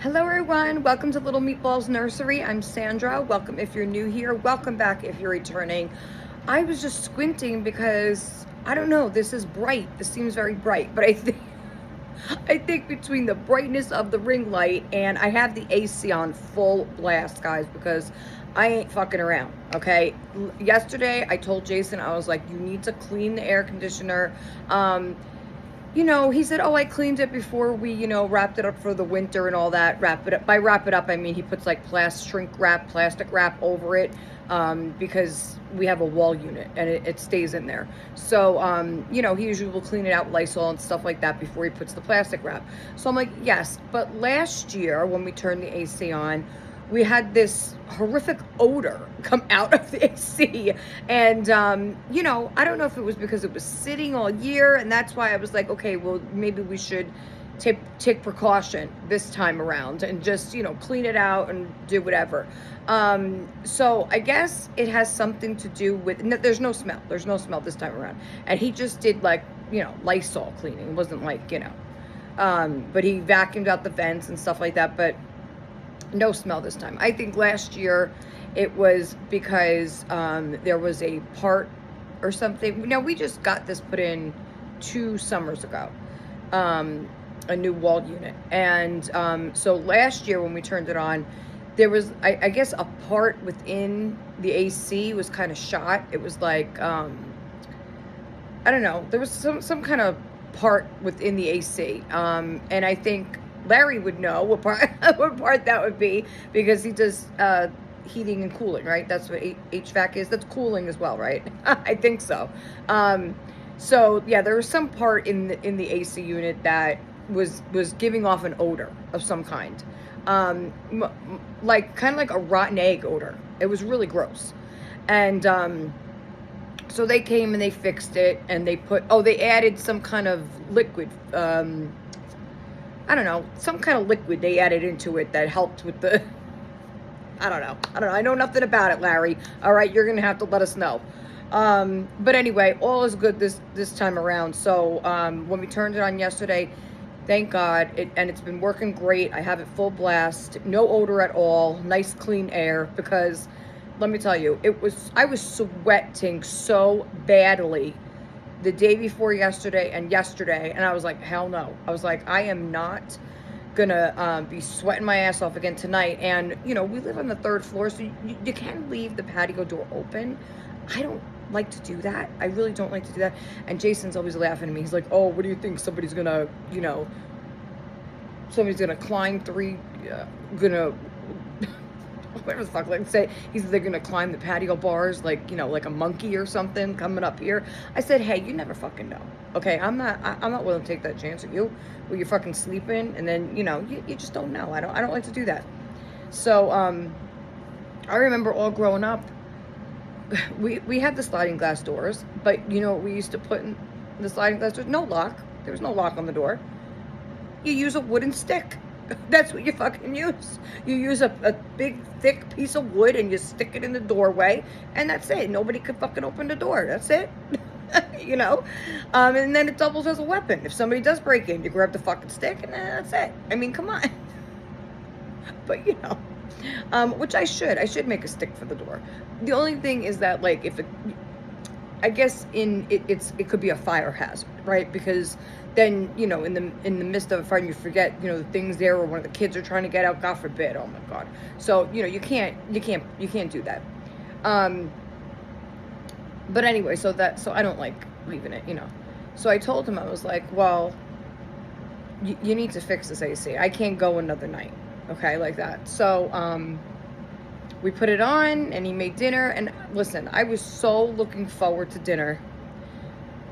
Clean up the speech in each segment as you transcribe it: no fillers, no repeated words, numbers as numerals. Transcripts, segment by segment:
Hello everyone, welcome to Little Meatballs Nursery. I'm Sandra. Welcome if you're new here. Welcome back if you're returning. I was just squinting because I don't know, this is bright. This seems very bright, but I think between the brightness of the ring light and I have the AC on full blast, guys, because I ain't fucking around, okay? Yesterday I told Jason, I was like, you need to clean the air conditioner. He said, oh, I cleaned it before we, wrapped it up for the winter and all that. Wrap it up. By wrap it up, I mean he puts like plastic wrap over it, because we have a wall unit and it stays in there. So, he usually will clean it out with Lysol and stuff like that before he puts the plastic wrap. So I'm like, yes. But last year when we turned the AC on, we had this horrific odor come out of the AC. And, I don't know if it was because it was sitting all year. And that's why I was like, okay, well, maybe we should take precaution this time around and just, clean it out and do whatever. So I guess it has something to do with, no, there's no smell. There's no smell this time around. And he just did like, Lysol cleaning. It wasn't like, but he vacuumed out the vents and stuff like that. But no smell this time. I think last year it was because there was a part or something. Now, we just got this put in 2 summers ago, a new wall unit. And so last year when we turned it on, there was, I guess, a part within the AC was kind of shot. It was like, I don't know, there was some kind of part within the AC. And I think Larry would know what part that would be, because he does heating and cooling, right? That's what HVAC is. That's cooling as well, right? I think so. So yeah, there was some part in the AC unit that was giving off an odor of some kind, like kind of like a rotten egg odor. It was really gross, and so they came and they fixed it, and they added some kind of liquid. I don't know, some kind of liquid they added into it that helped with the, I don't know. I know nothing about it, Larry. All right, you're going to have to let us know. But anyway, all is good this time around. So when we turned it on yesterday, thank God, and it's been working great. I have it full blast, no odor at all, nice clean air, because let me tell you, I was sweating so badly the day before yesterday, and I was like, hell no. I was like, I am not gonna be sweating my ass off again tonight. And we live on the 3rd floor, so you can leave the patio door open. I don't like to do that. I really don't like to do that. And Jason's always laughing at me. He's like, oh, what do you think? Somebody's gonna climb whatever the fuck, like say they're gonna climb the patio bars like like a monkey or something coming up here. I said, hey, you never fucking know. Okay, I'm not willing to take that chance at you where you're fucking sleeping and then you just don't know. I don't like to do that. So I remember all growing up, we had the sliding glass doors, but we used to put in the sliding glass doors, no lock. There was no lock on the door. You use a wooden stick. That's what you fucking use. You use a big, thick piece of wood and you stick it in the doorway, and that's it. Nobody could fucking open the door. That's it. And then it doubles as a weapon. If somebody does break in, you grab the fucking stick, and then that's it. I mean, come on. But which I should make a stick for the door. The only thing is that, like, I guess it could be a fire hazard, right? Because then in the midst of a fire, you forget the things there, or one of the kids are trying to get out. God forbid! Oh my God! So you can't do that. But anyway, so I don't like leaving it. So I told him, I was like, well, you need to fix this AC. I can't go another night, okay, like that. So we put it on, and he made dinner. And listen, I was so looking forward to dinner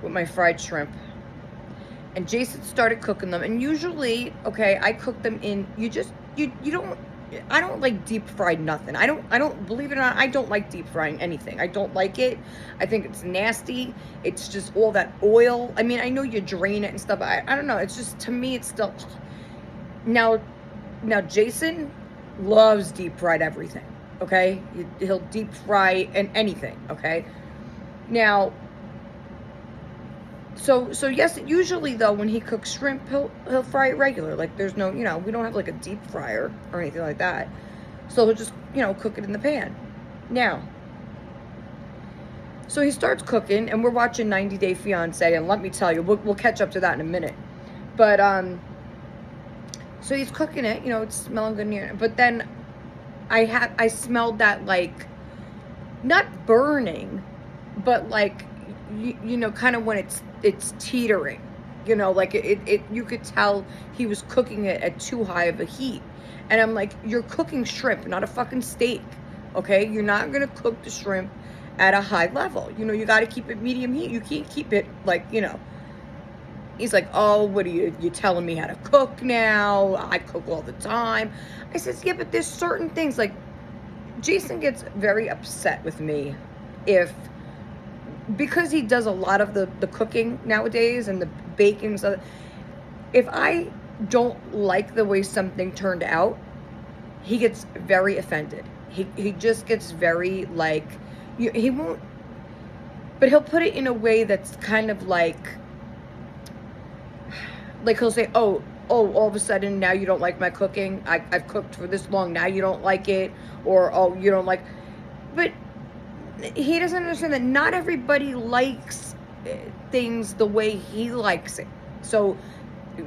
with my fried shrimp. And Jason started cooking them. And usually, okay, I cook them in, I don't like deep fried nothing. I don't, believe it or not, I don't like deep frying anything. I don't like it. I think it's nasty. It's just all that oil. I mean, I know you drain it and stuff, but I don't know. It's just, to me, it's still, now Jason loves deep fried everything. Okay, he'll deep fry anything. Okay, now So yes, usually though when he cooks shrimp, he'll fry it regular. Like there's no, we don't have like a deep fryer or anything like that. So he'll just, cook it in the pan. Now, so he starts cooking, and we're watching 90 Day Fiance, and let me tell you, we'll catch up to that in a minute. But so he's cooking it, it's smelling good in here. But then I smelled that, like, not burning, but like, kind of when it's teetering, like it you could tell he was cooking it at too high of a heat. And I'm like, you're cooking shrimp, not a fucking steak, okay? You're not gonna cook the shrimp at a high level. You got to keep it medium heat. You can't keep it like, He's like, oh, what are you telling me how to cook now? I cook all the time. I says, yeah, but there's certain things, like, Jason gets very upset with me because he does a lot of the cooking nowadays and the baking and stuff. If I don't like the way something turned out, he gets very offended. He just gets very, like, he won't, but he'll put it in a way that's kind of like he'll say, oh, all of a sudden now you don't like my cooking. I've cooked for this long, now you don't like it. Or, oh, you don't like, but he doesn't understand that not everybody likes things the way he likes it. So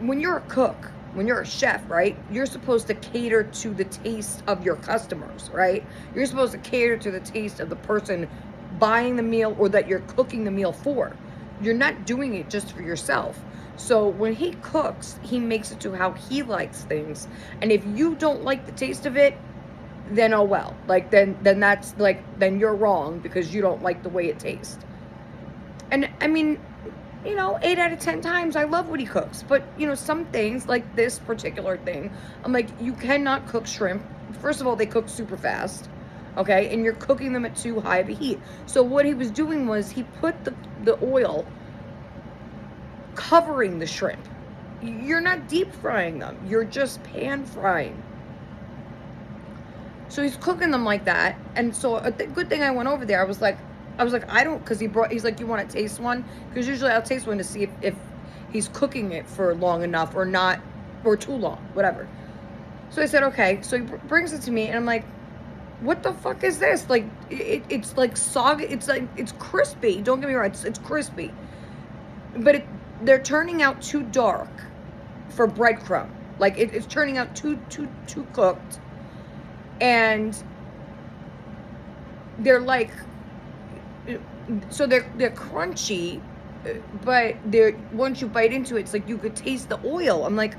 when you're a cook, when you're a chef, right, you're supposed to cater to the taste of your customers, right? You're supposed to cater to the taste of the person buying the meal or that you're cooking the meal for. You're not doing it just for yourself. So when he cooks, he makes it to how he likes things. And if you don't like the taste of it, then oh well. Like then that's like, then you're wrong because you don't like the way it tastes. And I mean, 8 out of 10 times I love what he cooks. But, some things, like this particular thing, I'm like, you cannot cook shrimp. First of all, they cook super fast, okay? And you're cooking them at too high of a heat. So what he was doing was he put the oil covering the shrimp. You're not deep frying them. You're just pan frying. So he's cooking them like that. And so a good thing I went over there. I was like, I don't, because he's like, you want to taste one? Because usually I'll taste one to see if he's cooking it for long enough or not, or too long, whatever. So I said, okay. So he brings it to me, and I'm like, what the fuck is this? Like, it's like soggy. It's like, it's crispy. Don't get me wrong. It's crispy. But they're turning out too dark for breadcrumb. Like, it's turning out too cooked. And they're like, so they're crunchy, but once you bite into it, it's like you could taste the oil. I'm like,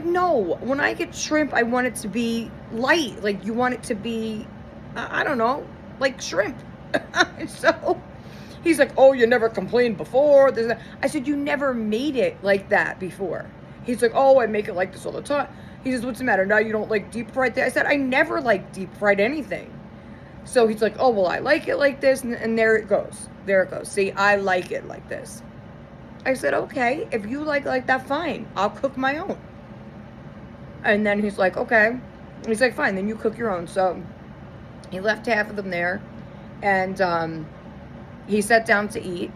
no. When I get shrimp, I want it to be light. Like, you want it to be, I don't know, like shrimp. So he's like, oh, you never complained before. I said, you never made it like that before. He's like, oh, I make it like this all the time. He says, what's the matter? Now you don't like deep fried things? I said, I never like deep fried anything. So he's like, oh, well, I like it like this. And there it goes. There it goes. See, I like it like this. I said, okay, if you like that, fine. I'll cook my own. And then he's like, okay. He's like, fine, then you cook your own. So he left half of them there. And he sat down to eat.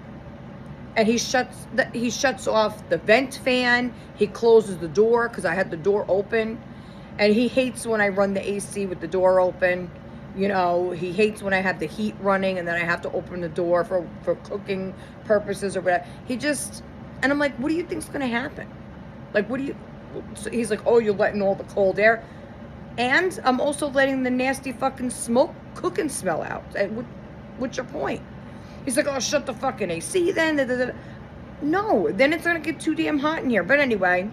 And he shuts off the vent fan. He closes the door because I had the door open. And he hates when I run the AC with the door open. He hates when I have the heat running and then I have to open the door for cooking purposes or whatever. And I'm like, what do you think's going to happen? Like, so he's like, oh, you're letting all the cold air. And I'm also letting the nasty fucking smoke cooking smell out. What's your point? He's like, oh, shut the fucking AC then. No, then it's going to get too damn hot in here. But anyway,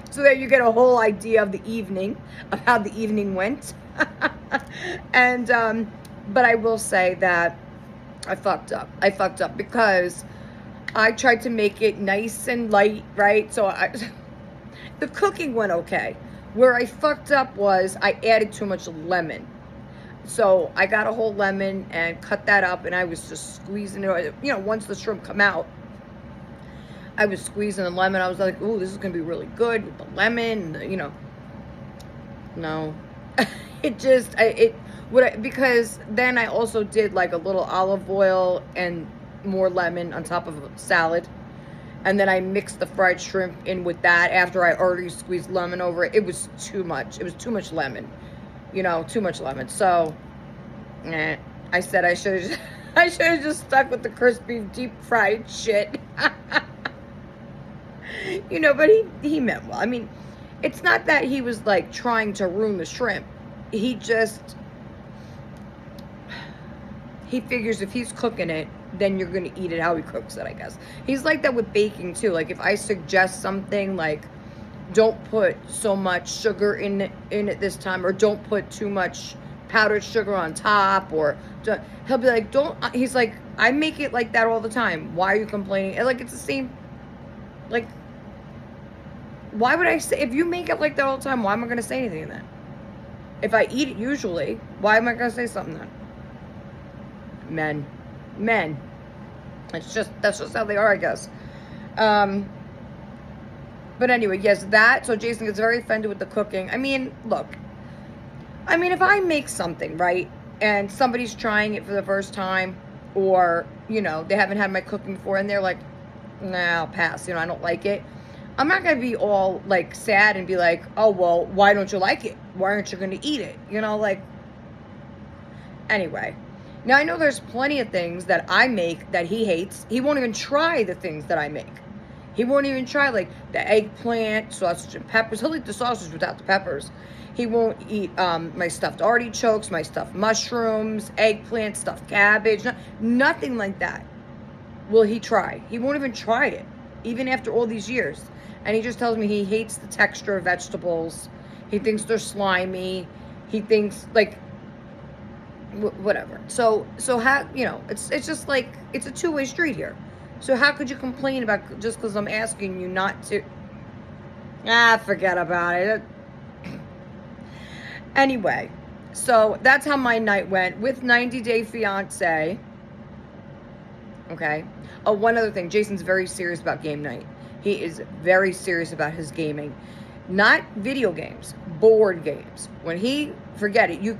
so there you get a whole idea of the evening, of how the evening went. And, but I will say that I fucked up. Because I tried to make it nice and light, right? So the cooking went okay. Where I fucked up was I added too much lemon. So I got a whole lemon and cut that up, and I was just squeezing it. Once the shrimp come out, I was squeezing the lemon. I was like, ooh, this is going to be really good with the lemon. No. Because then I also did like a little olive oil and more lemon on top of a salad. And then I mixed the fried shrimp in with that after I already squeezed lemon over it. It was too much. It was too much lemon. Too much lemon. So, I said I should have I should have just stuck with the crispy deep fried shit. But he meant well. I mean, it's not that he was like trying to ruin the shrimp. He figures if he's cooking it, then you're gonna eat it how he cooks it, I guess. He's like that with baking too. Like if I suggest something like don't put so much sugar in it this time, or don't put too much powdered sugar on top, or he'll be like, don't. He's like, I make it like that all the time. Why are you complaining? And like it's the same. Like, why would I say if you make it like that all the time? Why am I gonna say anything then? If I eat it usually, why am I gonna say something then? Men. That's just how they are, I guess. But anyway, yes, that. So Jason gets very offended with the cooking. I mean, look. I mean, if I make something, right, and somebody's trying it for the first time, or, they haven't had my cooking before, and they're like, nah, I'll pass, I don't like it. I'm not going to be all, like, sad and be like, oh, well, why don't you like it? Why aren't you going to eat it? Anyway. Now, I know there's plenty of things that I make that he hates. He won't even try the things that I make. He won't even try, like, the eggplant, sausage, and peppers. He'll eat the sausage without the peppers. He won't eat my stuffed artichokes, my stuffed mushrooms, eggplant, stuffed cabbage. Nothing like that will he try. He won't even try it, even after all these years. And he just tells me he hates the texture of vegetables. He thinks they're slimy. He thinks, like, whatever. So how, it's just like, it's a two-way street here. So how could you complain about just because I'm asking you not to? Forget about it. Anyway, so that's how my night went with 90 Day Fiance. Okay. Oh, one other thing. Jason's very serious about game night. He is very serious about his gaming. Not video games, board games. Forget it. You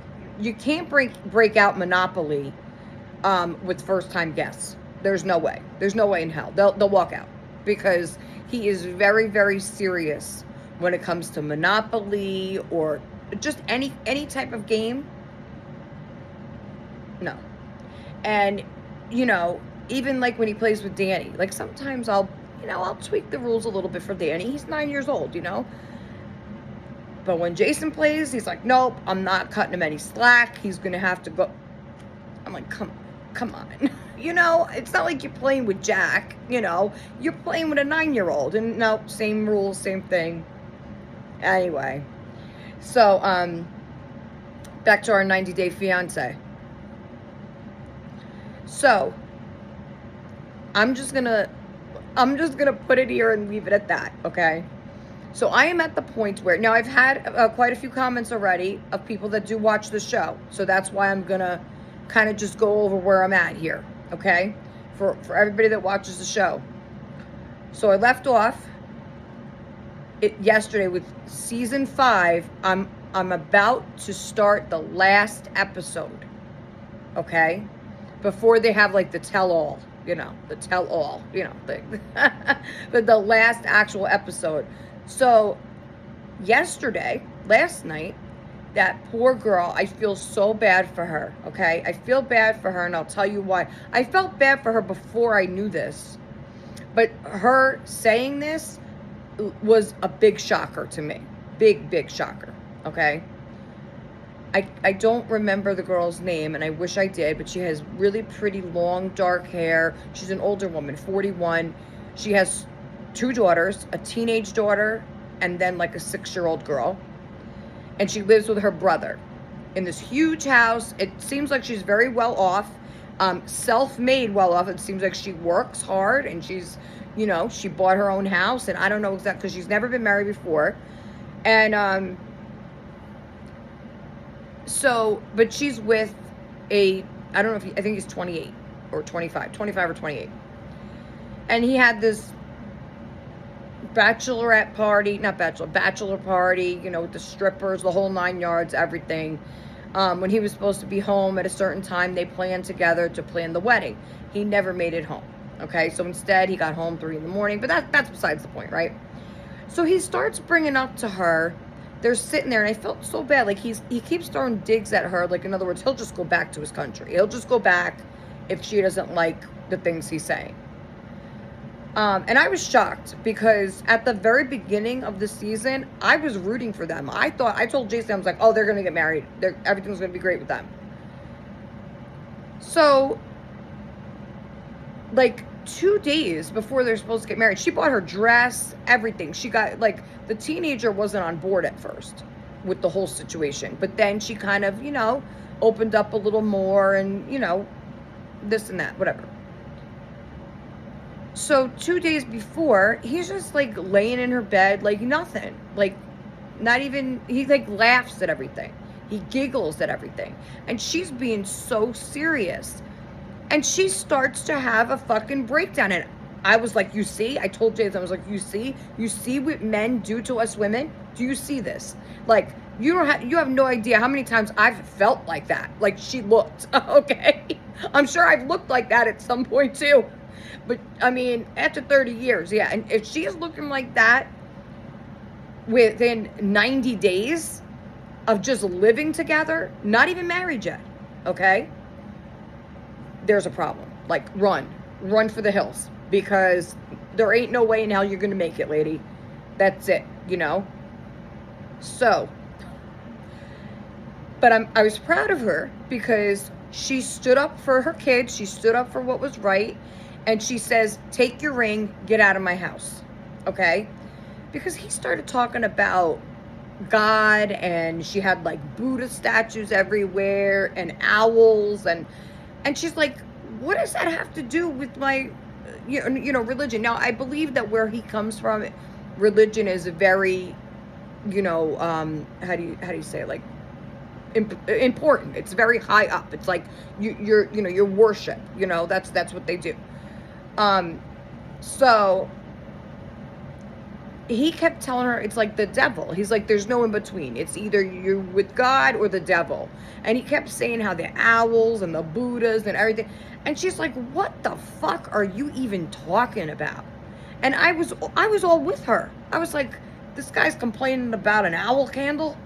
can't break out Monopoly with first-time guests. There's no way. There's no way in hell. They'll walk out because he is very, very serious when it comes to Monopoly or just any type of game. No. And, even like when he plays with Danny, like sometimes I'll tweak the rules a little bit for Danny. He's 9 years old, But when Jason plays, he's like, nope, I'm not cutting him any slack. He's going to have to go. I'm like, come on. It's not like you're playing with Jack, You're playing with a 9-year-old. And no, same rules, same thing. Anyway. So, back to our 90 Day Fiance. So, I'm just gonna put it here and leave it at that, okay? So I am at the point where, now I've had quite a few comments already of people that do watch the show. So that's why I'm gonna kind of just go over where I'm at here, okay? For everybody that watches the show. So I left off yesterday with season 5. I'm about to start the last episode, okay? Before they have like the tell-all, the tell-all, thing. But the last actual episode. So last night, that poor girl, I feel so bad for her, okay? I feel bad for her, and I'll tell you why. I felt bad for her before I knew this. But her saying this was a big shocker to me. Big shocker, okay? I don't remember the girl's name, and I wish I did, but she has really pretty long dark hair. She's an older woman, 41. She has 2 daughters, a teenage daughter, and then like a 6-year-old girl. And she lives with her brother in this huge house. It seems like she's very well off, self-made well off. It seems like she works hard, and she's, she bought her own house, and I don't know exactly, because she's never been married before. And, so, but she's with I don't know I think he's 28 or 25 or 28. And he had this bachelor party, with the strippers, the whole 9 yards, everything. When he was supposed to be home at a certain time, they planned together to plan the wedding. He never made it home. Okay, so instead he got home 3 in the morning, but that's besides the point, right? So he starts bringing up to her. They're sitting there, and I felt so bad. Like he keeps throwing digs at her. Like, in other words, he'll just go back to his country. He'll just go back if she doesn't like the things he's saying. And I was shocked because at the very beginning of the season, I was rooting for them. I told Jason, I was like, oh, they're gonna get married. Everything's gonna be great with them. So, like 2 days before they're supposed to get married, she bought her dress, everything. She got, like, the teenager wasn't on board at first with the whole situation, but then she kind of, opened up a little more, and this and that, whatever. So 2 days before, he's just like laying in her bed, like nothing, like not even, he like laughs at everything. He giggles at everything. And she's being so serious. And she starts to have a fucking breakdown. And I was like, you see? I told Jason, I was like, you see what men do to us women? Do you see this? Like, you have no idea how many times I've felt like that. Like she looked, okay? I'm sure I've looked like that at some point too. But, I mean, after 30 years, yeah. And if she is looking like that within 90 days of just living together, not even married yet, okay? There's a problem. Like, run for the hills. Because there ain't no way in hell you're going to make it, lady. That's it, So, but I was proud of her because she stood up for her kids. She stood up for what was right. And she says, take your ring, get out of my house. Okay? Because he started talking about God, and she had like Buddha statues everywhere and owls. And she's like, what does that have to do with my, religion? Now, I believe that where he comes from, religion is very, how do you say it? Like, important. It's very high up. It's like your worship, that's what they do. So he kept telling her it's like the devil. He's like, there's no in between. It's either you're with God or the devil. And he kept saying how the owls and the Buddhas and everything. And she's like, what the fuck are you even talking about? And I was all with her. I was like, this guy's complaining about an owl candle,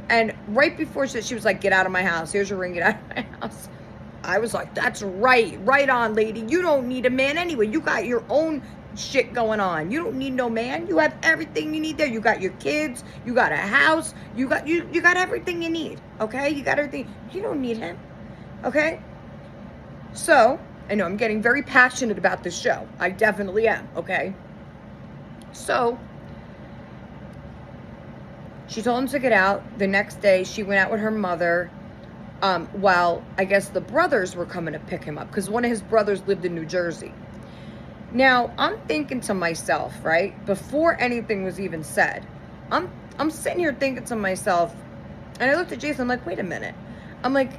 And right before she was like, get out of my house. Here's your ring, get out of my house. I was like, that's right. Right on, lady. You don't need a man anyway. You got your own shit going on. You don't need no man. You have everything you need there. You got your kids. You got a house. You got everything you need. Okay? You got everything. You don't need him. Okay? So, I know I'm getting very passionate about this show. I definitely am. Okay? So, she told him to get out. The next day, she went out with her mother. While I guess the brothers were coming to pick him up, because one of his brothers lived in New Jersey. Now, I'm thinking to myself, right, before anything was even said, I'm sitting here thinking to myself, and I looked at Jason, I'm like, wait a minute. I'm like,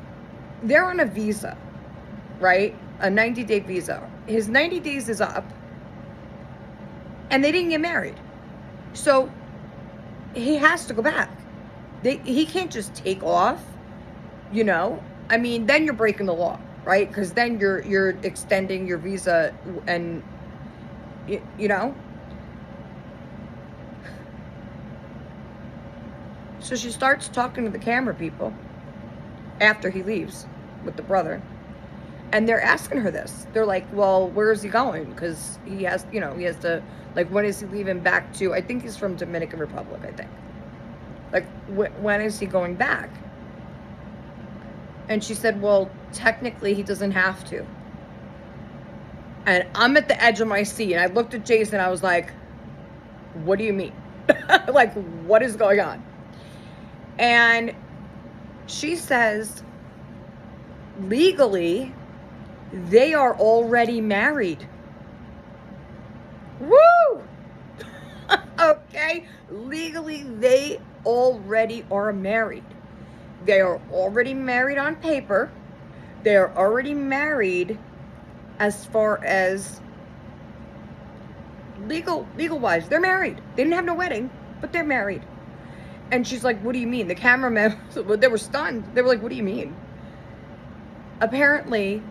they're on a visa, right? A 90-day visa. His 90 days is up, and they didn't get married. So, he has to go back. He can't just take off. I mean, then you're breaking the law, right? Because then you're extending your visa, and So she starts talking to the camera people after he leaves with the brother, and they're asking her this. They're like, well, where is he going? Because he has to, like, when is he leaving back to, I think he's from Dominican Republic, I think. Like, when is he going back? And she said, well, technically he doesn't have to. And I'm at the edge of my seat. And I looked at Jason. I was like, what do you mean? Like, what is going on? And she says, legally, they are already married. Woo! Okay? Legally, they already are married. They are already married on paper. They are already married as far as legal wise. They're married. They didn't have no wedding, but they're married. And she's like, what do you mean? The cameramen, they were stunned. They were like, what do you mean? Apparently,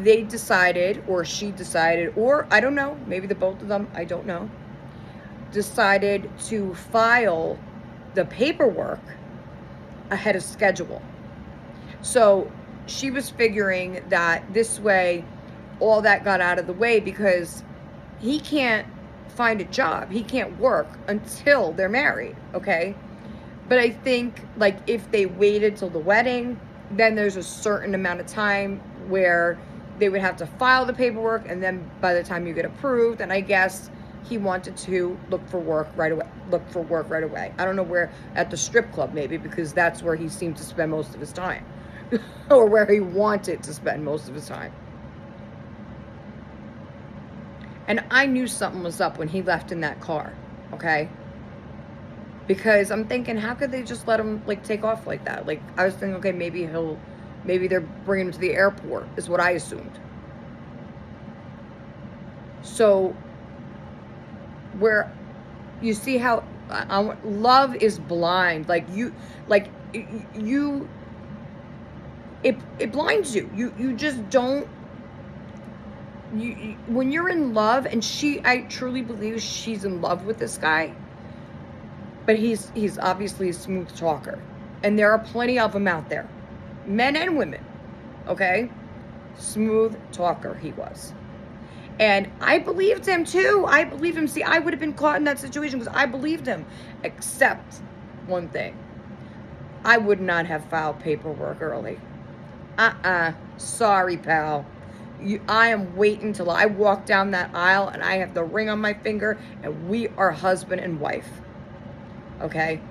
they decided, or she decided, or I don't know, maybe the both of them, I don't know, decided to file the paperwork ahead of schedule. So she was figuring that this way all that got out of the way, because he can't find a job. He can't work until they're married, okay? But I think, like, if they waited till the wedding, then there's a certain amount of time where they would have to file the paperwork, and then by the time you get approved, and I guess he wanted to look for work right away. I don't know where, at the strip club maybe, because that's where he seemed to spend most of his time. Or where he wanted to spend most of his time. And I knew something was up when he left in that car, okay? Because I'm thinking, how could they just let him, like, take off like that? Like, I was thinking, okay, maybe they're bringing him to the airport, is what I assumed. So, where you see how love is blind. It blinds you. You just don't. When you're in love, and I truly believe she's in love with this guy, but he's obviously a smooth talker, and there are plenty of them out there, men and women, okay? Smooth talker he was. And I believed him too. I believed him. See, I would have been caught in that situation because I believed him, except one thing. I would not have filed paperwork early. Sorry, pal. I am waiting till I walk down that aisle and I have the ring on my finger and we are husband and wife. Okay?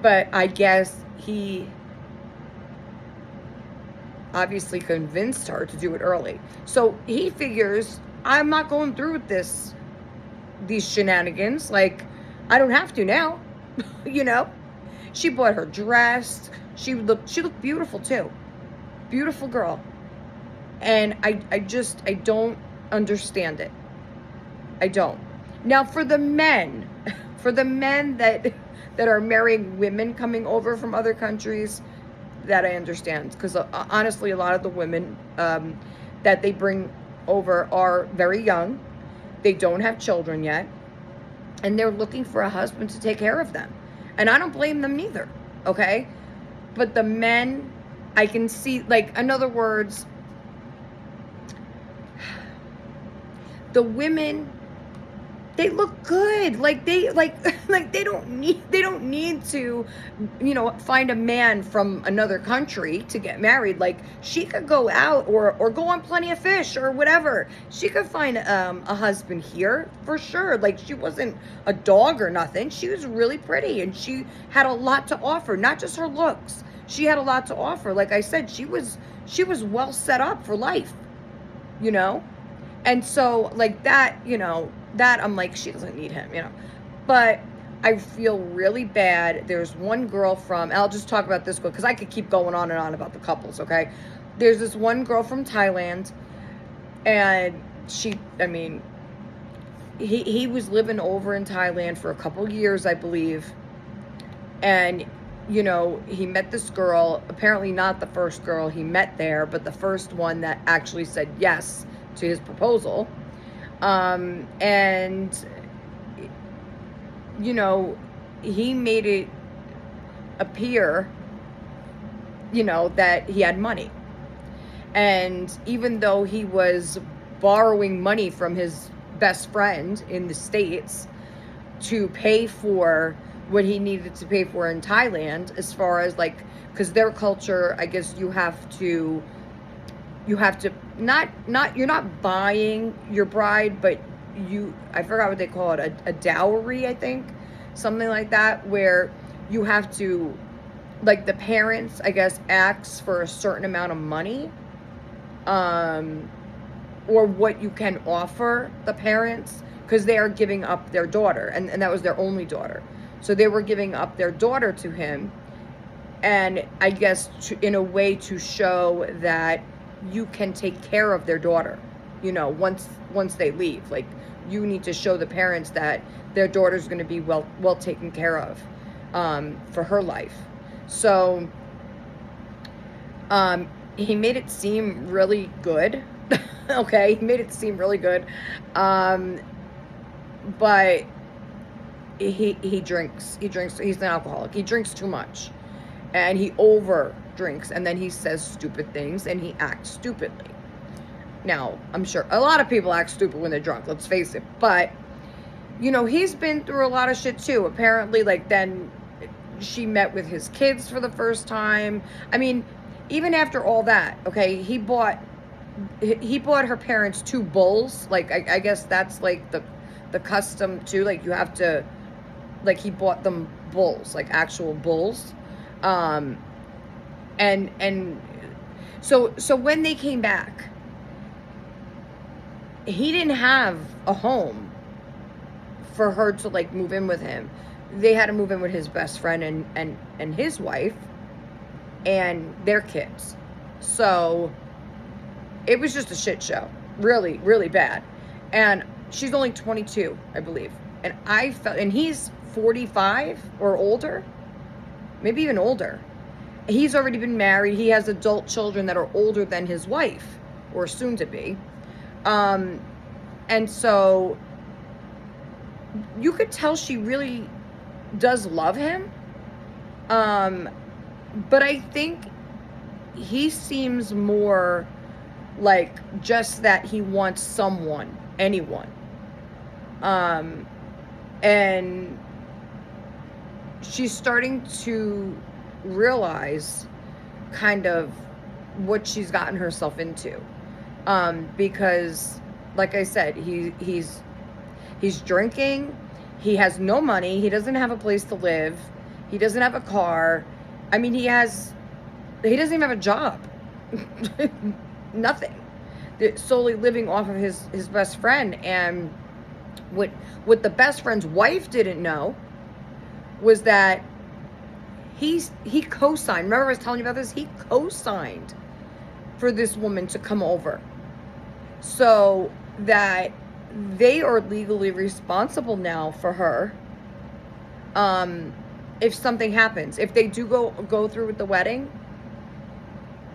But I guess he obviously convinced her to do it early. So he figures, I'm not going through with these shenanigans. Like, I don't have to now. You know? She bought her dress. She looked beautiful too. Beautiful girl. And I don't understand it. I don't. Now for the men that are marrying women coming over from other countries, that I understand. Because honestly, a lot of the women that they bring over are very young. They don't have children yet. And they're looking for a husband to take care of them. And I don't blame them neither, okay? But the men, I can see, like, in other words, the women, they look good. Like they don't need to, find a man from another country to get married. Like, she could go out or go on Plenty of Fish or whatever. She could find a husband here for sure. Like, she wasn't a dog or nothing. She was really pretty and she had a lot to offer, not just her looks. She had a lot to offer. Like I said, she was well set up for life, And so, like, that I'm like, she doesn't need him, But I feel really bad. There's one girl and I'll just talk about this girl because I could keep going on and on about the couples, okay? There's this one girl from Thailand, and he was living over in Thailand for a couple years, I believe. And, he met this girl, apparently not the first girl he met there, but the first one that actually said yes to his proposal. And he made it appear, that he had money. And even though he was borrowing money from his best friend in the States to pay for what he needed to pay for in Thailand, as far as, like, because their culture, I guess you have to not you're not buying your bride, but I forgot what they call it, a dowry, I think, something like that, where you have to, like, the parents, I guess, ask for a certain amount of money, or what you can offer the parents, because they are giving up their daughter, and that was their only daughter. So they were giving up their daughter to him, and I guess in a way to show that you can take care of their daughter. once they leave. Like, you need to show the parents that their daughter's going to be well taken care of for her life. So he made it seem really good. Okay, he made it seem really good. But he drinks. He's an alcoholic. He drinks too much, and he over drinks, and then he says stupid things, and he acts stupidly. Now, I'm sure a lot of people act stupid when they're drunk, let's face it. But, he's been through a lot of shit too. Apparently, like, then she met with his kids for the first time. I mean, even after all that, okay, he bought her parents 2 bulls. Like, I guess that's like the custom too. Like, you have to, like, he bought them bulls, like actual bulls. And so when they came back, he didn't have a home for her to, like, move in with him. They had to move in with his best friend and his wife and their kids. So it was just a shit show. Really, really bad. And she's only 22, I believe. And he's 45 or older, maybe even older. He's already been married. He has adult children that are older than his wife, or soon to be. And so you could tell she really does love him. But I think he seems more like just that he wants someone, anyone. And she's starting to realize kind of what she's gotten herself into. Because, like I said, he's drinking. He has no money. He doesn't have a place to live. He doesn't have a car. I mean, he doesn't even have a job. Nothing. They're solely living off of his best friend. And what the best friend's wife didn't know was that he co-signed. Remember I was telling you about this? He co-signed for this woman to come over, so that they are legally responsible now for her. If something happens, if they do go through with the wedding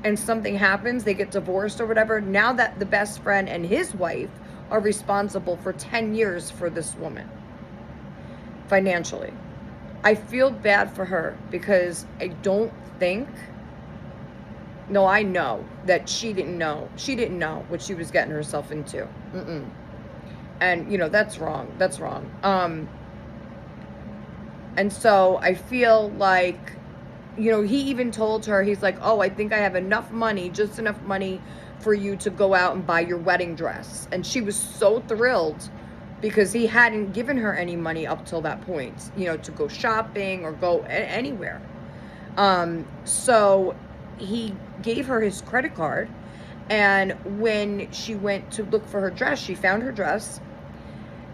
and something happens, they get divorced or whatever, now that the best friend and his wife are responsible for 10 years for this woman financially. I feel bad for her because I know that she didn't know what she was getting herself into. And that's wrong. And so I feel like, he even told her, he's like, oh, I think I have enough money, just enough money for you to go out and buy your wedding dress. And she was so thrilled because he hadn't given her any money up till that point, to go shopping or go anywhere. So he gave her his credit card. And when she went to look for her dress, she found her dress.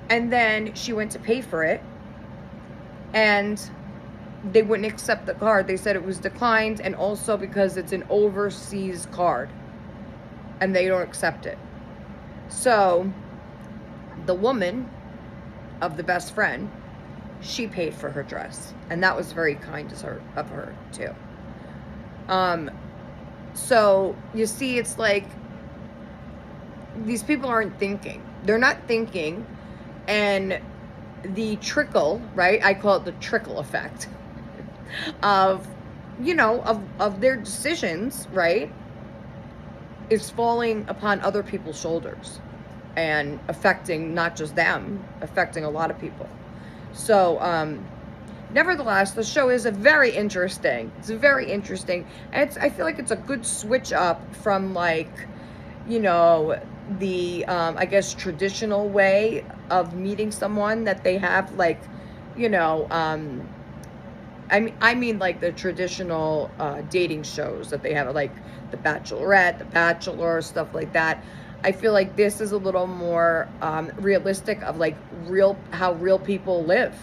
And then she went to pay for it. And they wouldn't accept the card. They said it was declined, and also because it's an overseas card and they don't accept it. So the woman of the best friend, she paid for her dress, and that was very kind of her too. So you see, it's like these people aren't thinking. They're not thinking, and the trickle, right? I call it the trickle effect of their decisions, right, is falling upon other people's shoulders and affecting not just them, affecting a lot of people. So nevertheless, the show is very interesting. It's very interesting. And I feel like it's a good switch up from, like, the I guess traditional way of meeting someone that they have, like, I mean like the traditional dating shows that they have, like The Bachelorette, The Bachelor, stuff like that. I feel like this is a little more realistic of, like, how real people live.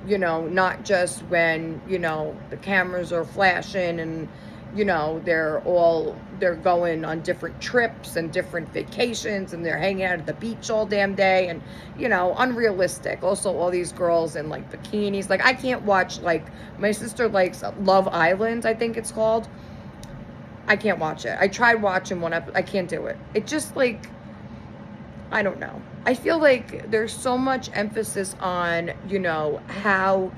Not just when, the cameras are flashing and, they're going on different trips and different vacations, and they're hanging out at the beach all damn day, and unrealistic. Also, all these girls in like bikinis. Like, I can't watch, like, my sister likes Love Island, I think it's called. I can't watch it. I tried watching one episode. I can't do it. It just, like, I don't know. I feel like there's so much emphasis on, how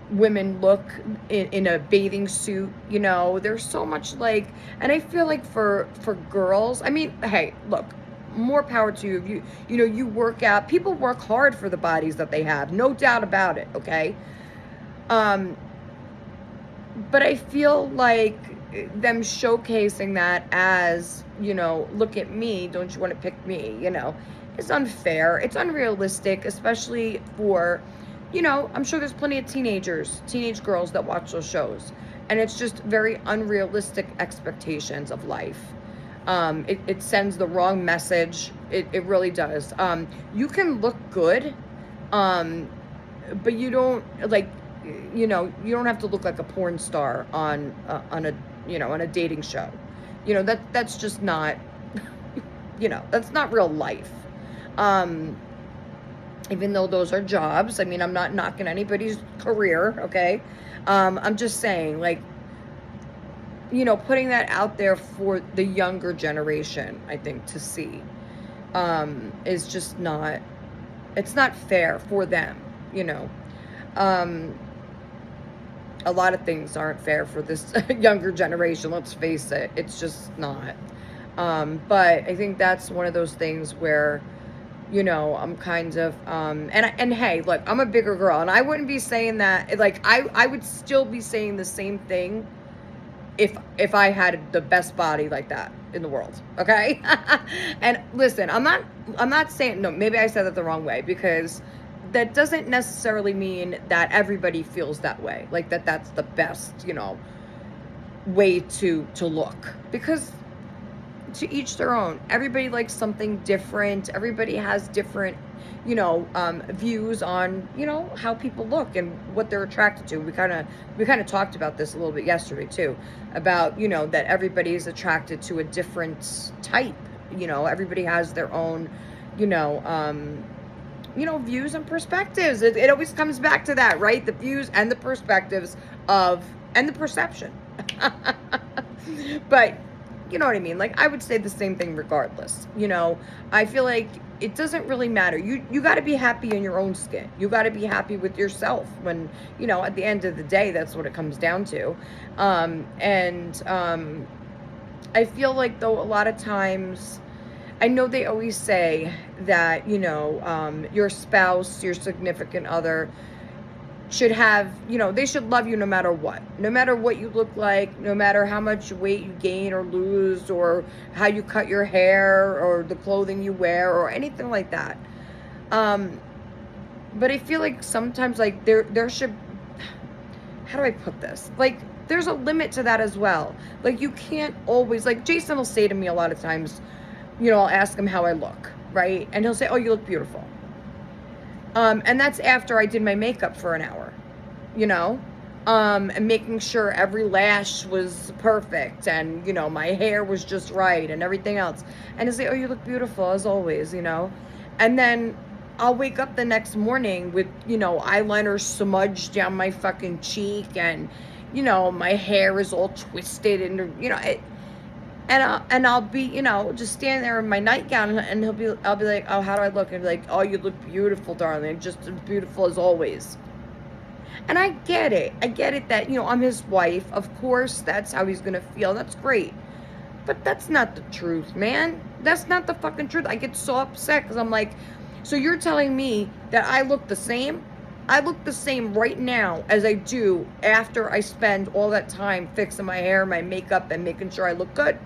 women look in a bathing suit. There's so much, like, and I feel like for girls, I mean, hey, look, more power to you. You work out. People work hard for the bodies that they have, no doubt about it. Okay. But I feel like them showcasing that as, look at me, don't you want to pick me, is unfair. It's unrealistic, especially for, I'm sure there's plenty of teenage girls that watch those shows. And it's just very unrealistic expectations of life. It sends the wrong message. It really does. You can look good, but you don't, like, you don't have to look like a porn star on a dating show. That's just not, that's not real life. Even though those are jobs, I mean, I'm not knocking anybody's career, okay? I'm just saying, like, putting that out there for the younger generation, I think, to see, is just not, it's not fair for them, a lot of things aren't fair for this younger generation, let's face it. It's just not. But I think that's one of those things where, I'm kind of, and hey, look, I'm a bigger girl, and I wouldn't be saying that, like, I would still be saying the same thing if I had the best body like that in the world, okay? And listen, I'm not saying, no, maybe I said that the wrong way, because that doesn't necessarily mean that everybody feels that way, like that's the best, way to look, because to each their own. Everybody likes something different. Everybody has different, views on, how people look and what they're attracted to. We kind of talked about this a little bit yesterday too, about, that everybody is attracted to a different type. Everybody has their own, views and perspectives. It always comes back to that, right? The views and the perspectives and the perception. But you know what I mean? Like, I would say the same thing regardless. I feel like it doesn't really matter. You got to be happy in your own skin. You got to be happy with yourself when, at the end of the day, that's what it comes down to. I feel like, though, a lot of times, I know they always say that, your spouse, your significant other should have, they should love you no matter what you look like, no matter how much weight you gain or lose, or how you cut your hair, or the clothing you wear, or anything like that. But I feel like sometimes, like, there should, how do I put this? Like, there's a limit to that as well. Like, you can't always, like, Jason will say to me a lot of times, I'll ask him how I look, right? And he'll say, "Oh, you look beautiful." And that's after I did my makeup for an hour, and making sure every lash was perfect, and, my hair was just right and everything else. And he'll say, "Oh, you look beautiful as always," and then I'll wake up the next morning with, eyeliner smudged down my fucking cheek, and, my hair is all twisted, and, and I'll be, just standing there in my nightgown, and I'll be like, "Oh, how do I look?" And be like, "Oh, you look beautiful, darling, just as beautiful as always." And I get it that, I'm his wife. Of course, that's how he's gonna feel. That's great. But that's not the truth, man. That's not the fucking truth. I get so upset, because I'm like, so you're telling me that I look the same? I look the same right now as I do after I spend all that time fixing my hair, my makeup, and making sure I look good?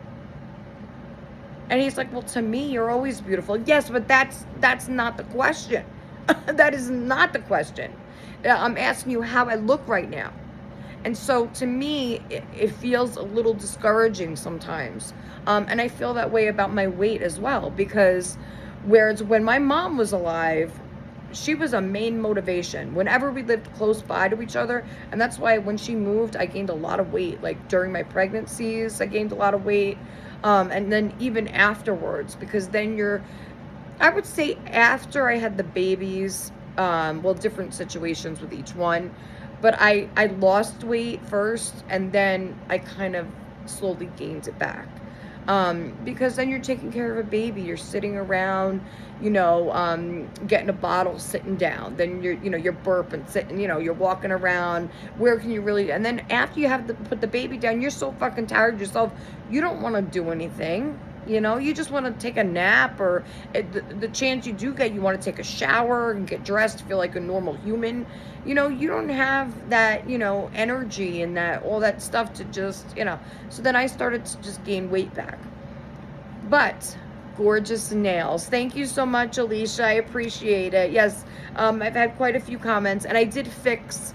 And he's like, "Well, to me, you're always beautiful." Yes, but that's not the question. That is not the question. I'm asking you how I look right now. And so, to me, it feels a little discouraging sometimes. And I feel that way about my weight as well, because whereas when my mom was alive, she was a main motivation whenever we lived close by to each other. And that's why when she moved, I gained a lot of weight. Like during my pregnancies, I gained a lot of weight. And then even afterwards, because then I would say after I had the babies, well, different situations with each one, but I lost weight first, and then I kind of slowly gained it back. Because then you're taking care of a baby, you're sitting around, getting a bottle, sitting down, then you're burping, sitting, you're walking around. Where can you really? And then after you have to put the baby down, you're so fucking tired yourself, you don't want to do anything. You just want to take a nap, or the chance you do get, you want to take a shower and get dressed, feel like a normal human. You don't have that, energy and that all that stuff to just, So then I started to just gain weight back. But gorgeous nails. Thank you so much, Alicia. I appreciate it. Yes, I've had quite a few comments, and I did fix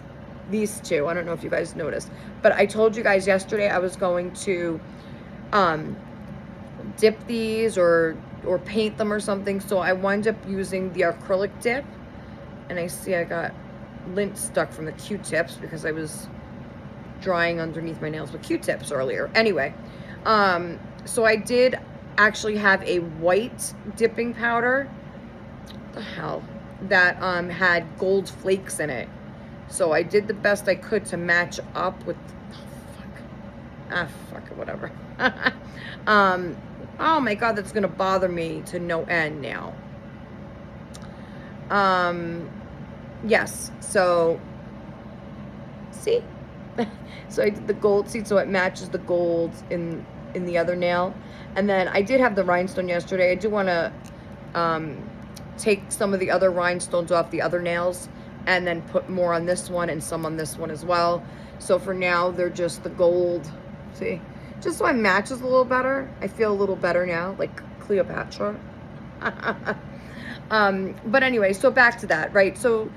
these two. I don't know if you guys noticed, but I told you guys yesterday I was going to dip these or paint them or something. So I wound up using the acrylic dip, and I see I got lint stuck from the Q-tips because I was drying underneath my nails with Q-tips earlier. Anyway, so I did actually have a white dipping powder. What the hell? That had gold flakes in it. So I did the best I could to match up with. Fuck it, whatever. Oh my God, that's gonna bother me to no end now. Yes, so see, so I did the gold, see, so it matches the gold in the other nail. And then I did have the rhinestone yesterday. I do want to take some of the other rhinestones off the other nails and then put more on this one and some on this one as well. So for now, they're just the gold, see, just so it matches a little better. I feel a little better now, like Cleopatra. But anyway, so back to that, right? So,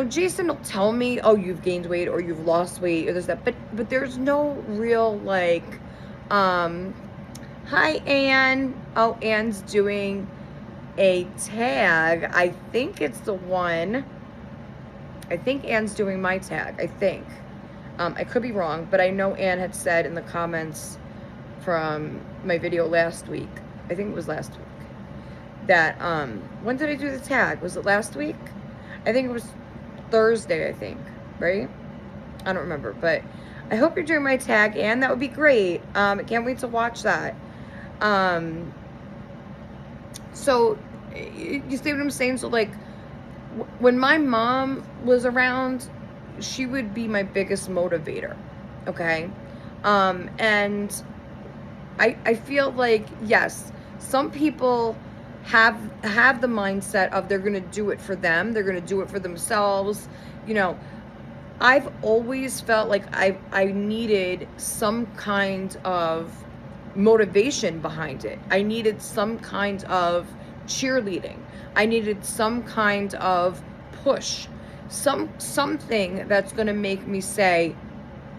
Jason will tell me, oh, you've gained weight or you've lost weight or this, that, but there's no real like, hi, Anne. Oh, Anne's doing a tag. I think it's the one. I think Anne's doing my tag. I think. I could be wrong, but I know Anne had said in the comments from my video last week, I think it was last week, that, when did I do the tag? Was it last week? I think it was Thursday, I think, right? I don't remember, but I hope you're doing my tag, Anne. That would be great. I can't wait to watch that. So you see what I'm saying? So like when my mom was around, she would be my biggest motivator. Okay. And I feel like, yes, some people have the mindset of they're going to do it for them. They're going to do it for themselves. I've always felt like I needed some kind of motivation behind it. I needed some kind of cheerleading. I needed some kind of push. Something that's going to make me say,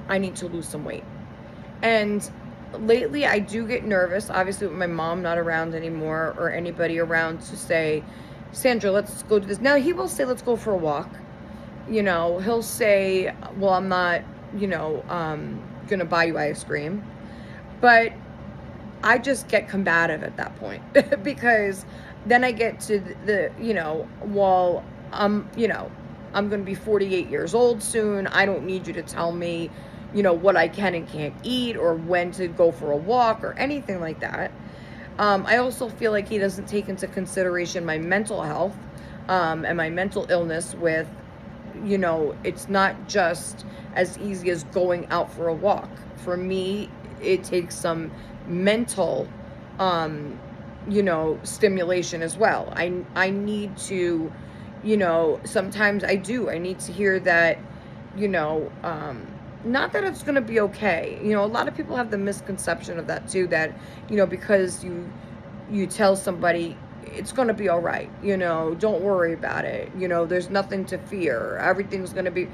I need to lose some weight. And lately I do get nervous, obviously with my mom not around anymore or anybody around to say, Sandra, let's go do this. Now he will say, let's go for a walk. He'll say, well, I'm not, gonna buy you ice cream. But I just get combative at that point because then I get to the, well, I'm going to be 48 years old soon. I don't need you to tell me, what I can and can't eat or when to go for a walk or anything like that. I also feel like he doesn't take into consideration my mental health and my mental illness with, it's not just as easy as going out for a walk. For me, it takes some mental, stimulation as well. I need to, sometimes I need to hear that, not that it's going to be okay. A lot of people have the misconception of that too, that, because you tell somebody it's going to be all right, don't worry about it. There's nothing to fear. Everything's going to be.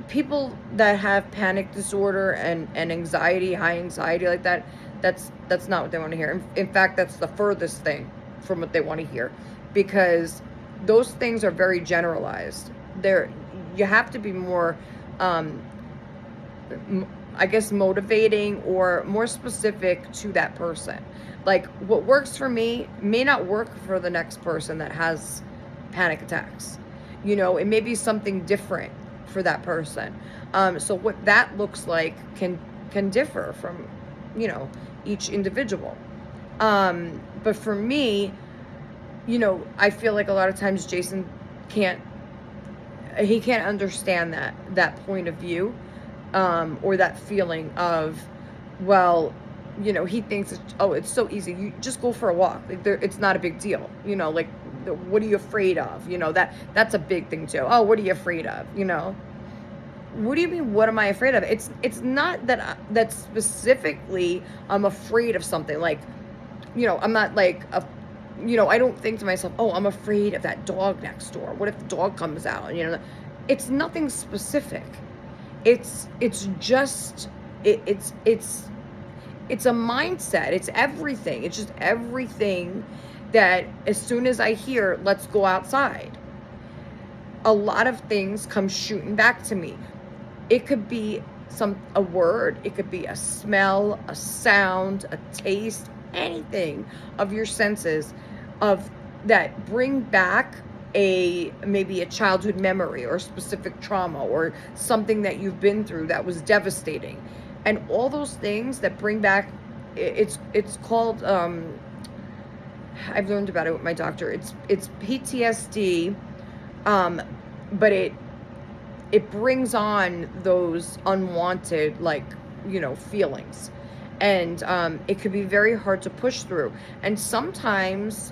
People that have panic disorder and anxiety, high anxiety like that, that's not what they want to hear. In fact, that's the furthest thing from what they want to hear, because those things are very generalized. There, you have to be more, um, I guess, motivating or more specific to that person. Like, what works for me may not work for the next person that has panic attacks. It may be something different for that person. So what that looks like can differ from, each individual. But for me, I feel like a lot of times Jason can't he can't understand that point of view, or that feeling of, well, he thinks it's so easy. You just go for a walk. Like, it's not a big deal. Like, what are you afraid of? That's a big thing too. Oh, what are you afraid of? What do you mean? What am I afraid of? It's not that specifically I'm afraid of something. Like, I'm not like I don't think to myself, oh, I'm afraid of that dog next door. What if the dog comes out? It's nothing specific. It's just it's a mindset. It's everything. It's just everything that as soon as I hear, let's go outside, a lot of things come shooting back to me. It could be a word, it could be a smell, a sound, a taste, anything of your senses of that bring back maybe a childhood memory or specific trauma or something that you've been through that was devastating. And all those things that bring back, it's called, I've learned about it with my doctor. It's PTSD, but it brings on those unwanted, like, feelings. And it could be very hard to push through. And sometimes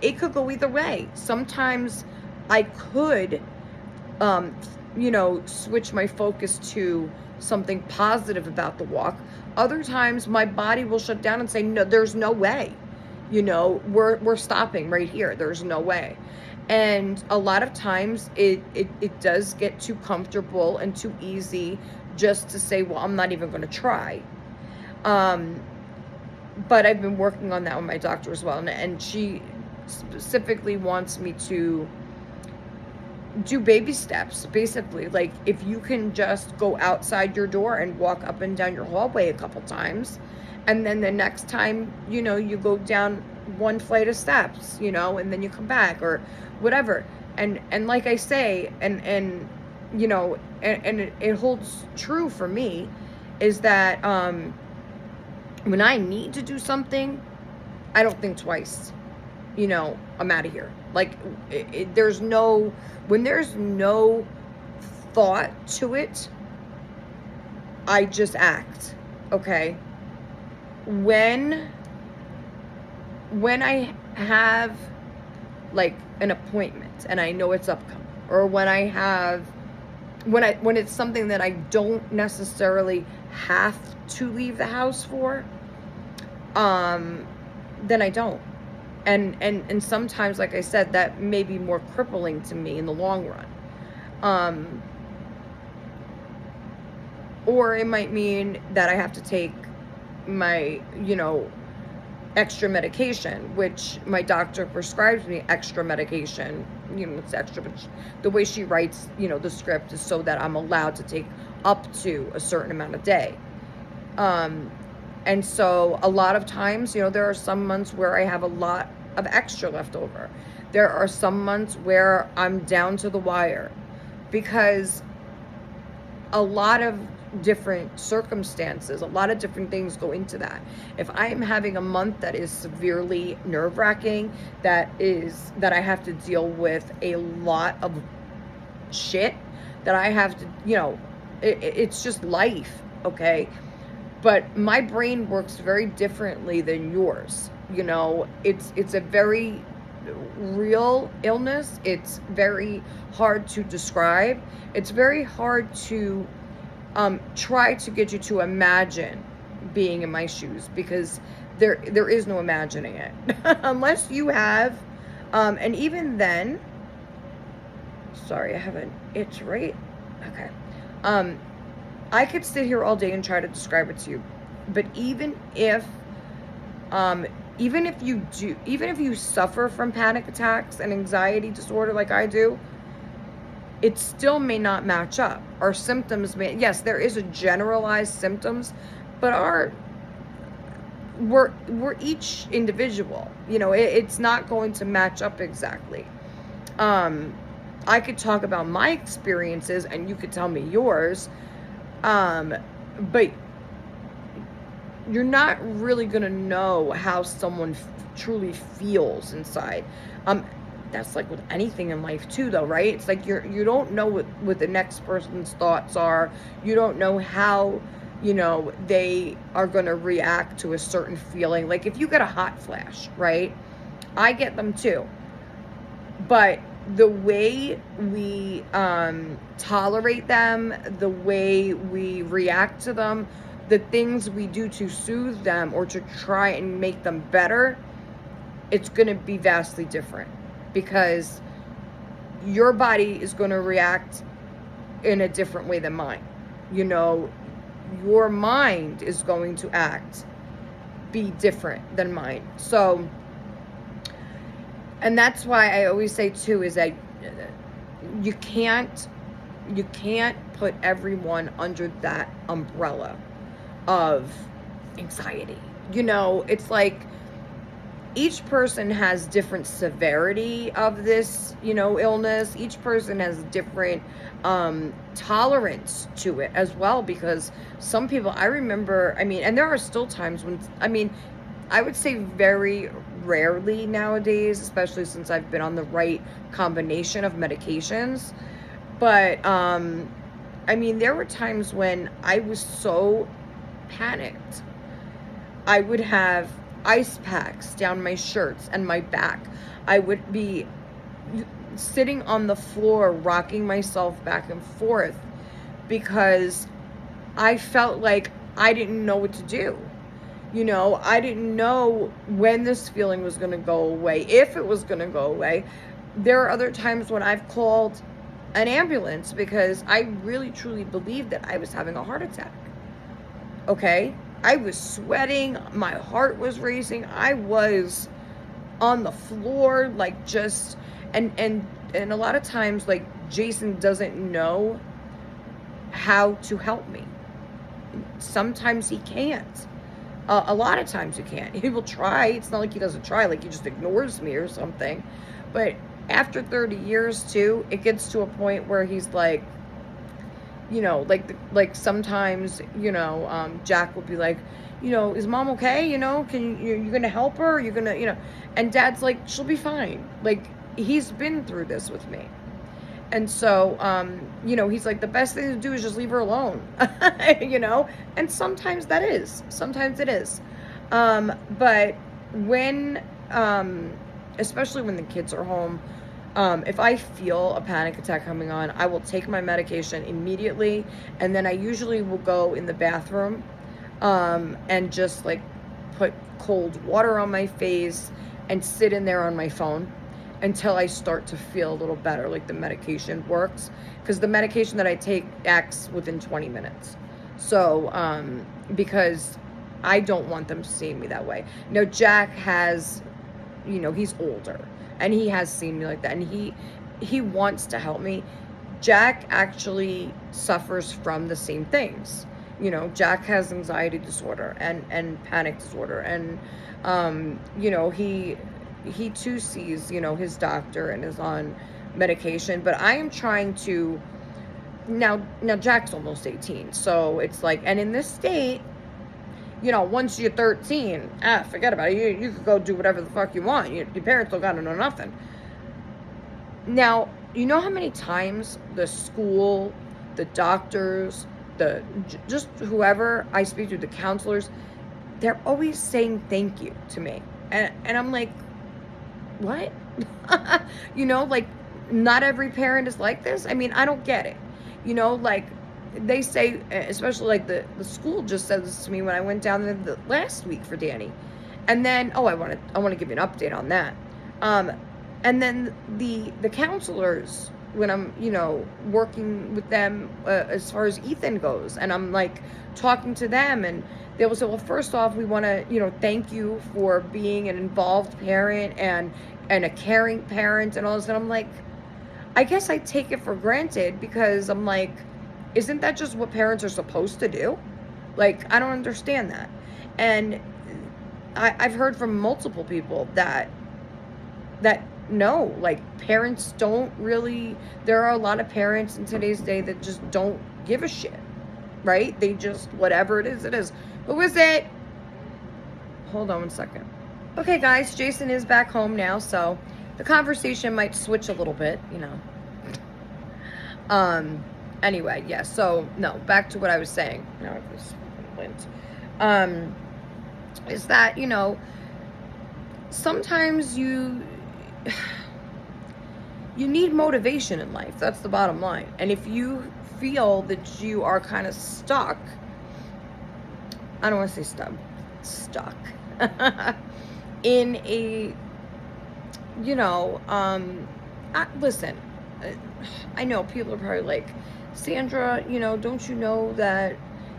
it could go either way. Sometimes I could, switch my focus to something positive about the walk. Other times my body will shut down and say, no, there's no way. We're stopping right here. There's no way. And a lot of times it does get too comfortable and too easy just to say, well, I'm not even going to try. But I've been working on that with my doctor as well. And she specifically wants me to do baby steps, basically. Like, if you can just go outside your door and walk up and down your hallway a couple times, and then the next time, you go down one flight of steps, and then you come back or whatever. And like I say, and it holds true for me, is that when I need to do something, I don't think twice. I'm out of here. Like, when there's no thought to it, I just act. Okay? When I have, like, an appointment and I know it's upcoming, or when it's something that I don't necessarily have to leave the house for, then I don't. And sometimes, like I said, that may be more crippling to me in the long run. Or it might mean that I have to take my, extra medication, which my doctor prescribes me extra medication. It's extra, but the way she writes, the script is so that I'm allowed to take up to a certain amount a day. And so a lot of times, there are some months where I have a lot of extra left over. There are some months where I'm down to the wire, because a lot of different circumstances, a lot of different things go into that. If I am having a month that is severely nerve-wracking, that I have to deal with a lot of shit, that I have to, it's just life, okay? But my brain works very differently than yours. It's a very real illness. It's very hard to describe. It's very hard to try to get you to imagine being in my shoes, because there is no imagining it unless you have, and even then, sorry, I have an itch, right? Okay. I could sit here all day and try to describe it to you, but even if even if you suffer from panic attacks and anxiety disorder like I do, it still may not match up. Our symptoms may, yes, there is a generalized symptoms, but we're each individual. It's not going to match up exactly. I could talk about my experiences and you could tell me yours. But you're not really going to know how someone truly feels inside. That's like with anything in life too, though, right? It's like you don't know what the next person's thoughts are. You don't know how, they are going to react to a certain feeling. Like if you get a hot flash, right? I get them too. But the way we tolerate them, the way we react to them, the things we do to soothe them or to try and make them better, it's going to be vastly different, because your body is going to react in a different way than mine. Your mind is going to be different than mine. So, and that's why I always say too, is that you can't put everyone under that umbrella of anxiety. It's like each person has different severity of this, illness. Each person has different tolerance to it as well, because some people, I remember, and there are still times when, I would say very rarely nowadays, especially since I've been on the right combination of medications. But, there were times when I was so panicked. I would have ice packs down my shirts and my back. I would be sitting on the floor, rocking myself back and forth, because I felt like I didn't know what to do. I didn't know when this feeling was going to go away, if it was going to go away. There are other times when I've called an ambulance because I really truly believed that I was having a heart attack. Okay? I was sweating, my heart was racing, I was on the floor, like just, and a lot of times, like, Jason doesn't know how to help me. Sometimes he can't. A lot of times he can't. He will try. It's not like he doesn't try, like he just ignores me or something. But after 30 years too, it gets to a point where he's like, like sometimes, Jack will be like, is mom okay? Can you gonna help her? You're gonna, and Dad's like, she'll be fine. Like, he's been through this with me. And so, he's like, the best thing to do is just leave her alone, and sometimes it is. But when, especially when the kids are home, if I feel a panic attack coming on, I will take my medication immediately, and then I usually will go in the bathroom, and just like put cold water on my face and sit in there on my phone until I start to feel a little better, like the medication works, because the medication that I take acts within 20 minutes. So, because I don't want them seeing me that way. Now, Jack has, he's older, and he has seen me like that, and he wants to help me. Jack actually suffers from the same things. Jack has anxiety disorder and panic disorder, and he too sees, his doctor and is on medication. But I am trying to, now Jack's almost 18, so it's like, and in this state, once you're 13, forget about it. You could go do whatever the fuck you want. Your parents don't gotta know nothing. Now, how many times the school, the doctors, just whoever I speak to, the counselors, they're always saying thank you to me. And I'm like, what? Like, not every parent is like this. I don't get it. Like, they say, especially like the school just said this to me when I went down there last week for Danny. And then, I want to give you an update on that. And then the counselors when I'm, working with them, as far as Ethan goes, and I'm like talking to them, and they will say, well, first off, we want to, thank you for being an involved parent and a caring parent and all this. And I'm like, I guess I take it for granted, because I'm like, isn't that just what parents are supposed to do? Like, I don't understand that. And I've heard from multiple people that no, like, parents don't really, there are a lot of parents in today's day that just don't give a shit, right? They just, whatever it is, it is. Who is it? Hold on one second. Okay, guys, Jason is back home now, so the conversation might switch a little bit, Anyway, yeah, so, no, back to what I was saying. Now I just went. Is that, sometimes you need motivation in life. That's the bottom line. And if you feel that you are kind of stuck, I don't want to say stuck, in a, listen, I know people are probably like, Sandra, don't you know that,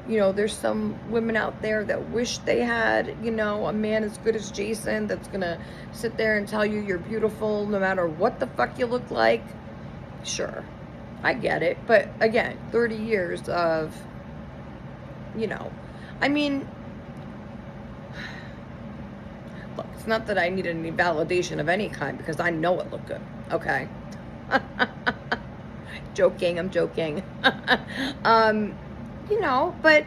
there's some women out there that wish they had, a man as good as Jason that's gonna sit there and tell you you're beautiful no matter what the fuck you look like. Sure, I get it. But again, 30 years of, I mean, look, it's not that I need any validation of any kind, because I know it looked good, okay? Joking, I'm joking. But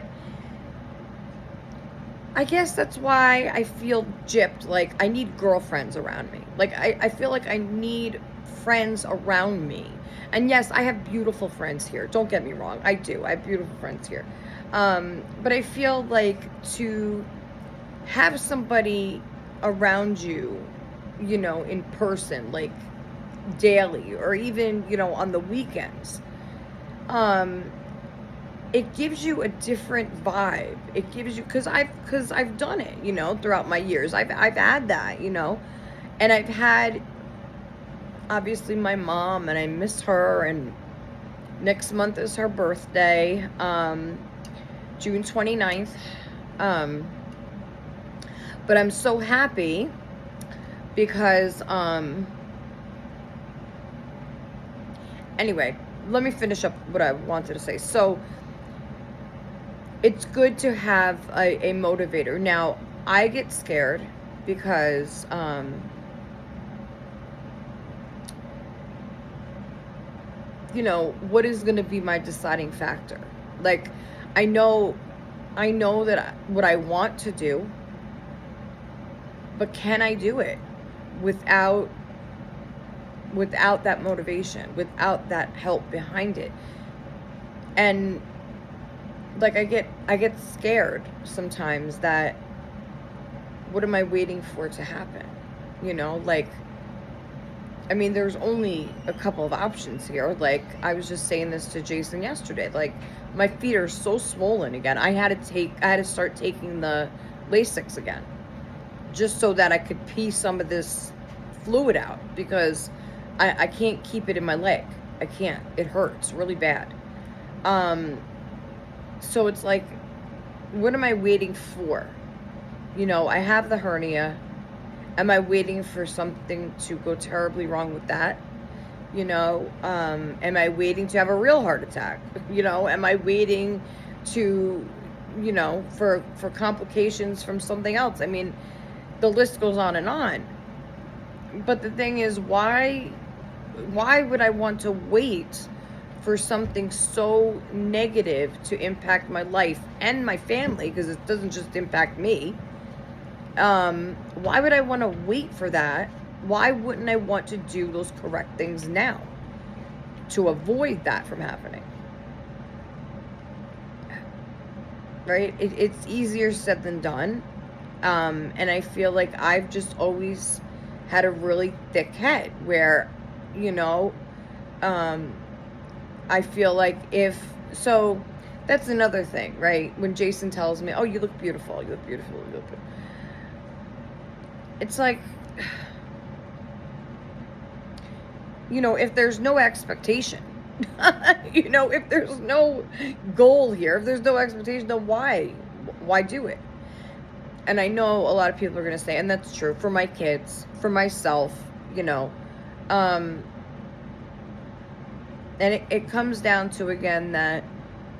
I guess that's why I feel gypped. Like, I need girlfriends around me. Like, I feel like I need friends around me. And yes, I have beautiful friends here. Don't get me wrong. I do. I have beautiful friends here. But I feel like to have somebody around you, in person, like daily, or even, on the weekends, it gives you a different vibe. It gives you, because I've done it, throughout my years. I've had that, and I've had, obviously, my mom, and I miss her, and next month is her birthday, June 29th. But I'm so happy because, anyway, let me finish up what I wanted to say. So, it's good to have a motivator. Now, I get scared because, what is going to be my deciding factor? Like, I know that what I want to do, but can I do it without that motivation, without that help behind it? And like, I get scared sometimes that, what am I waiting for to happen? Like, I mean, there's only a couple of options here. Like, I was just saying this to Jason yesterday. Like, my feet are so swollen again. I had to start taking the Lasix again, just so that I could pee some of this fluid out, because I can't keep it in my leg. I can't. It hurts really bad. So it's like, what am I waiting for? I have the hernia. Am I waiting for something to go terribly wrong with that? Am I waiting to have a real heart attack? Am I waiting to, for complications from something else? I mean, the list goes on and on. But the thing is, why would I want to wait for something so negative to impact my life and my family? Because it doesn't just impact me. Why would I want to wait for that? Why wouldn't I want to do those correct things now to avoid that from happening? Right? It's easier said than done. And I feel like I've just always had a really thick head where, I feel like so that's another thing, right? When Jason tells me, oh, you look beautiful, you look beautiful, you look beautiful. It's like, if there's no expectation, if there's no goal here, if there's no expectation, then why do it? And I know a lot of people are going to say, and that's true for my kids, for myself, um, and it comes down to, again, that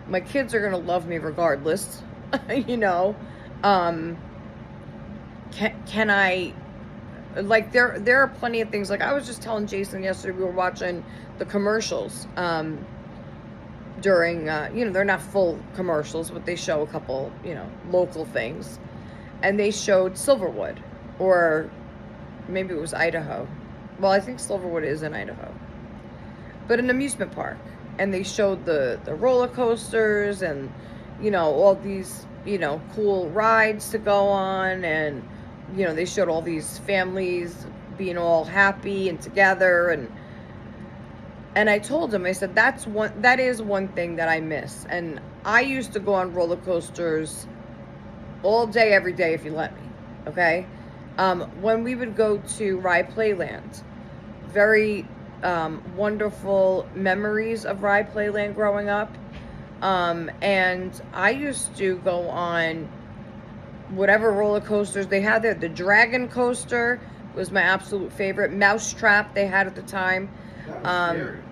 my kids are going to love me regardless. Can I, like, there are plenty of things. Like, I was just telling Jason yesterday, we were watching the commercials during, they're not full commercials, but they show a couple, local things. And they showed Silverwood, or maybe it was Idaho. Well, I think Silverwood is in Idaho. But an amusement park. And they showed the roller coasters and, all these, cool rides to go on. And, they showed all these families being all happy and together. And I told him, I said, that is one thing that I miss. And I used to go on roller coasters all day, every day, if you let me, okay? When we would go to Rye Playland, very wonderful memories of Rye Playland growing up. And I used to go on whatever roller coasters they had there. The Dragon Coaster was my absolute favorite. Mousetrap they had at the time.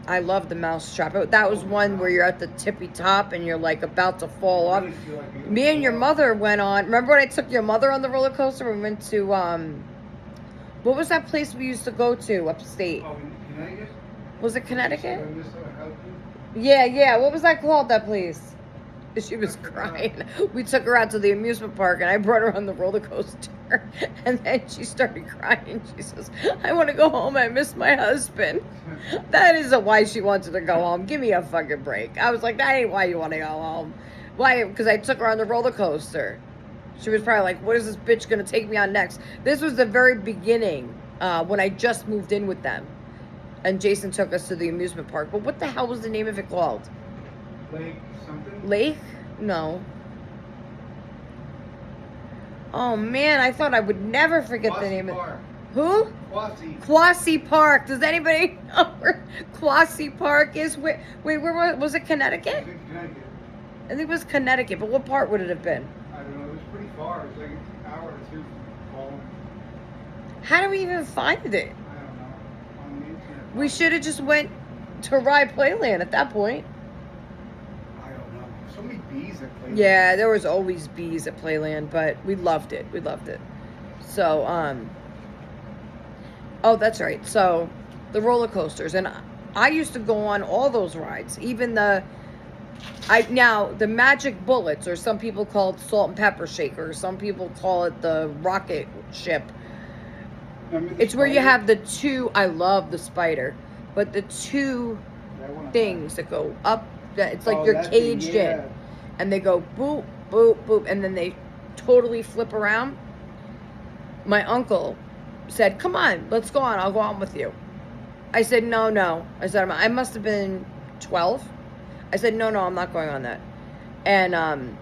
I love the Mousetrap. That was one where you're at the tippy top and you're like about to fall off. Me and your mother went on. Remember when I took your mother on the roller coaster? We went to what was that place we used to go to upstate? Oh, Connecticut? Was it Connecticut? Yeah. What was that called? That place? She was crying. We took her out to the amusement park and I brought her on the roller coaster. And then she started crying. She says, I want to go home. I miss my husband. That isn't why she wanted to go home. Give me a fucking break. I was like, that ain't why you want to go home. Why? Because I took her on the roller coaster. She was probably like, what is this bitch going to take me on next? This was the very beginning when I just moved in with them. And Jason took us to the amusement park. But what the hell was the name of it called? Lake something? Lake? No. Oh man, I thought I would never forget the name of it. Who? Quasi Park. Does anybody know where Quasi Park is? Wait, where was it? Connecticut? I think Connecticut. I think it was Connecticut, but what part would it have been? I don't know. It was pretty far. It was like an hour or two from How do we even find it? I don't know. On the internet. We should have just went to Rye Playland at that point. I don't know. So many bees at Playland. Yeah, there was always bees at Playland, but we loved it. We loved it. So, oh, that's right. So, the roller coasters, and I used to go on all those rides, even the magic bullets, or some people call it salt and pepper shaker, some people call it the rocket ship. It's where you have the two. I love the spider, but the two things that go up. It's like you're caged in, and they go boop, boop, boop, and then they totally flip around. My uncle said, "Come on, let's go on. I'll go on with you." I said, "No." I said, "I must have been 12." I said, no, I'm not going on that. And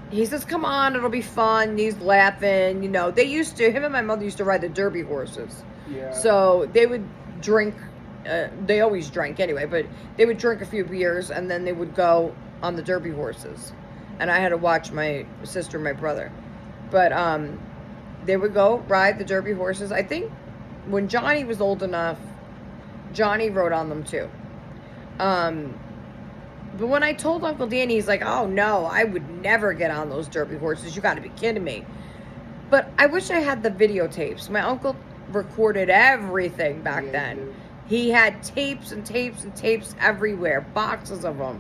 he says, come on, it'll be fun. He's laughing. Him and my mother used to ride the derby horses. Yeah. So they would drink, they always drank anyway, but they would drink a few beers and then they would go on the derby horses. And I had to watch my sister and my brother. But they would go ride the derby horses. I think when Johnny was old enough, Johnny rode on them too. But when I told Uncle Danny, he's like, oh no, I would never get on those derby horses. You got to be kidding me. But I wish I had the videotapes. My uncle recorded everything back then. He had tapes and tapes and tapes everywhere, boxes of them.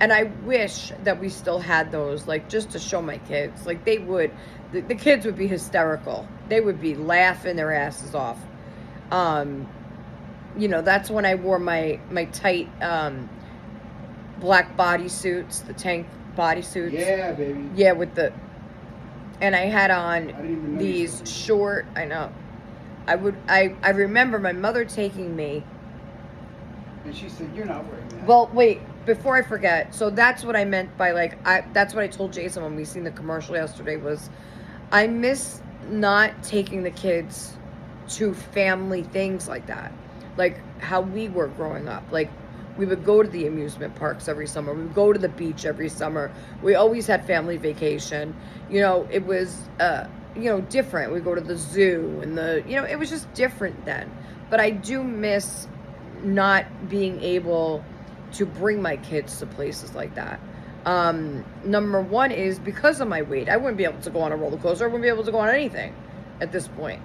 And I wish that we still had those, like, just to show my kids. Like, they would, the kids would be hysterical. They would be laughing their asses off. That's when I wore my tight, black bodysuits, the tank bodysuits. Yeah, baby. Yeah, and I had on these short, I know. I remember my mother taking me. And she said, you're not wearing that. Well, wait, before I forget. So that's what I meant by that's what I told Jason when we seen the commercial yesterday was, I miss not taking the kids to family things like that. like how we were growing up. Like we would go to the amusement parks every summer. We would go to the beach every summer. We always had family vacation. You know, it was different. We go to the zoo and it was just different then. But I do miss not being able to bring my kids to places like that. Number one is because of my weight. I wouldn't be able to go on a roller coaster. I wouldn't be able to go on anything at this point.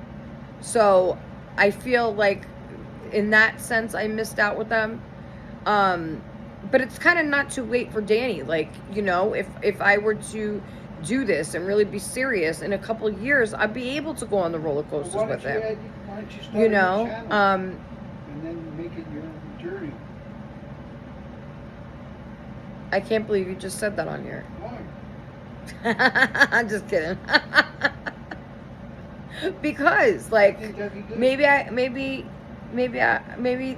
So I feel like in that sense I missed out with them. But it's kind of not too late for Danny. Like, if I were to do this and really be serious in a couple of years, I'd be able to go on the roller coasters with him. Why don't you start your channel and then make it your journey? I can't believe you just said that on here. Why? I'm just kidding. Because like maybe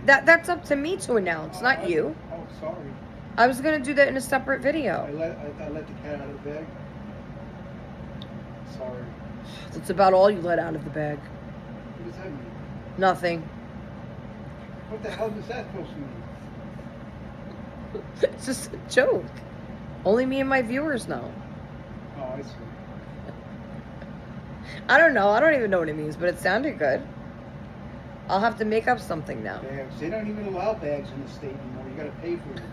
that's up to me to announce, not you. Oh, sorry. I was gonna do that in a separate video. I let the cat out of the bag. Sorry. That's about all you let out of the bag. What does that mean? Nothing. What the hell does that supposed to mean? It's just a joke. Only me and my viewers know. Oh, I see. I don't know. I don't even know what it means, but it sounded good. I'll have to make up something now. Bags. They don't even allow bags in the state anymore. You gotta pay for them.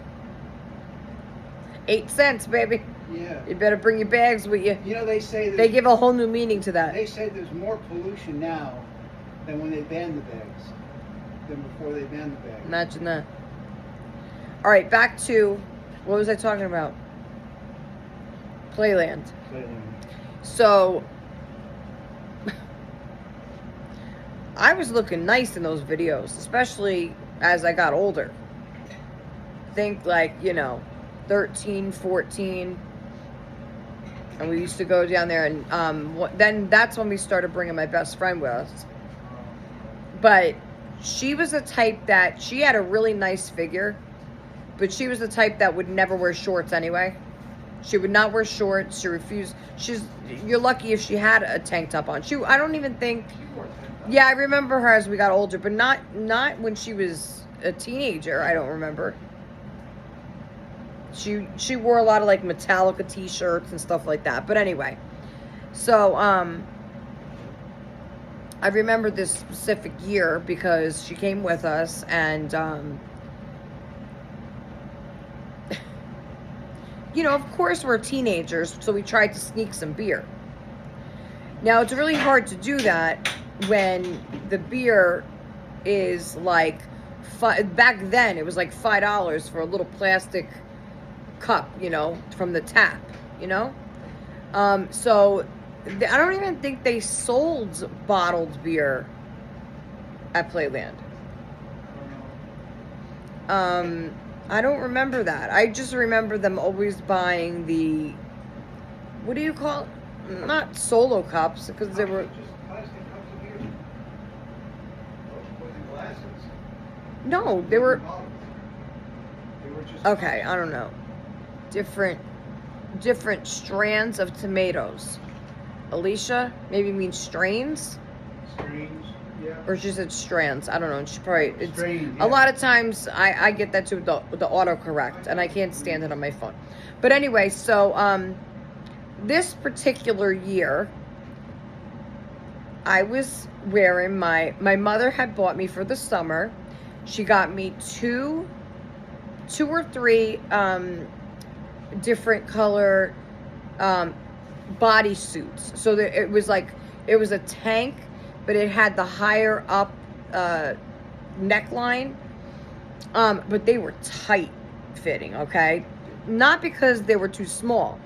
8 cents, baby. Yeah. You better bring your bags with you. You know, they say They give a whole new meaning to that. They say there's more pollution now than when they banned the bags. Than before they banned the bags. Imagine that. All right, back to, what was I talking about? Playland. So, I was looking nice in those videos, especially as I got older. Think like, 13, 14. And we used to go down there and then that's when we started bringing my best friend with us. But she was the type that, she had a really nice figure, but she was the type that would never wear shorts anyway. She would not wear shorts. She refused. You're lucky if she had a tank top on. I don't even think. Yeah, I remember her as we got older, but not when she was a teenager. I don't remember. She wore a lot of like Metallica t-shirts and stuff like that. But anyway, so I remember this specific year because she came with us and of course we're teenagers, so we tried to sneak some beer. Now, it's really hard to do that when the beer is like, back then, it was like $5 for a little plastic cup, from the tap, So, I don't even think they sold bottled beer at Playland. I don't remember that. I just remember them always buying the, what do you call it? Not solo cups, because they were... Just plastic cups of beer. Was it glasses? No, they were... They were just... Okay, I don't know. Different strands of tomatoes. Alicia maybe means strains? Strange, yeah. Or she said strands. I don't know. She probably... Strain, A yeah. lot of times I get that too with the autocorrect, and I can't stand it on my phone. But anyway, so this particular year, I was wearing my mother had bought me for the summer. She got me two or three different color bodysuits. So it was a tank, but it had the higher up neckline. But they were tight fitting, okay? Not because they were too small.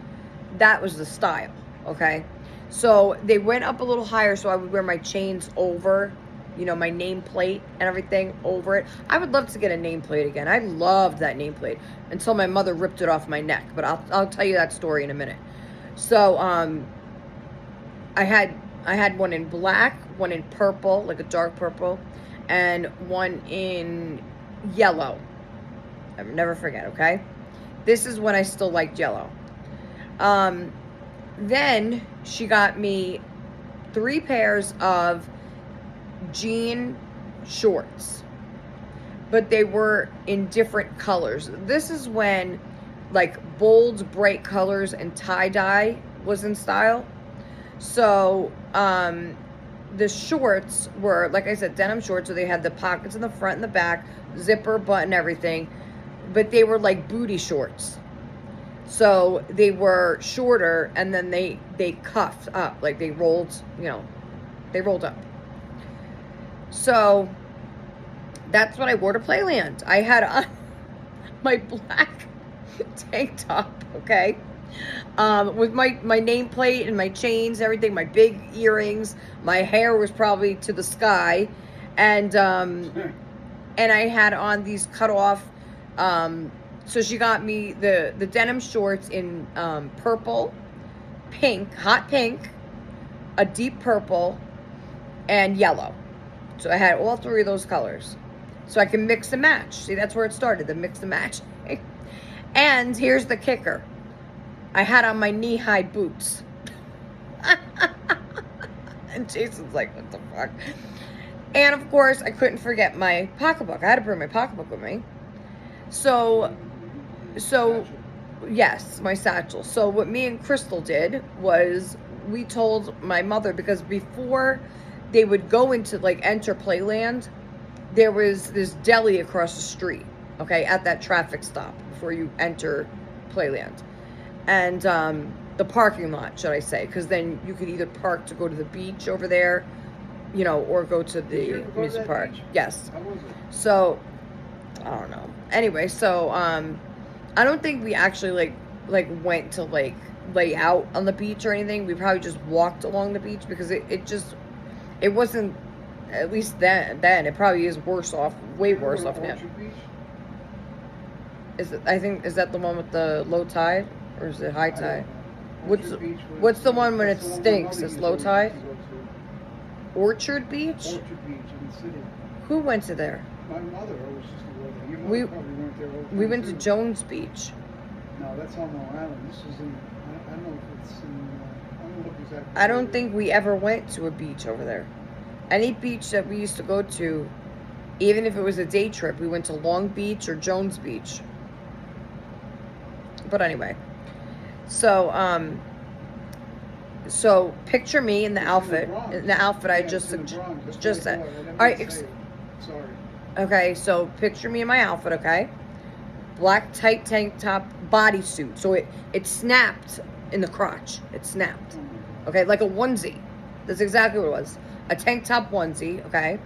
That was the style, okay? So they went up a little higher, so I would wear my chains over, my nameplate and everything over it. I would love to get a nameplate again. I loved that nameplate until my mother ripped it off my neck. But I'll tell you that story in a minute. So I had one in black, one in purple, like a dark purple, and one in yellow. I'll never forget, okay? This is when I still liked yellow. Then she got me 3 pairs of jean shorts. but they were in different colors. This is when like bold, bright colors and tie-dye was in style. So, the shorts were, like I said, denim shorts, so they had the pockets in the front and the back, zipper, button, everything, but they were like booty shorts. So they were shorter, and then they cuffed up, like they rolled, they rolled up. So that's what I wore to Playland. I had on my black tank top, okay, with my nameplate and my chains, everything, my big earrings. My hair was probably to the sky, and I had on these cut off. So she got me the denim shorts in purple, pink, hot pink, a deep purple, and yellow. So I had all three of those colors. So I can mix and match. See, that's where it started, the mix and match. And here's the kicker. I had on my knee-high boots. And Jason's like, what the fuck? And of course, I couldn't forget my pocketbook. I had to bring my pocketbook with me. So yes, my satchel. So what me and Crystal did was we told my mother, because before they would go into like enter Playland, there was this deli across the street, okay, at that traffic stop before you enter Playland. And the parking lot, should I say, because then you could either park to go to the beach over there, or go to the amusement park. Beach? Yes. How was it? So, I don't know. Anyway, so I don't think we actually like went to like lay out on the beach or anything. We probably just walked along the beach, because it wasn't, at least then it probably is worse off, way worse off now. Orchard Beach? Is that the one with the low tide, or is it high I don't tide? know. What's Orchard Beach was- what's the one when it that's the one my stinks? mother It's used low to tide? go to. Orchard Beach? Orchard Beach in the city. Who went to there? My mother always used to go there. Your mother We- probably went there all the We time, went to too. Jones Beach. No, that's on Long Island. This is in. I don't know if it's in. I don't know if exactly. I don't think we ever went to a beach over there. Any beach that we used to go to, even if it was a day trip, we went to Long Beach or Jones Beach. But anyway, so picture me in the It's outfit, Bronx. in the outfit I Yeah, just it's in the Bronx. That's just what I said. thought. I never All right, did say it. Sorry. Okay, so picture me in my outfit, okay? Black tight tank top bodysuit. So it snapped in the crotch. It snapped. Oh my God. Okay, like a onesie. That's exactly what it was. A tank top onesie, okay?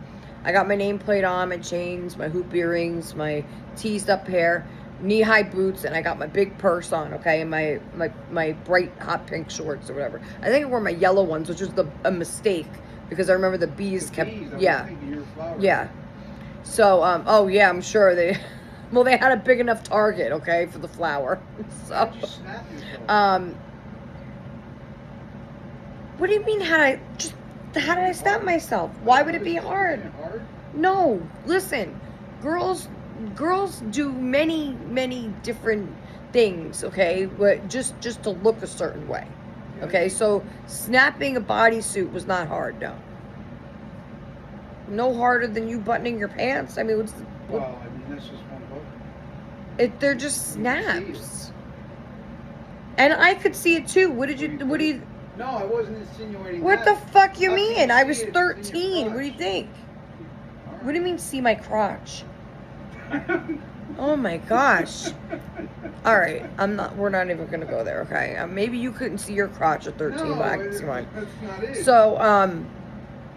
I got my nameplate on, my chains, my hoop earrings, my teased up hair, knee-high boots, and I got my big purse on, okay? And my bright hot pink shorts or whatever. I think I wore my yellow ones, which was a mistake, because I remember the bees The kept, bees, I was yeah. thinking your flowers. Yeah. So, oh yeah, I'm sure they, well, they had a big enough target, okay, for the flower. So, How'd you snap yourself? what do you mean? How did I stop myself? Why would it be hard? Isn't it hard? No, listen, girls do many different things, okay, but just to look a certain way, okay. So snapping a bodysuit was not hard, no harder than you buttoning your pants. I mean, Well, I mean, that's just one button. they're just You can see snaps, and I could see it too. What do you? No, I wasn't insinuating What that. the fuck you How can mean? you I see was it? It's in your 13. What do you crotch. think? All What do you mean, see my crotch? Oh my gosh. All right, we're not even gonna go there, okay? Maybe you couldn't see your crotch at 13, No, but I can see mine. that's not it. So, I don't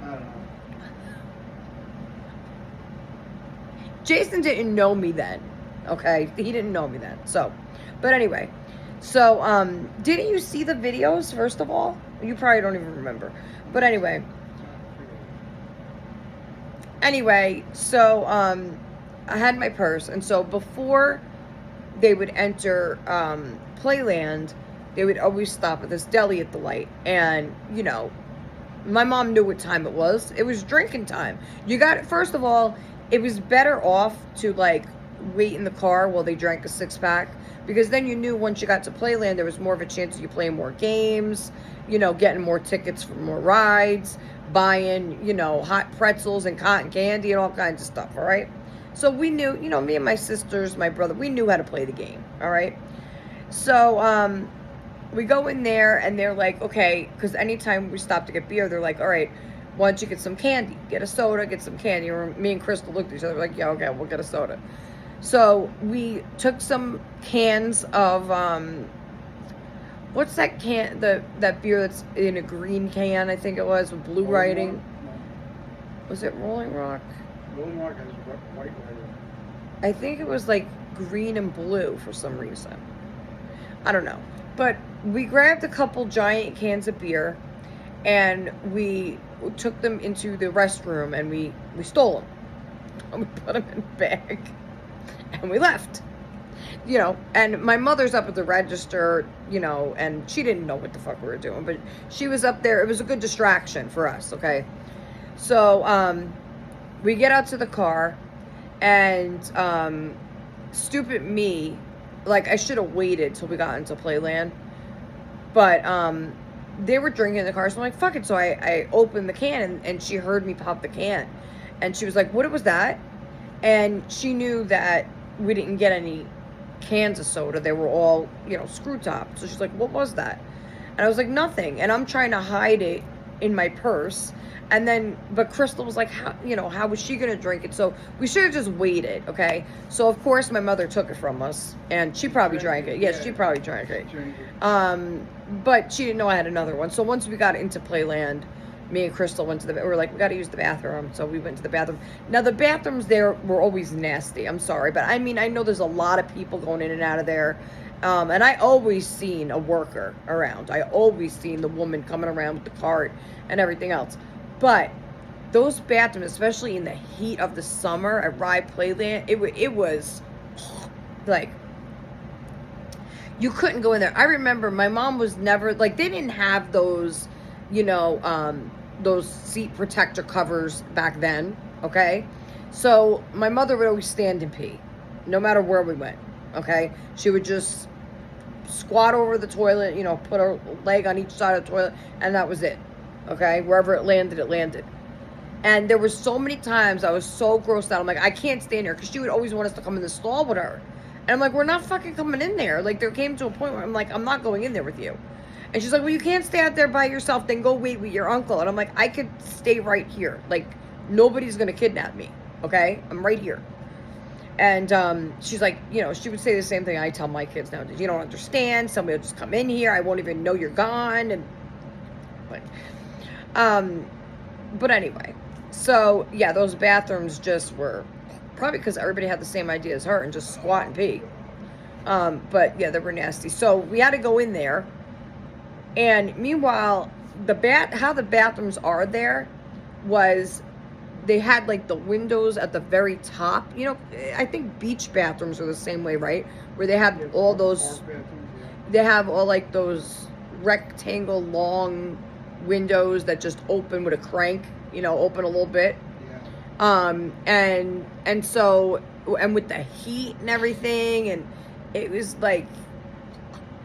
know. Jason didn't know me then, okay? He didn't know me then. So, but anyway, so didn't you see the videos? First of all, you probably don't even remember. But anyway, so I had my purse, and so before they would enter Playland, they would always stop at this deli at the light, and my mom knew what time it was. It was drinking time. First of all, it was better off to like wait in the car while they drank a 6-pack, because then you knew once you got to Playland there was more of a chance of you playing more games, getting more tickets for more rides, buying hot pretzels and cotton candy and all kinds of stuff. All right, So we knew, me and my sisters, my brother, we knew how to play the game. All right. So we go in there and they're like, okay, because anytime we stop to get beer, they're like, all right, why don't you get some candy? Get a soda, get some candy. Or me and Crystal looked at each other like, yeah, okay, we'll get a soda. So we took some cans of what's that can that beer that's in a green can? I think it was with blue writing. Was it Rolling Rock? Rolling Rock has white writing. I think it was like green and blue for some reason. I don't know. But we grabbed a couple giant cans of beer and we took them into the restroom and we stole them. And we put them in a bag and we left. And my mother's up at the register, and she didn't know what the fuck we were doing, but she was up there. It was a good distraction for us, okay? So, we get out to the car, and, stupid me, like, I should have waited till we got into Playland, but, they were drinking in the car, so I'm like, fuck it, so I opened the can, and she heard me pop the can, and she was like, what was that? And she knew that we didn't get any cans of soda. They were all, screw top. So she's like, what was that? And I was like, nothing. And I'm trying to hide it in my purse. And then, but Crystal was like, how was she going to drink it? So we should have just waited, okay? So, of course, my mother took it from us. And she probably drank it. Yes, she probably drank it. But she didn't know I had another one. So once we got into Playland, me and Crystal went to we were like, we got to use the bathroom. So we went to the bathroom. Now, the bathrooms there were always nasty. I'm sorry. But I mean, I know there's a lot of people going in and out of there. And I always seen a worker around. I always seen the woman coming around with the cart and everything else. But those bathrooms, especially in the heat of the summer at Ride Playland, it was like, you couldn't go in there. I remember my mom was never, like, they didn't have those, those seat protector covers back then, okay? So my mother would always stand and pee, no matter where we went, okay? She would just squat over the toilet, put her leg on each side of the toilet, and that was it, okay? Wherever it landed, it landed. And there were so many times I was so grossed out. I'm like, I can't stand here, because she would always want us to come in the stall with her. And I'm like, we're not fucking coming in there. Like, there came to a point where I'm like, I'm not going in there with you. And she's like, well, you can't stay out there by yourself. Then go wait with your uncle. And I'm like, I could stay right here. Like, nobody's going to kidnap me. Okay? I'm right here. And she's like, she would say the same thing I tell my kids now. You don't understand. Somebody will just come in here. I won't even know you're gone. And but anyway. So, yeah, those bathrooms just were probably because everybody had the same idea as her and just squat and pee. But, yeah, they were nasty. So, we had to go in there. And meanwhile, how the bathrooms are there was they had like the windows at the very top. I think beach bathrooms are the same way, right? Where they have all those, they have all like those rectangle long windows that just open with a crank, open a little bit. And so, and with the heat and everything, and it was like,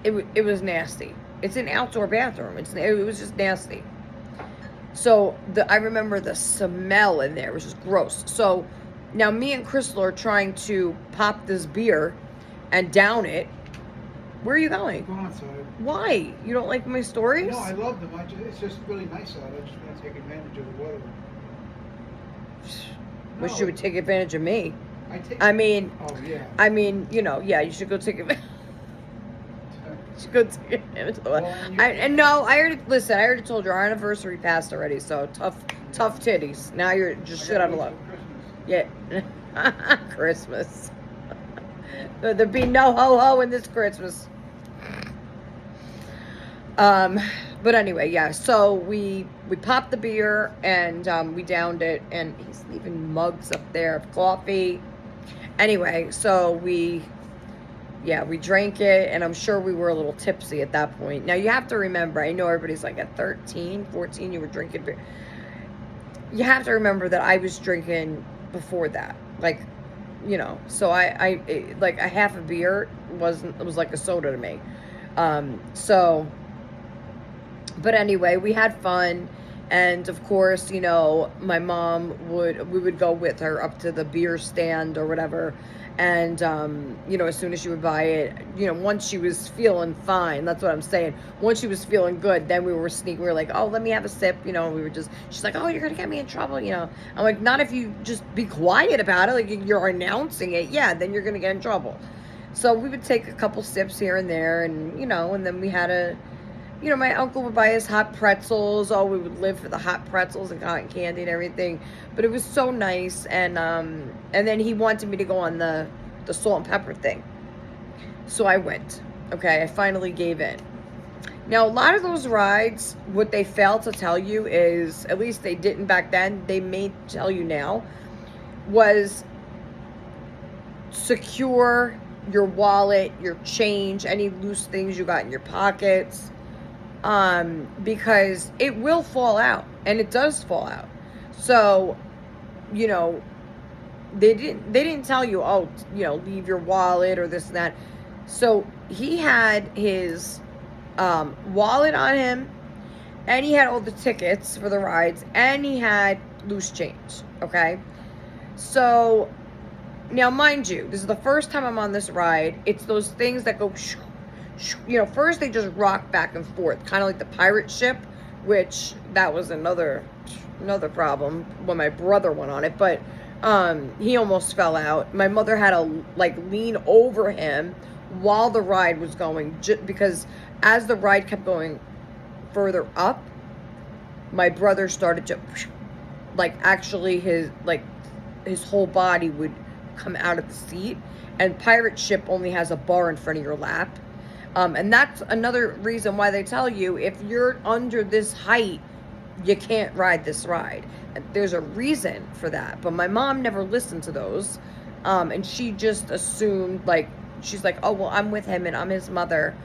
it was nasty. It's an outdoor bathroom. It was just nasty. So I remember the smell in there was just gross. So now me and Crystal are trying to pop this beer and down it. Where are you going? Go outside. Why? You don't like my stories? No, I love them. It's just really nice out. I just want to take advantage of the weather. Wish you would take advantage of me. I mean, oh yeah. I mean, yeah, you should go take advantage. Go take advantage of the weather. I already told you our anniversary passed already, so tough titties. Now you're just shit out of luck. Yeah. Christmas. There'd be no ho-ho in this Christmas. But anyway, yeah, so we popped the beer and we downed it, and he's leaving mugs up there of coffee. Anyway, so we drank it, and I'm sure we were a little tipsy at that point. Now, you have to remember, I know everybody's like, at 13, 14, you were drinking beer. You have to remember that I was drinking before that. Like, so I like a half a beer was like a soda to me. But anyway, we had fun, And of course, my mom we would go with her up to the beer stand or whatever. And, as soon as she would buy it, once she was feeling fine, that's what I'm saying. Once she was feeling good, then we were sneaking. We were like, oh, let me have a sip. We were she's like, oh, you're going to get me in trouble. I'm like, not if you just be quiet about it. Like, you're announcing it. Yeah, then you're going to get in trouble. So we would take a couple sips here and there, and then we had my uncle would buy us hot pretzels. Oh, we would live for the hot pretzels and cotton candy and everything. But it was so nice. And then he wanted me to go on the salt and pepper thing. So I went. Okay, I finally gave in. Now, a lot of those rides, what they fail to tell you is, at least they didn't back then, they may tell you now, was secure your wallet, your change, any loose things you got in your pockets. Because it will fall out, and it does fall out. So, they didn't tell you, oh, leave your wallet or this and that. So he had his wallet on him, and he had all the tickets for the rides, and he had loose change. Okay, so now mind you, this is the first time I'm on this ride. It's those things that go first they just rock back and forth, kind of like the pirate ship, which that was another problem when my brother went on it. But he almost fell out. My mother had to lean over him while the ride was going, because as the ride kept going further up, my brother started to actually his whole body would come out of the seat. And pirate ship only has a bar in front of your lap. And that's another reason why they tell you, if you're under this height, you can't ride this ride. And there's a reason for that. But my mom never listened to those. And she just assumed, she's like, oh, well, I'm with him and I'm his mother.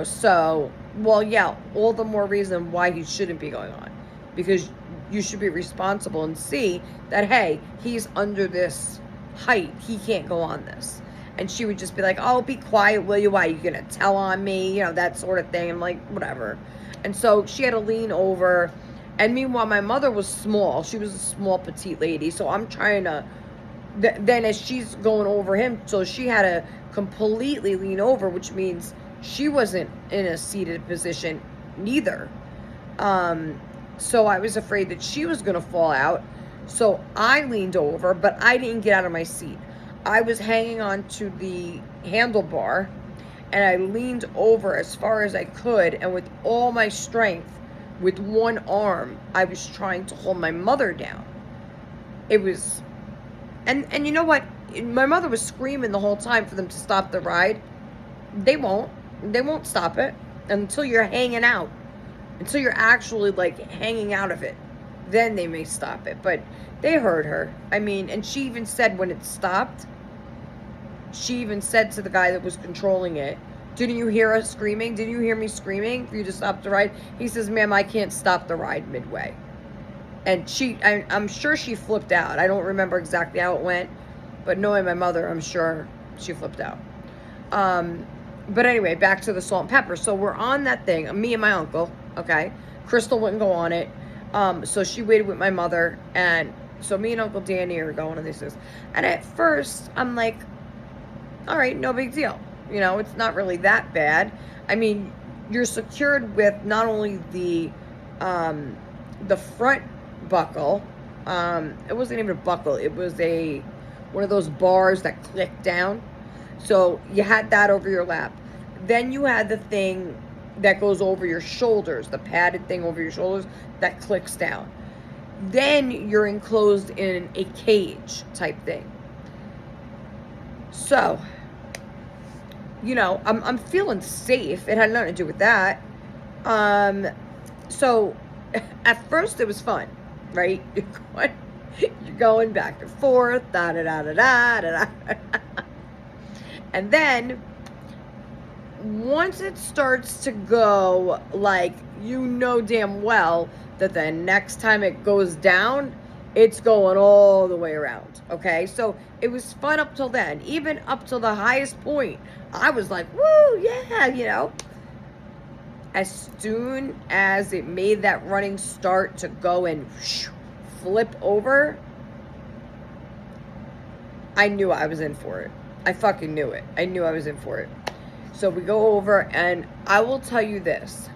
So, well, yeah, all the more reason why he shouldn't be going on. Because you should be responsible and see that, hey, he's under this height. He can't go on this. And she would just be like, oh, be quiet, will you? Why are you going to tell on me? That sort of thing. I'm like, whatever. And so she had to lean over. And meanwhile, my mother was small. She was a small, petite lady. So I'm trying to, then as she's going over him, so she had to completely lean over, which means she wasn't in a seated position neither. So I was afraid that she was going to fall out. So I leaned over, but I didn't get out of my seat. I was hanging on to the handlebar, and I leaned over as far as I could, and with all my strength, with one arm, I was trying to hold my mother down. It was, and you know what? My mother was screaming the whole time for them to stop the ride. They won't stop it until you're hanging out, until you're actually hanging out of it. Then they may stop it. But they heard her. I mean, and she even said when it stopped, she even said to the guy that was controlling it, didn't you hear us screaming? Didn't you hear me screaming for you to stop the ride? He says, ma'am, I can't stop the ride midway. And I'm sure she flipped out. I don't remember exactly how it went, but knowing my mother, I'm sure she flipped out. But anyway, back to the salt and pepper. So we're on that thing, me and my uncle, okay? Crystal wouldn't go on it. So she waited with my mother, and so me and Uncle Danny are going on these. And at first, I'm like, all right, no big deal. It's not really that bad. I mean, you're secured with not only the front buckle. It wasn't even a buckle. It was one of those bars that click down. So you had that over your lap. Then you had the thing that goes over your shoulders, the padded thing over your shoulders that clicks down. Then you're enclosed in a cage type thing. So, I'm feeling safe. It had nothing to do with that. So at first it was fun, right? You're going back and forth, da da da da da da da. And then once it starts to go, damn well that the next time it goes down, it's going all the way around. Okay, so it was fun up till then. Even up till the highest point, I was like, woo, yeah, as soon as it made that running start to go and flip over, I knew I was in for it. I fucking knew it. I knew I was in for it. So we go over, and I will tell you this.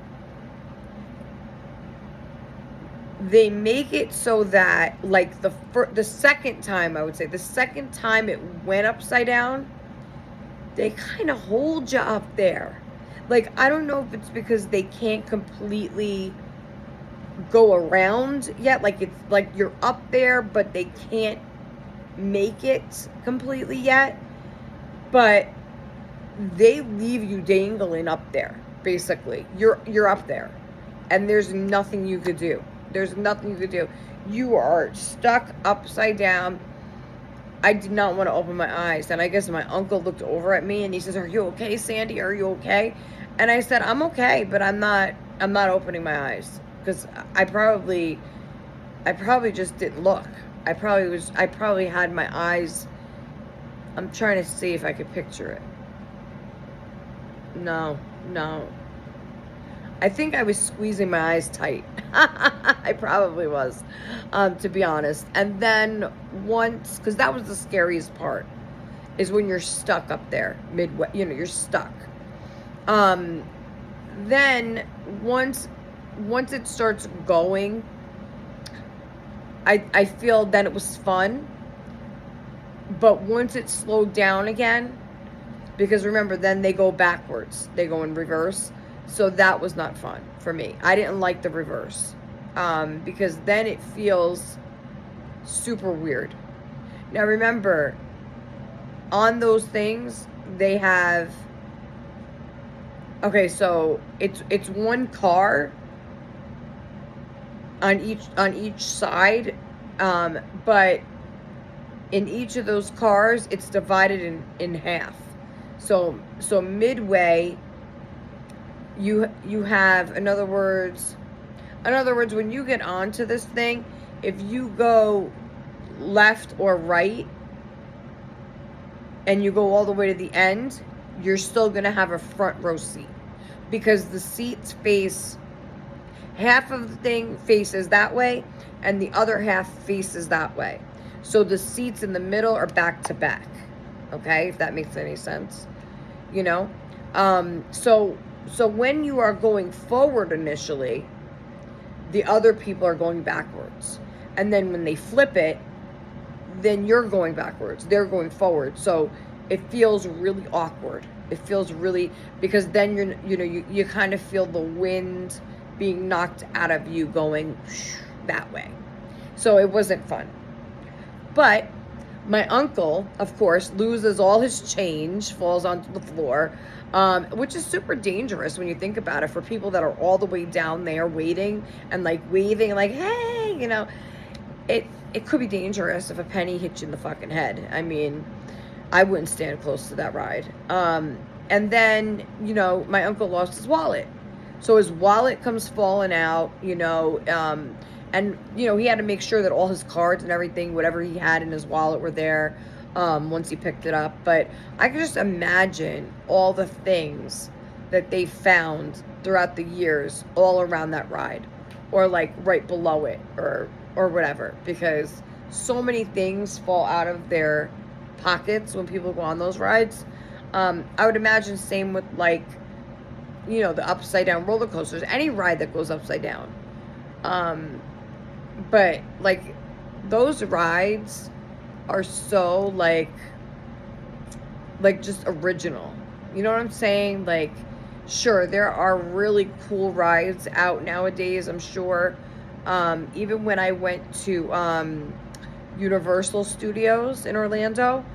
They make it so that, like, the second time, I would say, the second time it went upside down, they kind of hold you up there. Like, I don't know if it's because they can't completely go around yet. Like, it's like you're up there, but they can't make it completely yet. But they leave you dangling up there, basically. You're up there. And there's nothing you could do. There's nothing you could do. You are stuck upside down. I did not want to open my eyes. And I guess my uncle looked over at me and he says, "Are you okay, Sandy? Are you okay?" And I said, "I'm okay, but I'm not opening my eyes." Because I probably just didn't look. I probably had my eyes. I'm trying to see if I could picture it. No. I think I was squeezing my eyes tight. I probably was, to be honest. And then once, because that was the scariest part, is when you're stuck up there midway. You're stuck. Then once it starts going, I feel then it was fun. But once it slowed down again, because remember, then they go backwards. They go in reverse. So that was not fun for me. I didn't like the reverse. Because then it feels super weird. Now remember, on those things, they have... Okay, so it's one car on each side. But in each of those cars, it's divided in half. So midway, you have, in other words, when you get onto this thing, if you go left or right and you go all the way to the end, you're still going to have a front row seat, because the seats face, half of the thing faces that way and the other half faces that way. So the seats in the middle are back to back. Okay, if that makes any sense. So when you are going forward initially, the other people are going backwards. And then when they flip it, then you're going backwards. They're going forward. So it feels really awkward. It feels really, because then you kind of feel the wind being knocked out of you going that way. So it wasn't fun. But my uncle, of course, loses all his change, falls onto the floor, which is super dangerous when you think about it, for people that are all the way down there waiting and like waving like, hey, it could be dangerous if a penny hit you in the fucking head. I mean, I wouldn't stand close to that ride. And then, my uncle lost his wallet. So his wallet comes falling out, and, he had to make sure that all his cards and everything, whatever he had in his wallet, were there once he picked it up. But I can just imagine all the things that they found throughout the years all around that ride, or like right below it, or whatever, because so many things fall out of their pockets when people go on those rides. I would imagine same with like, the upside down roller coasters, any ride that goes upside down. But like those rides are so like just original. You know what I'm saying? Like, sure, there are really cool rides out nowadays, I'm sure. Even when I went to Universal Studios in Orlando,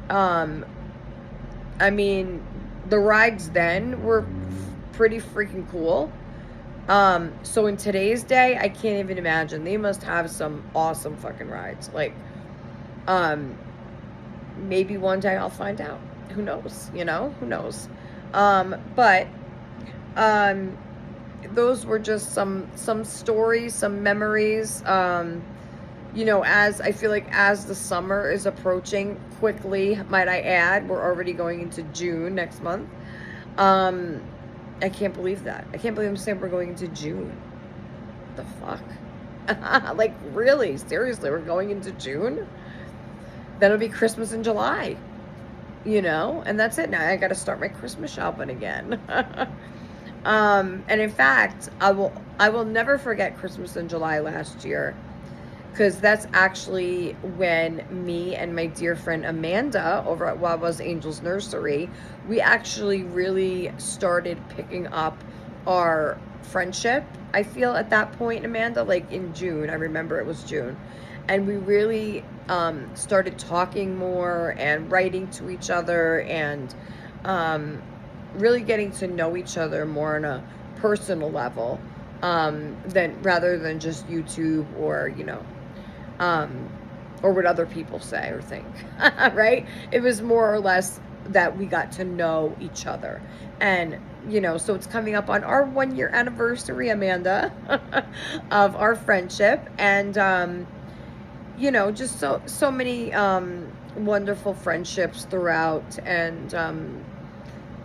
I mean, the rides then were pretty freaking cool. So in today's day, I can't even imagine. They must have some awesome fucking rides. Like, maybe one day I'll find out. Who knows? Who knows? But those were just some stories, some memories. As I feel like as the summer is approaching quickly, might I add, we're already going into June next month. I can't believe that. I can't believe I'm saying we're going into June. The fuck? Like, really? Seriously, we're going into June? Then it'll be Christmas in July. You know? And that's it. Now I gotta start my Christmas shopping again. And in fact, I will never forget Christmas in July last year, because that's actually when me and my dear friend Amanda over at Wawa's Angels Nursery, we actually really started picking up our friendship. I feel at that point, Amanda, like in June, I remember it was June, and we really started talking more and writing to each other, and really getting to know each other more on a personal level, than rather than just YouTube or, you know, or what other people say or think, right? It was more or less that we got to know each other. And, you know, so it's coming up on our 1 year anniversary, Amanda, of our friendship. And, you know, just so many wonderful friendships throughout. And,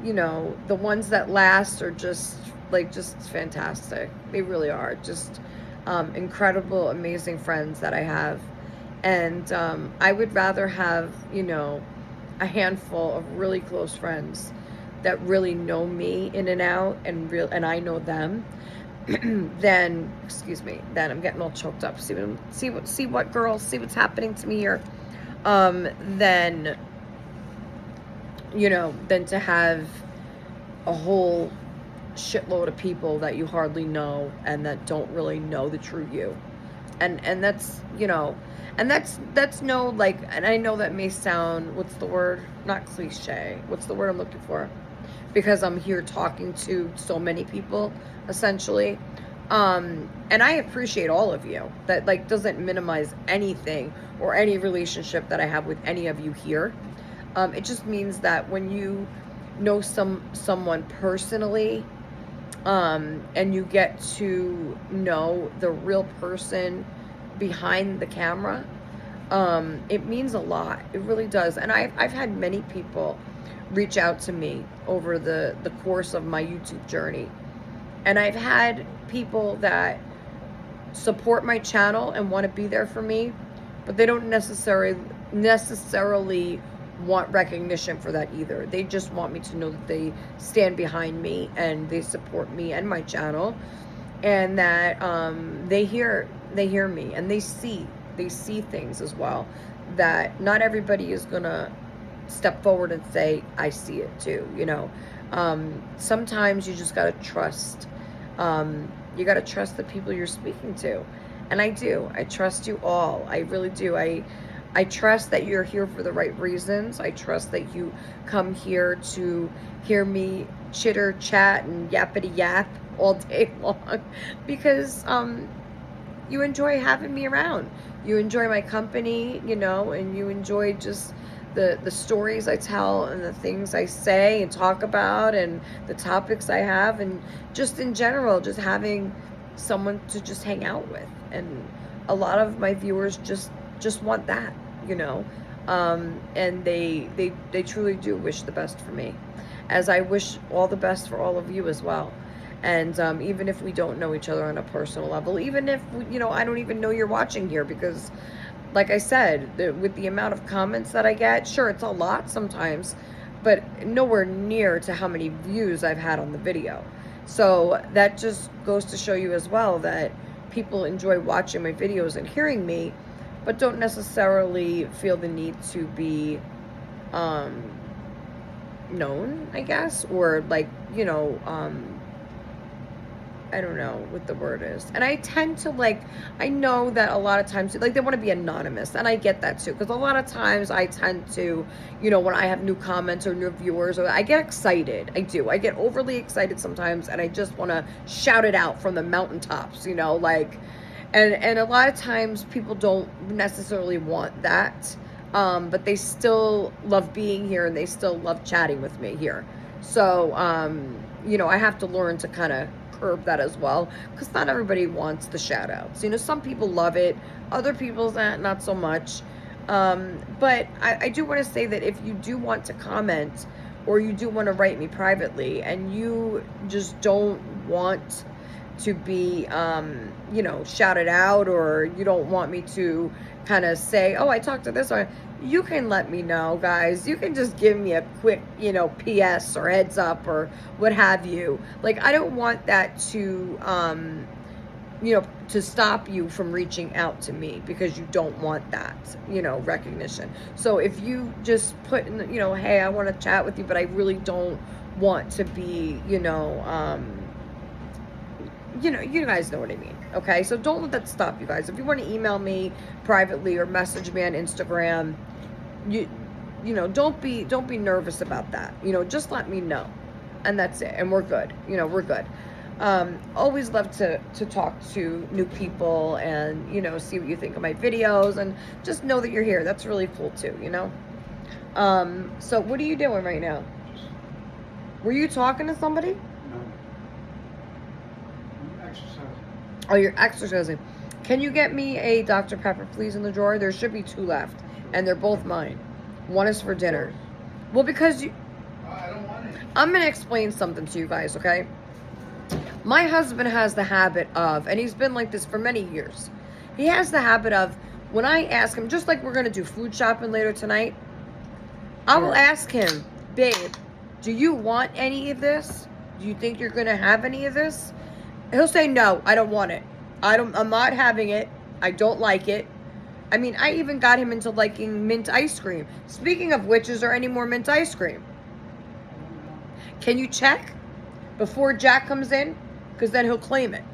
you know, the ones that last are just fantastic. They really are just incredible, amazing friends that I have. And I would rather have, you know, a handful of really close friends that really know me in and out, and I know them, then, excuse me, then I'm getting all choked up. See what girls, see what's happening to me here. Then, you know, than to have a whole shitload of people that you hardly know and that don't really know the true you. And that's, you know, and that's no, like, and I know that may sound, what's the word? Not cliche. What's the word I'm looking for? Because I'm here talking to so many people, essentially. And I appreciate all of you. That, like, doesn't minimize anything or any relationship that I have with any of you here. It just means that when you know someone personally, and you get to know the real person behind the camera, it means a lot. It really does. And I've had many people reach out to me over the course of my YouTube journey. And I've had people that support my channel and want to be there for me, but they don't necessarily want recognition for that either. They just want me to know that they stand behind me and they support me and my channel, and that they hear me, and they see things as well that not everybody is gonna step forward and say, I see it too, you know. Sometimes you just gotta trust. You gotta trust the people you're speaking to, and I do. I trust you all. I really do. I trust that you're here for the right reasons. I trust that you come here to hear me chitter, chat, and yappity yap all day long, because you enjoy having me around. You enjoy my company, you know, and you enjoy just the stories I tell and the things I say and talk about and the topics I have, and just in general, just having someone to just hang out with. And a lot of my viewers just want that, you know, and they truly do wish the best for me, as I wish all the best for all of you as well. And even if we don't know each other on a personal level, even if, you know, I don't even know you're watching here, because like I said, with the amount of comments that I get, sure, it's a lot sometimes, but nowhere near to how many views I've had on the video. So that just goes to show you as well that people enjoy watching my videos and hearing me, but don't necessarily feel the need to be known, I guess, or like, you know, I don't know what the word is. And I tend to, like, I know that a lot of times, like, they want to be anonymous, and I get that too, because a lot of times I tend to, you know, when I have new comments or new viewers, or I get excited. I do. I get overly excited sometimes, and I just want to shout it out from the mountaintops, you know, like, and a lot of times people don't necessarily want that, but they still love being here, and they still love chatting with me here. So, you know, I have to learn to kind of curb that as well, because not everybody wants the shout outs. You know, some people love it, other people's not so much. But I do want to say that if you do want to comment or you do want to write me privately and you just don't want to be, shouted out, or you don't want me to kind of say, oh, I talked to this one, you can let me know, guys. You can just give me a quick, PS or heads up or what have you. Like, I don't want that to stop you from reaching out to me, because you don't want that, recognition. So if you just put in, hey, I want to chat with you, but I really don't want to be, you guys know what I mean. Okay, so don't let that stop you guys. If you want to email me privately or message me on Instagram, don't be nervous about that. Just let me know, and that's it, and we're good. We're good. Always love to talk to new people and, see what you think of my videos, and just know that you're here. That's really cool too, So what are you doing right now? Were you talking to somebody? No. I'm exercising. Oh, you're exercising. Can you get me a Dr. Pepper, please, in the drawer? There should be 2 left, and they're both mine. One is for dinner. Well, because I don't want it. I'm going to explain something to you guys, okay? My husband has the habit of, and he's been like this for many years, he has the habit of, when I ask him, just like we're going to do food shopping later tonight, I will ask him, babe, do you want any of this? Do you think you're going to have any of this? He'll say, no, I don't want it. I'm not having it. I don't like it. I mean, I even got him into liking mint ice cream. Speaking of which, is there any more mint ice cream? Can you check before Jack comes in? Because then he'll claim it.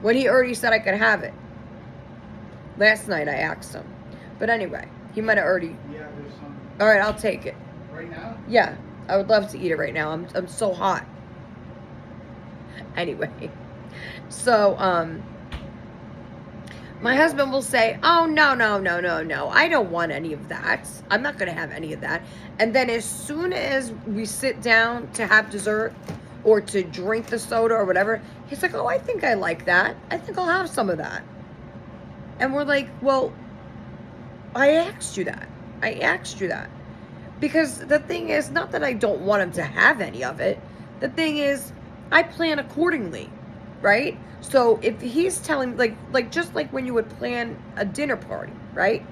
When he already said I could have it. Last night I asked him. But anyway, he might have already. Yeah, there's some. All right, I'll take it. Right now? Yeah, I would love to eat it right now. I'm so hot. Anyway, so my husband will say, oh, no, I don't want any of that. I'm not going to have any of that. And then as soon as we sit down to have dessert or to drink the soda or whatever, he's like, oh, I think I like that. I think I'll have some of that. And we're like, well, I asked you that. Because the thing is, not that I don't want him to have any of it. The thing is, I plan accordingly, right? So if he's telling, like just like when you would plan a dinner party, right?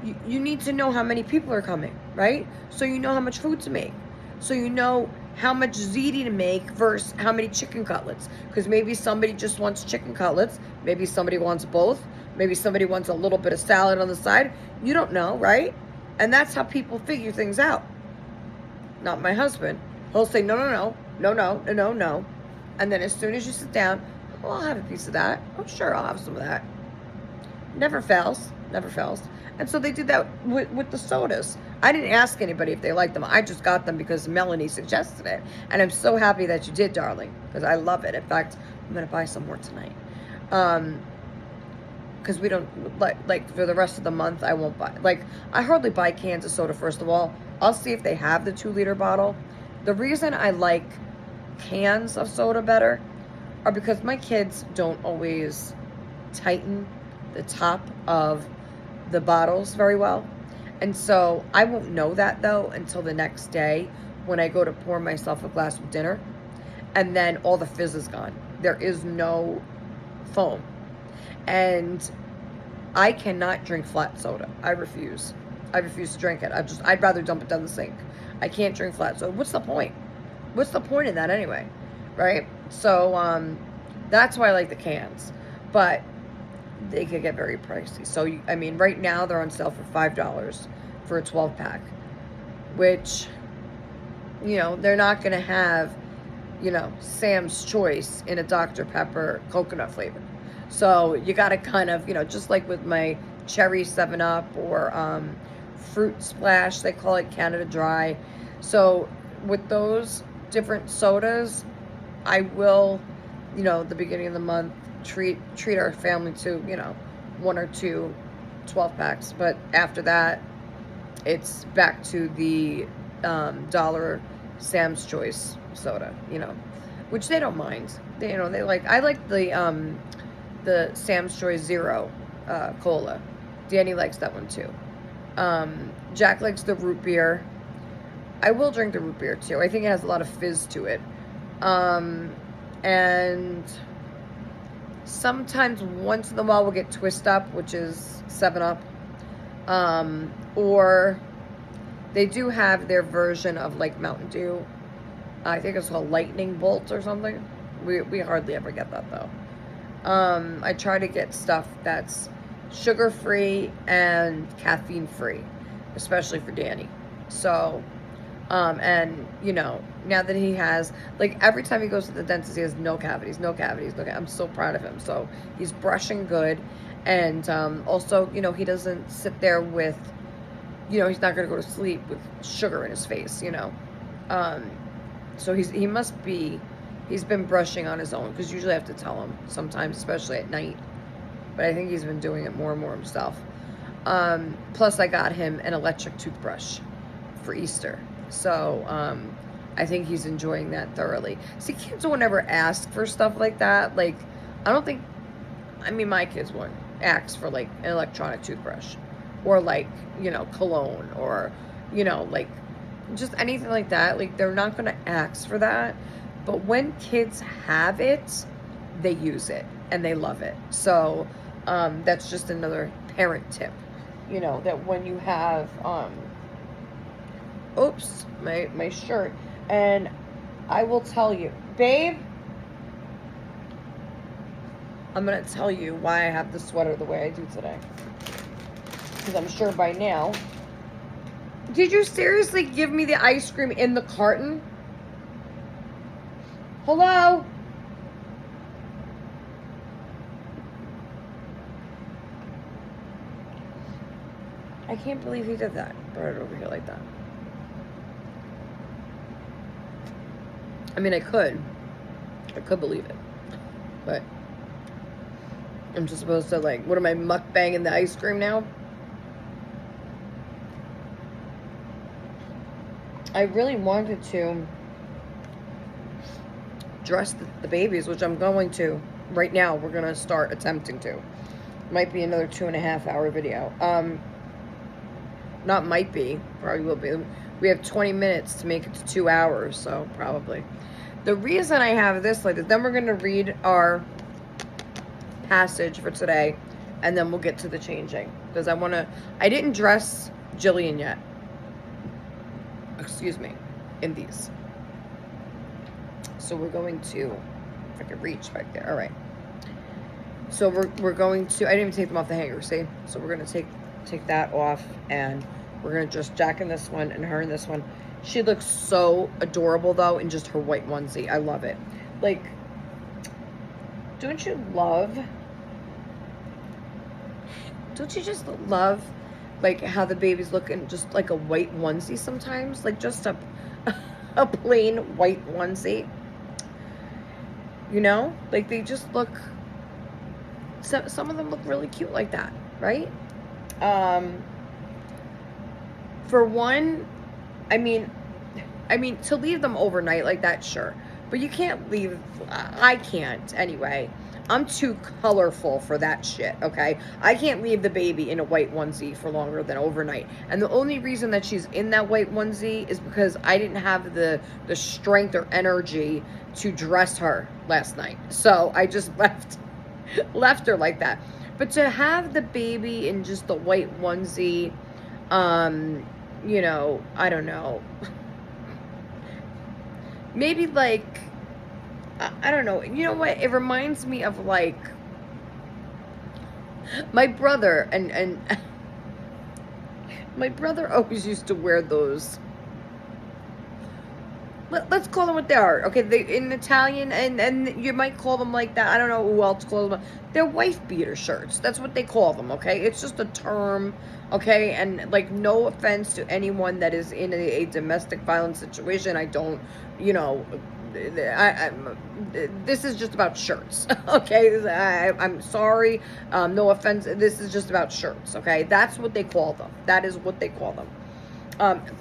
You need to know how many people are coming, right? So you know how much food to make. So you know how much ziti to make versus how many chicken cutlets. Because maybe somebody just wants chicken cutlets. Maybe somebody wants both. Maybe somebody wants a little bit of salad on the side. You don't know, right? And that's how people figure things out. Not my husband. He'll say, no. And then as soon as you sit down, well, I'll have a piece of that. Oh, sure, I'll have some of that. Never fails. And so they did that with the sodas. I didn't ask anybody if they liked them. I just got them because Melanie suggested it. And I'm so happy that you did, darling, because I love it. In fact, I'm going to buy some more tonight. Because we don't, like for the rest of the month, I won't buy. Like, I hardly buy cans of soda, first of all. I'll see if they have the 2-liter bottle. The reason I like cans of soda better are because my kids don't always tighten the top of the bottles very well. And so I won't know that, though, until the next day when I go to pour myself a glass of dinner. And then all the fizz is gone. There is no foam. And I cannot drink flat soda. I refuse to drink it. I'd rather dump it down the sink. I can't drink flat soda. What's the point? What's the point in that anyway? Right? So that's why I like the cans. But they could get very pricey. So, I mean, right now they're on sale for $5 for a 12-pack. Which, they're not going to have, Sam's Choice in a Dr. Pepper coconut flavor. So you got to kind of, just like with my cherry 7-Up or fruit splash, they call it Canada Dry. So with those different sodas, I will, the beginning of the month, treat our family to, 1 or 2 12-packs. But after that, it's back to the dollar Sam's Choice soda, which they don't mind. They like, I like the Sam's Choice Zero cola. Danny likes that one too. Jack likes the root beer. I will drink the root beer too. I think it has a lot of fizz to it. And sometimes once in a while we'll get Twist Up, which is 7-Up. Or they do have their version of like Mountain Dew. I think it's called Lightning Bolt or something. We hardly ever get that though. I try to get stuff that's sugar-free and caffeine-free, especially for Danny. So, and you know, now that he has, like, every time he goes to the dentist, he has no cavities. I'm so proud of him. So he's brushing good, and also, you know, he doesn't sit there with, you know, he's not gonna go to sleep with sugar in his face, you know. So he's been brushing on his own, because usually I have to tell him sometimes, especially at night. But I think he's been doing it more and more himself. Plus, I got him an electric toothbrush for Easter. So I think he's enjoying that thoroughly. See, kids don't ever ask for stuff like that. Like, I mean, my kids wouldn't ask for, like, an electronic toothbrush. Or, like, you know, cologne. Or, you know, like, just anything like that. Like, they're not going to ask for that. But when kids have it, they use it. And they love it. So that's just another parent tip. You know, that when you have... oops, my shirt. And I will tell you, babe, I'm going to tell you why I have the sweater the way I do today. Because I'm sure by now... Did you seriously give me the ice cream in the carton? Hello? I can't believe he did that. Brought it over here like that. I mean, I could believe it. But I'm just supposed to, like, what am I, mukbanging the ice cream now? I really wanted to dress the babies, which I'm going to. Right now, we're going to start attempting to. Might be another 2.5-hour video. Not might be. Probably will be. We have 20 minutes to make it to 2 hours, so probably. The reason I have this like this, then we're going to read our passage for today, and then we'll get to the changing. Because I didn't dress Jillian yet. Excuse me. In these. So we're going to, if I can reach back there. All right. So we're going to, I didn't even take them off the hanger, see? So we're going to take that off, and we're going to just Jack in this one and her in this one. She looks so adorable, though, in just her white onesie. I love it. Like, don't you just love, like, how the babies look in just, like, a white onesie sometimes? Like, just a plain white onesie. You know? Like, they just look, some of them look really cute like that, right? For one, I mean, to leave them overnight like that, sure. But you can't leave, I can't anyway. I'm too colorful for that shit, okay? I can't leave the baby in a white onesie for longer than overnight. And the only reason that she's in that white onesie is because I didn't have the strength or energy to dress her last night. So I just left her like that. But to have the baby in just the white onesie, you know, I don't know. Maybe like, I don't know. You know what? It reminds me of like my brother and my brother always used to wear those. Let's call them what they are. Okay, in Italian, and you might call them like that. I don't know who else calls them. They're wife beater shirts. That's what they call them, okay? It's just a term, okay? And, like, no offense to anyone that is in a domestic violence situation. I don't, you know, this is just about shirts, okay? I'm sorry. No offense. This is just about shirts, okay? That's what they call them. That is what they call them.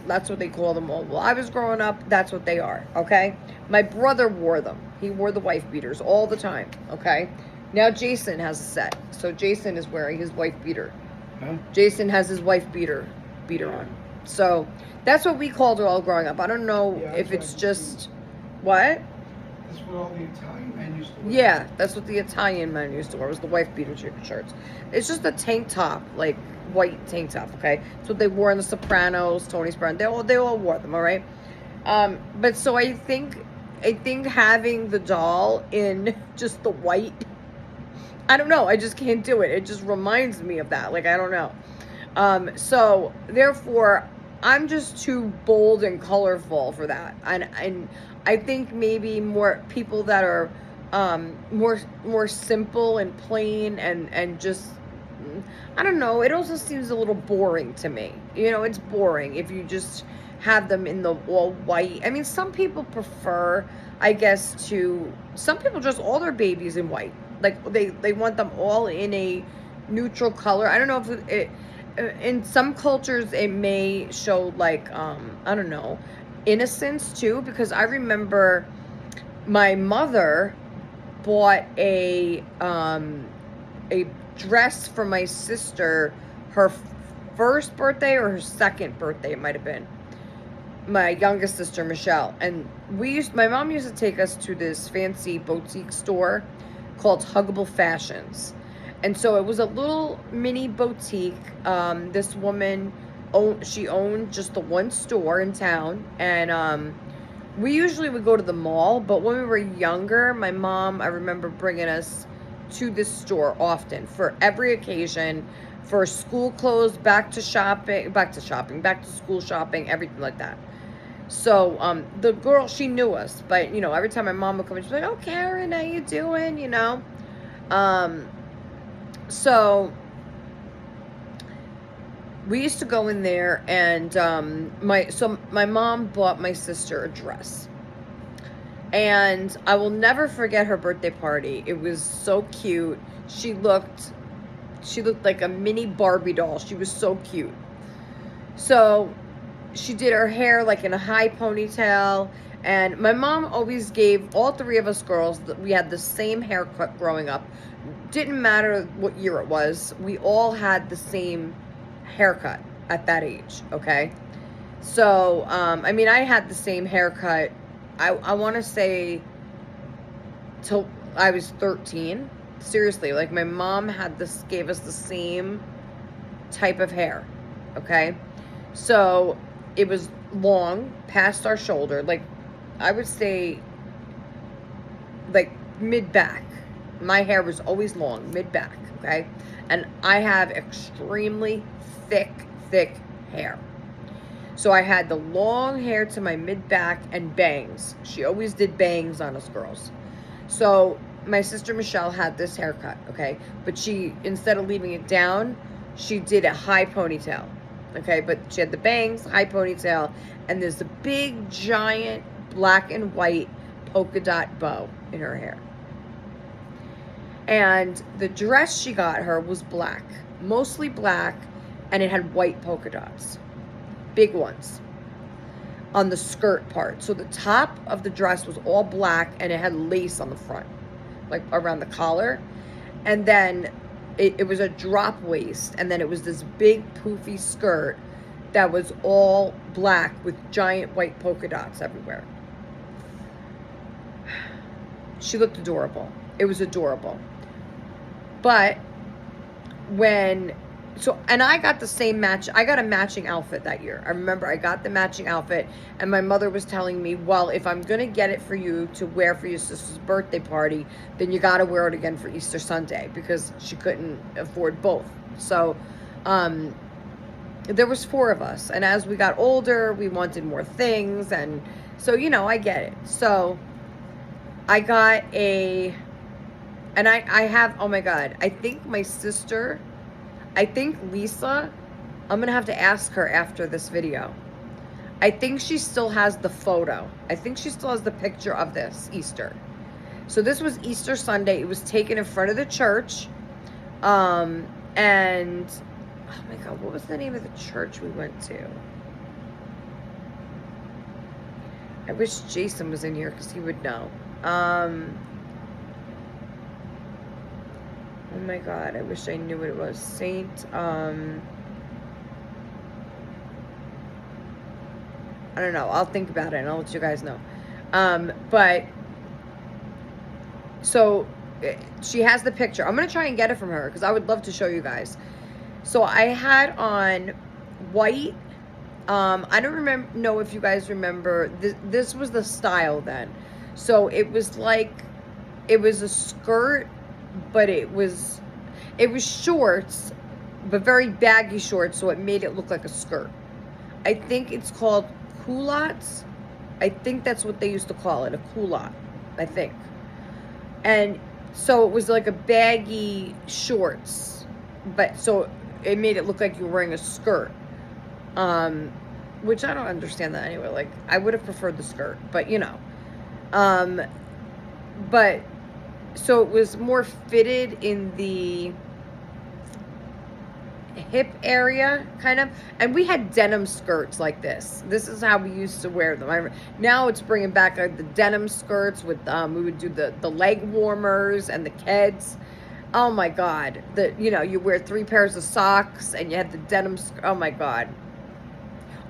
That's what they call them all. While I was growing up, that's what they are, okay? My brother wore them. He wore the wife beaters all the time, okay? Now Jason has a set. So Jason is wearing his wife beater. Huh? Jason has his wife beater on. So that's what we called her all growing up. I don't know Yeah, if that's it's what I just what. That's what all the Italian men used to wear. Yeah, that's what the Italian men used to wear, was the wife beater shirts. It's just a tank top, like white tank top, okay? It's what they wore in The Sopranos, Tony Soprano. They all wore them, all right? But so I think having the doll in just the white, I don't know, I just can't do it. It just reminds me of that. Like, I don't know. So therefore, I'm just too bold and colorful for that. And I think maybe more people that are more simple and plain and just, I don't know. It also seems a little boring to me. You know, it's boring if you just have them in the all white. I mean, some people prefer, I guess, to some people dress all their babies in white. Like they want them all in a neutral color. I don't know if it in some cultures it may show like I don't know, innocence too, because I remember my mother bought a dress for my sister, her first birthday or her second birthday, it might have been, my youngest sister Michelle. And my mom used to take us to this fancy boutique store called Huggable Fashions. And so it was a little mini boutique. This woman she owned just the one store in town, and we usually would go to the mall, but when we were younger, my mom, I remember bringing us to this store often for every occasion, for school clothes, back to school shopping, everything like that. So the girl, she knew us, but every time my mom would come in, she'd be like, "Oh, Karen, how you doing?" Um, so we used to go in there, and my mom bought my sister a dress, and I will never forget her birthday party. It was so cute. She looked like a mini Barbie doll. She was so cute. So she did her hair like in a high ponytail, and my mom always gave all three of us girls that we had the same haircut growing up. Didn't matter what year it was, we all had the same haircut at that age. Okay, so I mean, I had the same haircut, I want to say, till I was 13. Seriously, like my mom gave us the same type of hair. Okay, so it was long past our shoulder, like I would say like mid back. My hair was always long, mid back, okay? And I have extremely thick hair. So I had the long hair to my mid back and bangs. She always did bangs on us girls. So my sister Michelle had this haircut, okay? But she, instead of leaving it down, she did a high ponytail, okay? But she had the bangs, high ponytail, and there's a big, giant black and white polka dot bow in her hair. And the dress she got her was black, mostly black, and it had white polka dots, big ones, on the skirt part. So the top of the dress was all black, and it had lace on the front, like around the collar. And then it was a drop waist, and then it was this big poofy skirt that was all black with giant white polka dots everywhere. She looked adorable. It was adorable. But and I got I got a matching outfit that year. I remember I got the matching outfit, and my mother was telling me, well, if I'm going to get it for you to wear for your sister's birthday party, then you got to wear it again for Easter Sunday, because she couldn't afford both. So there was 4 of us, and as we got older, we wanted more things, and so, I get it. So I got and I have, oh my God, I think Lisa, I'm going to have to ask her after this video. I think she still has the photo. I think she still has the picture of this Easter. So this was Easter Sunday. It was taken in front of the church. And, oh my God, what was the name of the church we went to? I wish Jason was in here because he would know. Oh my God, I wish I knew what it was. I don't know. I'll think about it and I'll let you guys know. But so she has the picture. I'm gonna try and get it from her because I would love to show you guys. So I had on white. I don't know if you guys remember. This was the style then. So it was like, it was a skirt, but it was shorts, but very baggy shorts. So it made it look like a skirt. I think it's called culottes. I think that's what they used to call it, a culotte, I think. And so it was like a baggy shorts, but so it made it look like you were wearing a skirt. Which I don't understand that anyway. Like, I would have preferred the skirt, but you know. But so it was more fitted in the hip area, kind of. And we had denim skirts like this. This is how we used to wear them. Now it's bringing back the denim skirts with, we would do the leg warmers and the keds. Oh my God. You wear 3 pairs of socks and you had the denim, oh my God.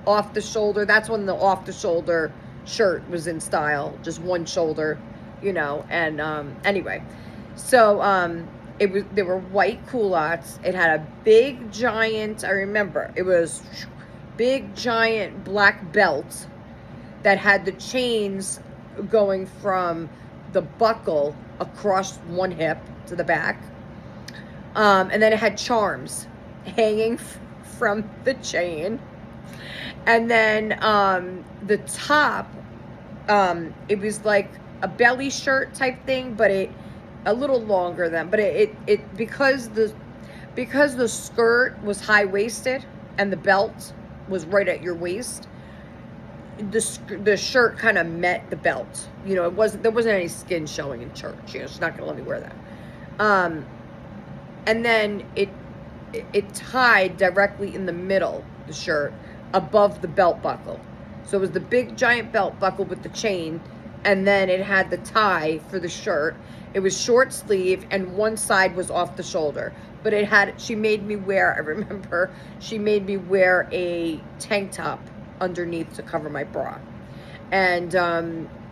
Off the shoulder. That's when the off the shoulder shirt was in style. Just one shoulder, and, anyway. So, they were white culottes. It had a big giant, I remember, it was big giant black belt that had the chains going from the buckle across one hip to the back. And then it had charms hanging from the chain. And then the top, it was like a belly shirt type thing, but a little longer than, but it because the skirt was high-waisted and the belt was right at your waist, the shirt kind of met the belt. There wasn't any skin showing in church. She's not going to let me wear that. And then it tied directly in the middle, the shirt, above the belt buckle. So it was the big giant belt buckle with the chain, and then it had the tie for the shirt. It was short sleeve and one side was off the shoulder. But she made me wear, I remember, she made me wear a tank top underneath to cover my bra. And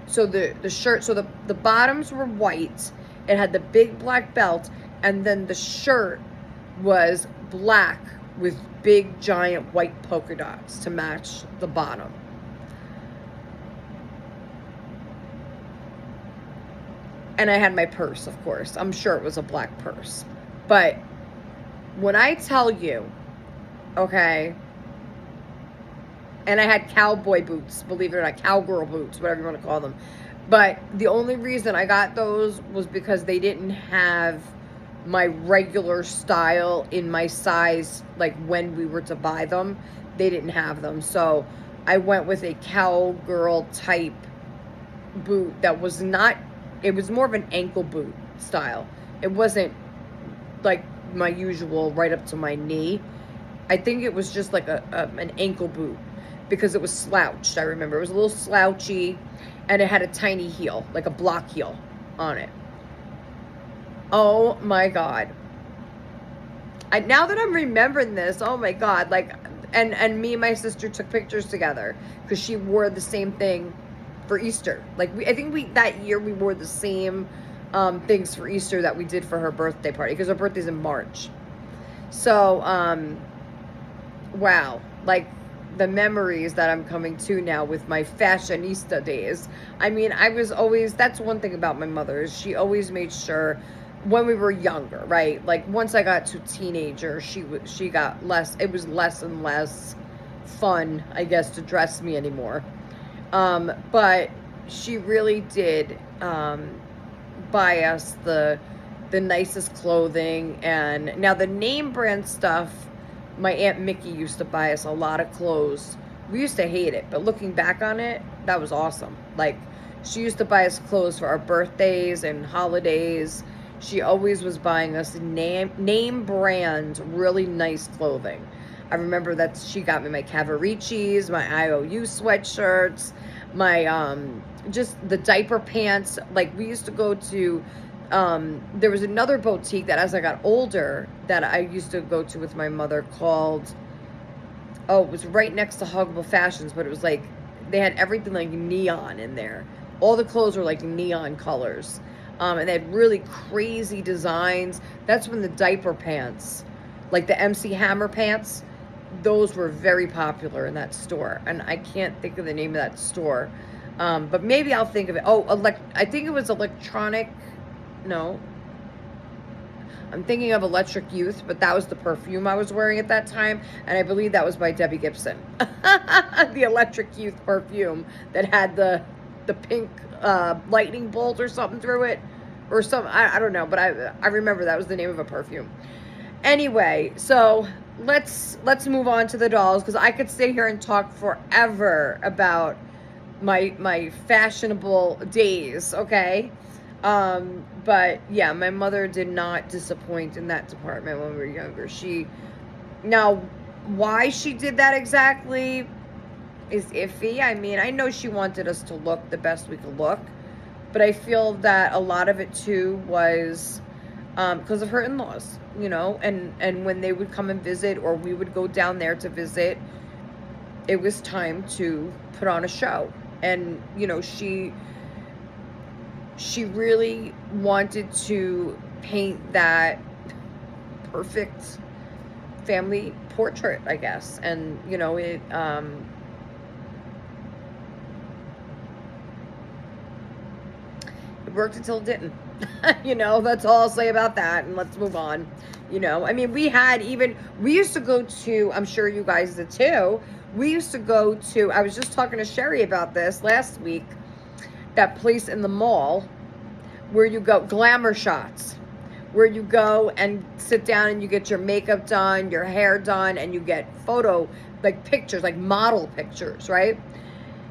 so the shirt, so the bottoms were white. It had the big black belt, and then the shirt was black with big giant white polka dots to match the bottom. And I had my purse, of course. I'm sure it was a black purse. But when I tell you, okay, and I had cowboy boots, believe it or not, cowgirl boots, whatever you want to call them. But the only reason I got those was because they didn't have my regular style in my size, like when we were to buy them, they didn't have them. So I went with a cowgirl type boot that was not, it was more of an ankle boot style. It wasn't like my usual right up to my knee. I think it was just like an ankle boot because it was slouched. I remember it was a little slouchy and it had a tiny heel, like a block heel on it. Oh my God. Now that I'm remembering this, oh my God, like, and me and my sister took pictures together because she wore the same thing for Easter. Like, I think that year we wore the same things for Easter that we did for her birthday party because her birthday's in March. So, wow, like the memories that I'm coming to now with my fashionista days. I mean, that's one thing about my mother, is she always made sure when we were younger, right? Like once I got to teenager, she got less, it was less and less fun, I guess, to dress me anymore. But she really did buy us the nicest clothing. And now the name brand stuff, my Aunt Mickey used to buy us a lot of clothes. We used to hate it, but looking back on it, that was awesome. Like, she used to buy us clothes for our birthdays and holidays. She always was buying us name brand, really nice clothing. I remember that she got me my Cavaricis, my IOU sweatshirts, my just the diaper pants. Like, we used to go to there was another boutique that as I got older that I used to go to with my mother called, it was right next to Huggable Fashions, but it was like they had everything like neon in there. All the clothes were like neon colors. And they had really crazy designs. That's when the diaper pants, like the MC Hammer pants, those were very popular in that store. And I can't think of the name of that store. But maybe I'll think of it. Oh, I think it was Electronic. No. I'm thinking of Electric Youth, but that was the perfume I was wearing at that time. And I believe that was by Debbie Gibson. The Electric Youth perfume that had the pink lightning bolt or something through it. Or some, I don't know, but I remember that was the name of a perfume. Anyway, so let's move on to the dolls, because I could stay here and talk forever about my fashionable days, okay? But yeah, my mother did not disappoint in that department when we were younger. Now, why she did that exactly is iffy. I mean, I know she wanted us to look the best we could look, but I feel that a lot of it too was because of her in-laws, you know, and when they would come and visit, or we would go down there to visit, it was time to put on a show. And, you know, she really wanted to paint that perfect family portrait, I guess. And, you know, it worked until it didn't. You know, that's all I'll say about that, and let's move on. You know, I mean, we used to go to, I'm sure you guys did too, we used to go to, I was just talking to Sherry about this last week, that place in the mall where you go, Glamour Shots, where you go and sit down and you get your makeup done, your hair done, and you get photo, like pictures, like model pictures, right?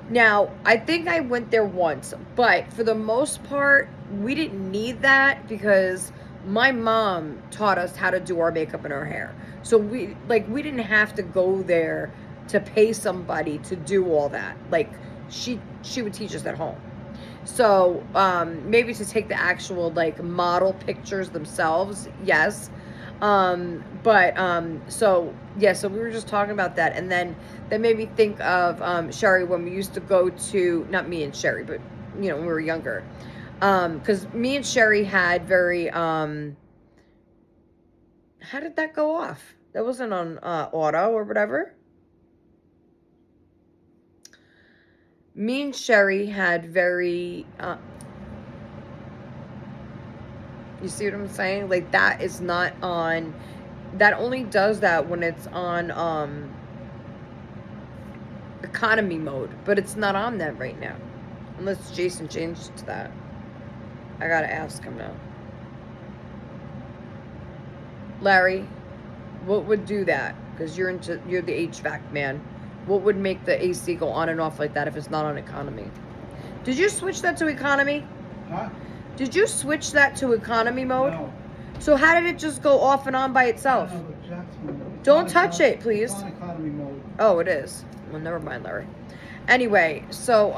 Now, I think I went there once, but for the most part, we didn't need that because my mom taught us how to do our makeup and our hair. So we didn't have to go there to pay somebody to do all that. Like, she would teach us at home. So maybe to take the actual like model pictures themselves, yes. So yeah, so we were just talking about that, and then that made me think of Sherry, when we used to go to, not me and Sherry, but you know, when we were younger, because me and Sherry had very how did that go off? That wasn't on auto or whatever. Me and Sherry had very you see what I'm saying? Like, that is not on, that only does that when it's on economy mode, but it's not on that right now, unless Jason changed to that. I gotta ask him now. Larry, what would do that? Because you're the HVAC man. What would make the AC go on and off like that if it's not on economy? Did you switch that to economy? Huh? Did you switch that to economy mode? No. So how did it just go off and on by itself? No, it's Don't touch it, please. It's on economy mode. Oh, it is. Well, never mind, Larry. Anyway, so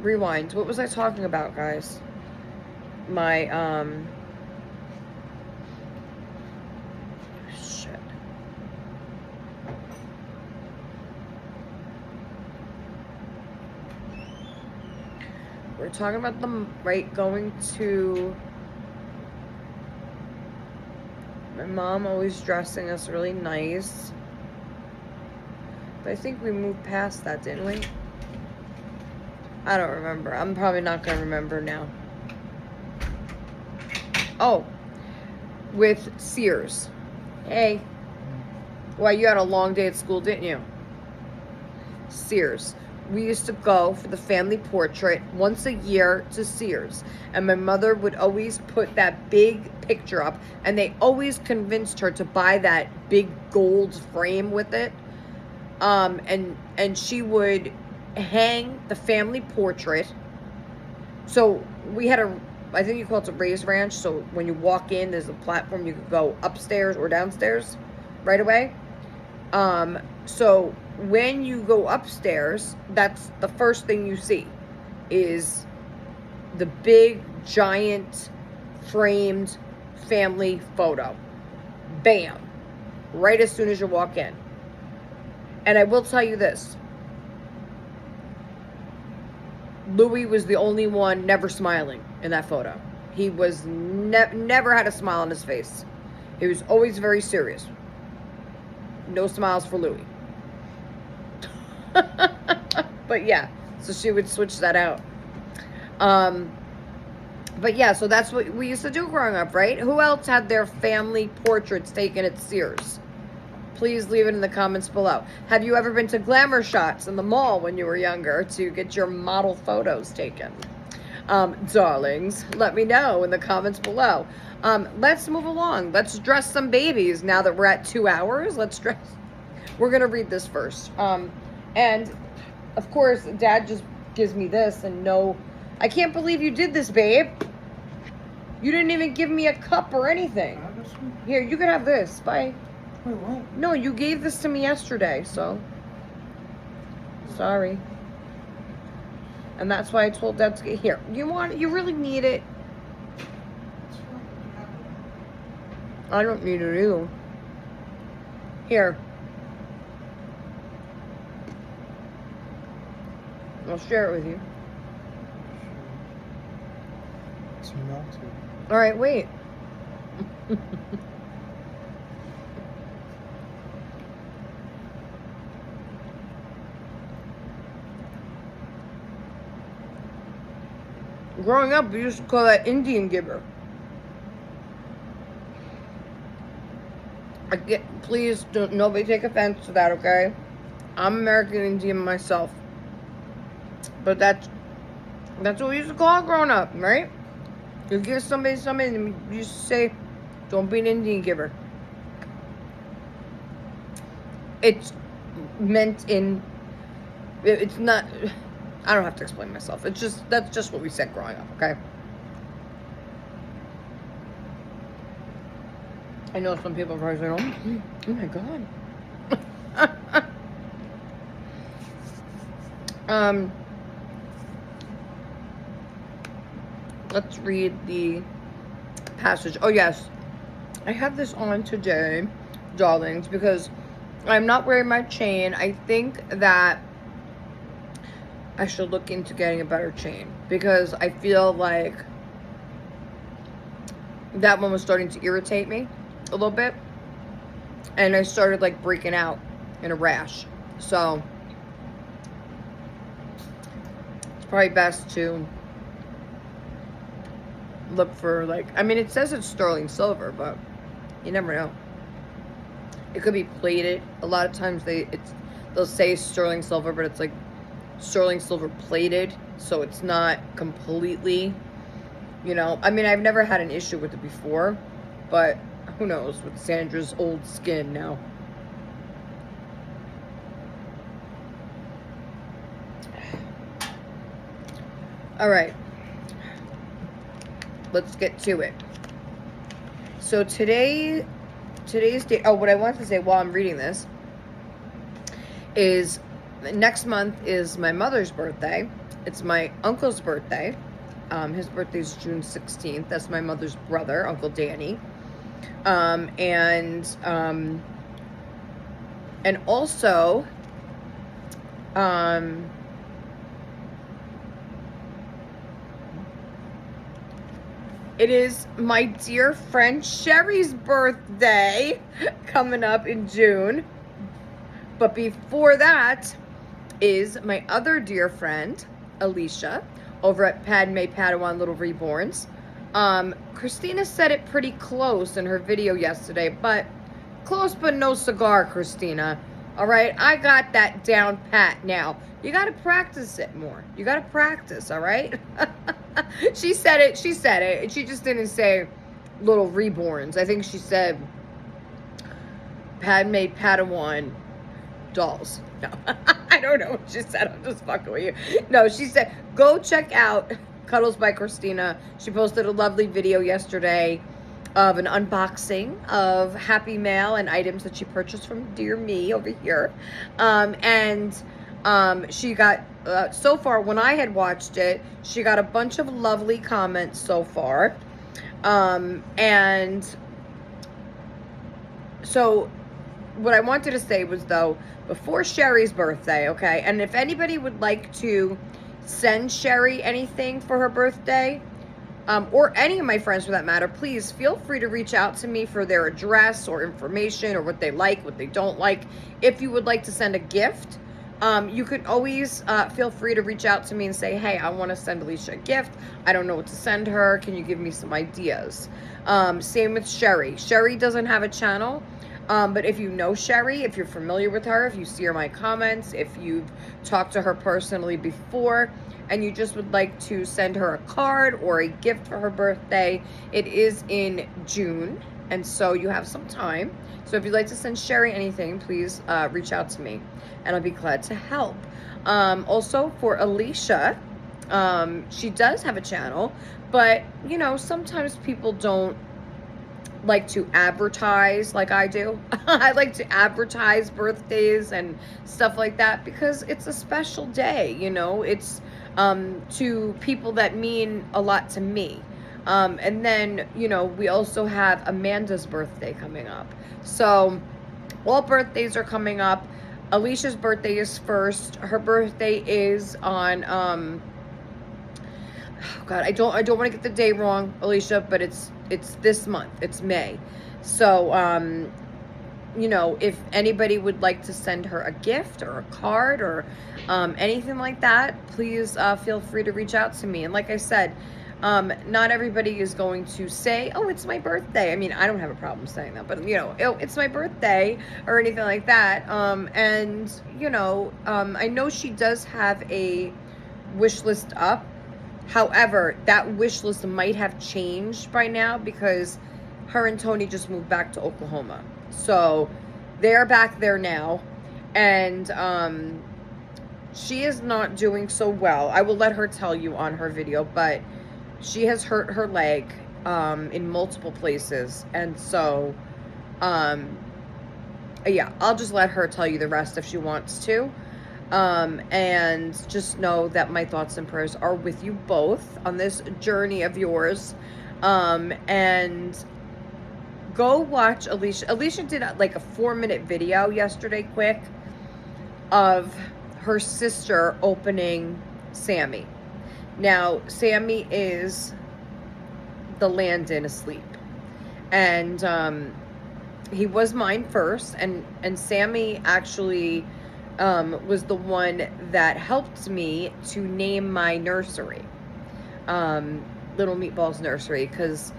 rewind. What was I talking about, guys? My shit. We're talking about going to, my mom always dressing us really nice. But I think we moved past that, didn't we? I don't remember. I'm probably not going to remember now. Oh, with Sears. Hey. Well, you had a long day at school, didn't you? Sears. We used to go for the family portrait once a year to Sears. And my mother would always put that big picture up. And they always convinced her to buy that big gold frame with it. And she would hang the family portrait. So we had I think you call it a raised ranch. So when you walk in, there's a platform. You could go upstairs or downstairs right away. So when you go upstairs, that's the first thing you see is the big, giant, framed family photo. Bam. Right as soon as you walk in. And I will tell you this. Louis was the only one never smiling in that photo. He was never had a smile on his face. He was always very serious. No smiles for Louis. But yeah, so she would switch that out. But yeah, so that's what we used to do growing up, right? Who else had their family portraits taken at Sears? Please leave it in the comments below. Have you ever been to glamour shots in the mall when you were younger to get your model photos taken? Darlings, let me know in the comments below. Let's move along. Let's dress some babies now that we're at 2 hours. Let's dress. We're going to read this first. And of course, Dad just gives me this and no, I can't believe you did this, babe. You didn't even give me a cup or anything. Here, you can have this. Bye. Wait, what? No, you gave this to me yesterday, so sorry. And that's why I told Dad to get here. You want it? You really need it? I don't need it either. Here. I'll share it with you. It's melted. All right, wait. Growing up, we used to call that Indian giver. Please, don't nobody take offense to that, okay? I'm American Indian myself, but that's what we used to call it growing up, right? You give somebody something, and you used to say, "Don't be an Indian giver." It's meant in. It's not. I don't have to explain myself. That's just what we said growing up, okay? I know some people are probably saying, oh my God. Let's read the passage. Oh yes, I have this on today, darlings, because I'm not wearing my chain. I think that I should look into getting a better chain because I feel like that one was starting to irritate me a little bit, and I started like breaking out in a rash. So it's probably best to look for, like, I mean, it says it's sterling silver, but you never know. It could be plated. A lot of times they'll say sterling silver, but it's like sterling silver plated, so it's not completely, you know. I mean, I've never had an issue with it before, but who knows with Sandra's old skin now. All right, let's get to it. So today's day, oh, what I wanted to say while I'm reading this is next month is my mother's birthday. It's my uncle's birthday. His birthday is June 16th. That's my mother's brother, Uncle Danny. And also, it is my dear friend Sherry's birthday coming up in June. But before that is my other dear friend, Alicia, over at Padme Padawan Little Reborns. Christina said it pretty close in her video yesterday, but close but no cigar, Christina. All right, I got that down pat now. You got to practice it more. You got to practice, all right? She said it. She just didn't say Little Reborns. I think she said Padme Padawan dolls. No, I don't know what she said. I'm just fucking with you. No, she said, go check out Cuddles by Christina. She posted a lovely video yesterday of an unboxing of Happy Mail and items that she purchased from Dear Me over here. She got, so far, when I had watched it, she got a bunch of lovely comments so far. And so what I wanted to say was, though, before Sherry's birthday, okay, and if anybody would like to send Sherry anything for her birthday, or any of my friends for that matter, please feel free to reach out to me for their address or information or what they like, what they don't like. If you would like to send a gift, you could always feel free to reach out to me and say, hey, I want to send Alicia a gift. I don't know what to send her. Can you give me some ideas? Same with Sherry. Sherry doesn't have a channel. But if you know Sherry, if you're familiar with her, if you see her in my comments, if you've talked to her personally before, and you just would like to send her a card or a gift for her birthday, it is in June, and so you have some time. So if you'd like to send Sherry anything, please reach out to me, and I'll be glad to help. Also, for Alicia, she does have a channel, but, you know, sometimes people don't like to advertise like I do. I like to advertise birthdays and stuff like that because it's a special day, you know. It's to people that mean a lot to me. And then, you know, we also have Amanda's birthday coming up. So all birthdays are coming up. Alicia's birthday is first. Her birthday is on oh God, I don't want to get the day wrong, Alicia, but it's this month. It's May. So you know, if anybody would like to send her a gift or a card or anything like that, please feel free to reach out to me. And like I said, not everybody is going to say, oh, it's my birthday. I mean, I don't have a problem saying that, but, you know, it's my birthday or anything like that. And, you know, I know she does have a wish list up. However, that wish list might have changed by now because her and Tony just moved back to Oklahoma. So they're back there now. And she is not doing so well. I will let her tell you on her video, but she has hurt her leg in multiple places. And so, yeah, I'll just let her tell you the rest if she wants to. And just know that my thoughts and prayers are with you both on this journey of yours. And go watch Alicia. Alicia did like a 4-minute video yesterday, quick, of her sister opening Sammy. Now, Sammy is the Landon asleep. And he was mine first. And Sammy actually was the one that helped me to name my nursery, Little Meatballs Nursery, because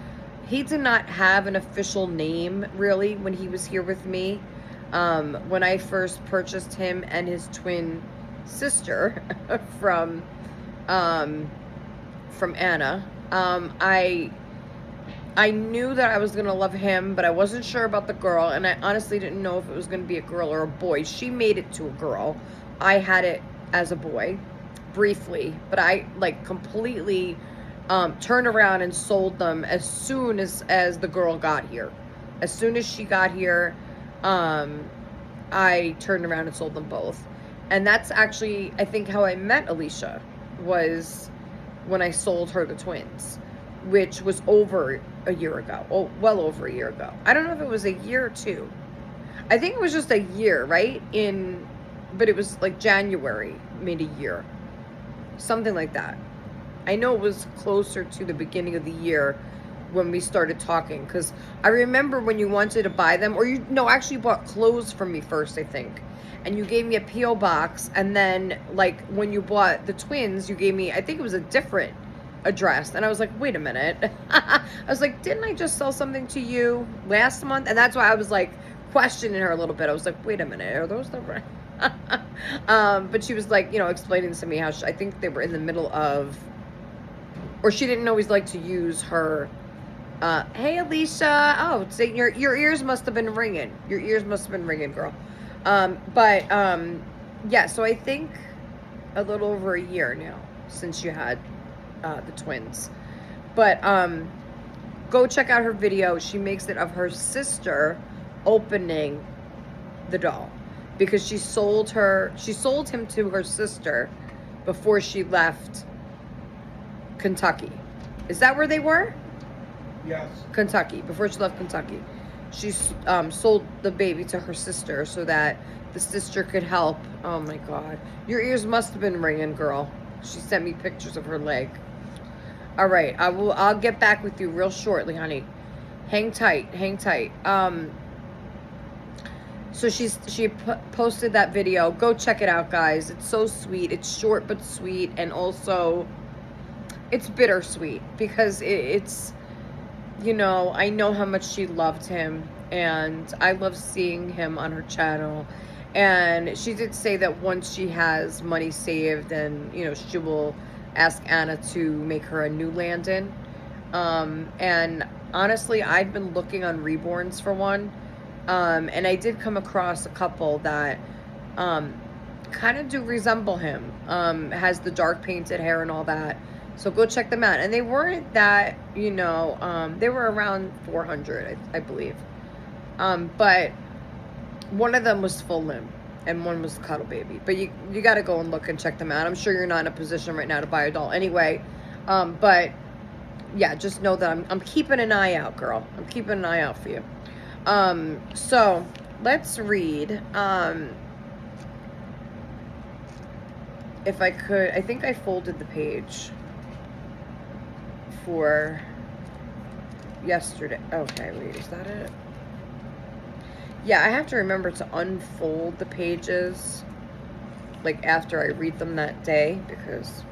he did not have an official name really when he was here with me. When I first purchased him and his twin sister from Anna, I knew that I was going to love him, but I wasn't sure about the girl, and I honestly didn't know if it was going to be a girl or a boy. She made it to a girl. I had it as a boy, briefly, but I, like, completely turned around and sold them as soon as the girl got here. As soon as she got here, I turned around and sold them both. And that's actually, I think, how I met Alicia, was when I sold her the twins, which was over a year ago. Oh, well over a year ago. I don't know if it was a year or two. I think it was just a year, right? But it was like January, made a year. Something like that. I know it was closer to the beginning of the year when we started talking, because I remember when you wanted to buy them, or actually you bought clothes from me first, I think. And you gave me a P.O. box, and then, like, when you bought the twins, you gave me, I think it was a different address. And I was like, wait a minute. I was like, didn't I just sell something to you last month? And that's why I was like questioning her a little bit. I was like, wait a minute, are those the right? But she was like, explaining to me how I think they were in the middle of, or she didn't always like to use her hey Alicia, oh, so your ears must have been ringing. Your ears must have been ringing, girl. Yeah, so I think a little over a year now since you had the twins. But go check out her video. She makes it of her sister opening the doll, because she sold him to her sister before she left Kentucky. Is that where they were? Yes. Kentucky, before she left Kentucky. she sold the baby to her sister so that the sister could help. Oh my God, your ears must have been ringing, girl. She sent me pictures of her leg. All right, I'll get back with you real shortly, honey. Hang tight, hang tight. So she posted that video. Go check it out, guys. It's so sweet. It's short but sweet, and also it's bittersweet because it's, you know, I know how much she loved him, and I love seeing him on her channel. And she did say that once she has money saved, and you know, she will ask Anna to make her a new Landon. And honestly, I've been looking on Reborns for one. And I did come across a couple that kind of do resemble him. Has the dark painted hair and all that. So go check them out. And they weren't that, you know, they were around 400, I believe. But one of them was full limb and one was cuddle baby. But you got to go and look and check them out. I'm sure you're not in a position right now to buy a doll anyway. But yeah, just know that I'm keeping an eye out, girl. I'm keeping an eye out for you. So let's read. If I could, I think I folded the page for yesterday. Okay, wait, is that it? Yeah, I have to remember to unfold the pages like after I read them that day because,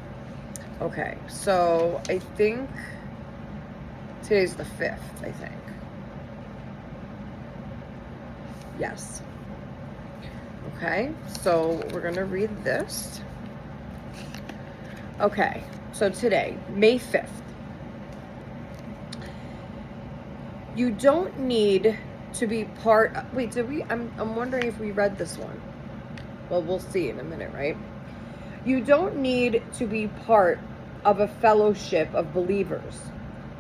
okay, so I think today's the 5th, I think. Yes. Okay, so we're gonna read this. Okay, so today, May 5th. You don't need to be part, wait, did we, I'm wondering if we read this one. Well, we'll see in a minute, right? You don't need to be part of a fellowship of believers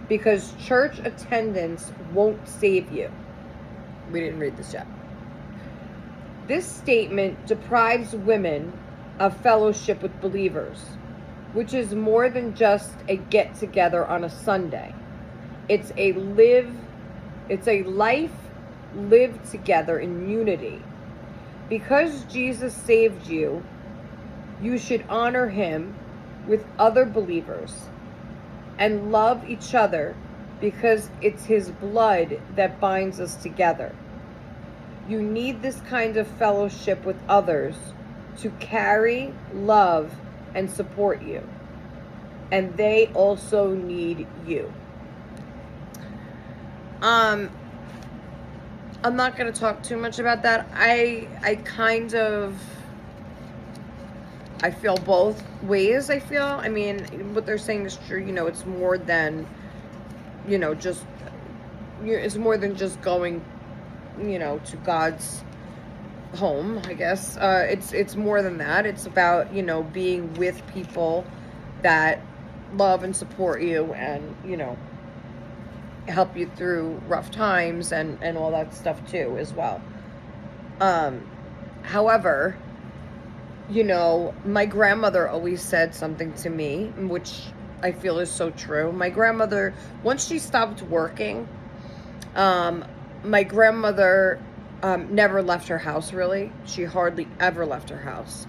because church attendance won't save you. We didn't read this yet. This statement deprives women of fellowship with believers, which is more than just a get-together on a Sunday. It's a life lived together in unity. Because Jesus saved you, you should honor him with other believers and love each other because it's his blood that binds us together. You need this kind of fellowship with others to carry, love, and support you. And they also need you. I'm not going to talk too much about that. I feel both ways, I feel. I mean, what they're saying is true. You know, it's more than, you know, just, it's more than just going, you know, to God's home, I guess. It's more than that. It's about, you know, being with people that love and support you and, you know, help you through rough times and all that stuff too as well. However, you know, my grandmother always said something to me, which I feel is so true. My grandmother, once she stopped working, my grandmother never left her house, really. She hardly ever left her house.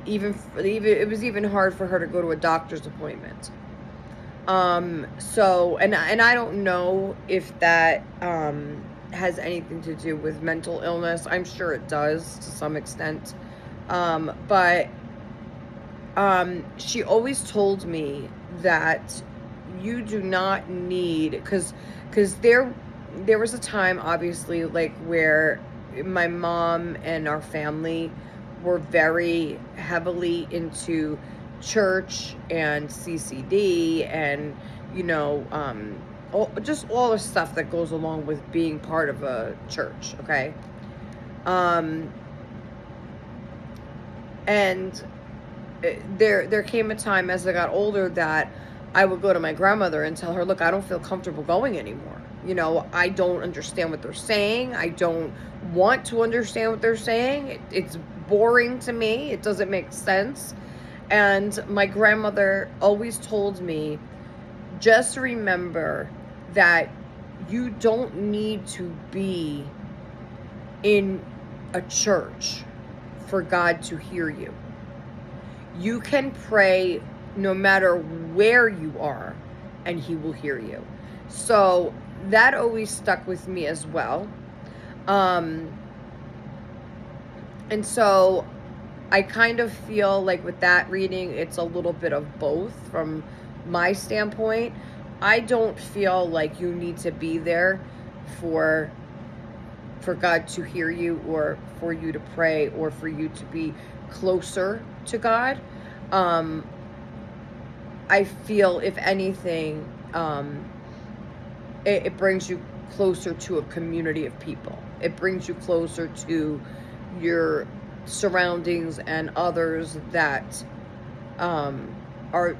Even it was even hard for her to go to a doctor's appointment. So, and I don't know if that has anything to do with mental illness. I'm sure it does to some extent. But she always told me that you do not need, because there was a time, obviously, like where my mom and our family were very heavily into church and CCD and, you know, just all the stuff that goes along with being part of a church, okay? And there came a time as I got older that I would go to my grandmother and tell her, look, I don't feel comfortable going anymore. You know, I don't understand what they're saying. I don't want to understand what they're saying. It's boring to me. It doesn't make sense. And my grandmother always told me, just remember that you don't need to be in a church for God to hear you. You can pray no matter where you are, and he will hear you. So that always stuck with me as well. And so I kind of feel like with that reading, it's a little bit of both from my standpoint. I don't feel like you need to be there for God to hear you, or for you to pray, or for you to be closer to God. I feel, if anything, it brings you closer to a community of people. It brings you closer to your surroundings and others that are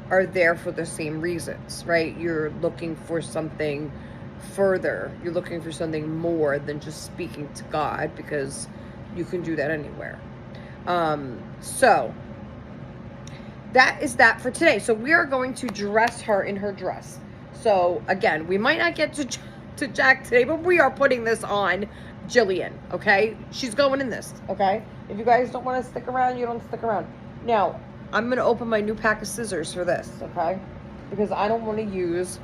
there for the same reasons, right? You're looking for something further. You're looking for something more than just speaking to God, because you can do that anywhere. So that is that for today. So we are going to dress her in her dress. So again, we might not get to Jack today, but we are putting this on Jillian, okay? She's going in this, okay? If you guys don't want to stick around, you don't stick around. Now, I'm going to open my new pack of scissors for this, okay? Because I don't want to use,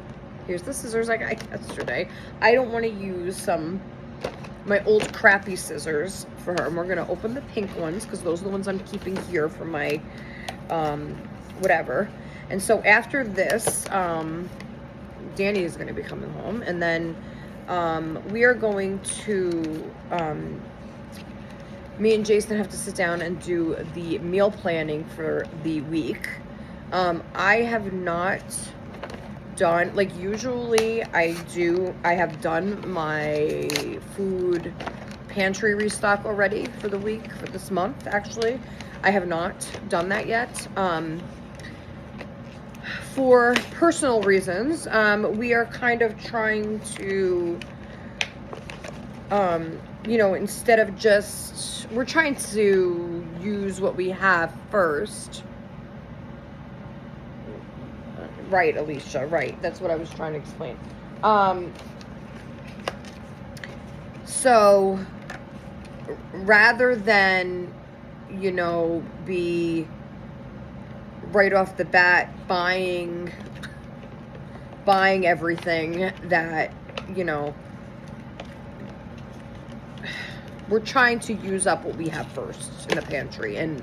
here's the scissors I got yesterday. I don't want to use my old crappy scissors for her. And we're going to open the pink ones, because those are the ones I'm keeping here for my whatever. And so after this, Danny is going to be coming home, and then we are going to me and Jason have to sit down and do the meal planning for the week. I have not done, like, usually I have done my food pantry restock already for the week, for this month. Actually, I have not done that yet. For personal reasons, we are kind of trying to, instead of just, we're trying to use what we have first. Right, Alicia, right. That's what I was trying to explain. So rather than, be right off the bat buying everything that, we're trying to use up what we have first in the pantry and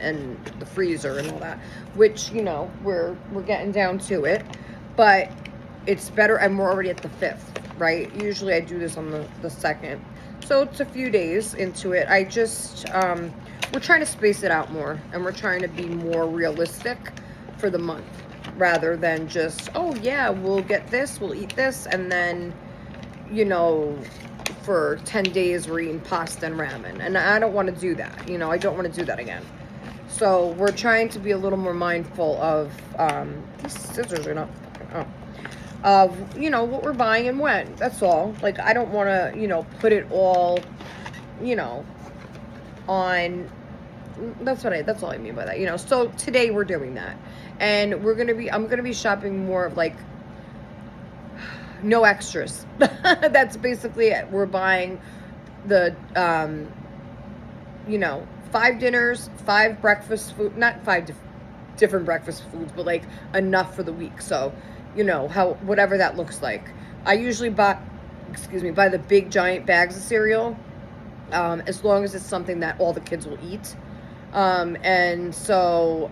the freezer and all that, which, we're getting down to it, but it's better, and we're already at the 5th, right? Usually I do this on the 2nd, so it's a few days into it. I just, we're trying to space it out more, and we're trying to be more realistic for the month, rather than just, oh yeah, we'll get this, we'll eat this, and then, for 10 days we're eating pasta and ramen. And I don't want to do that. I don't want to do that again. So we're trying to be a little more mindful of, these scissors are not, of, what we're buying and when. That's all. Like, I don't want to, put it all, on, that's all I mean by that, So today we're doing that. And I'm going to be shopping more of, like, no extras. That's basically it. We're buying the, 5 dinners, 5 breakfast food, not 5 different breakfast foods, but like enough for the week. So, whatever that looks like. I usually buy the big giant bags of cereal, as long as it's something that all the kids will eat. And so,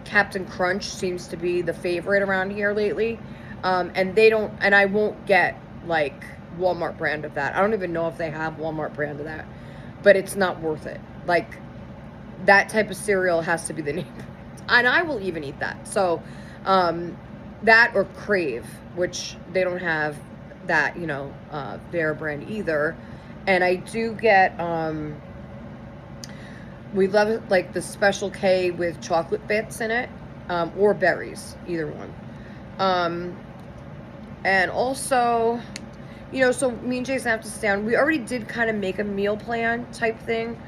Captain Crunch seems to be the favorite around here lately. And I won't get like Walmart brand of that. I don't even know if they have Walmart brand of that, but it's not worth it. Like, that type of cereal has to be the name. And I will even eat that. So, that or Crave, which they don't have that, their brand either. And I do get, we love it, like the Special K with chocolate bits in it, or berries, either one. And also, so me and Jason have to stay on. We already did kind of make a meal plan type thing.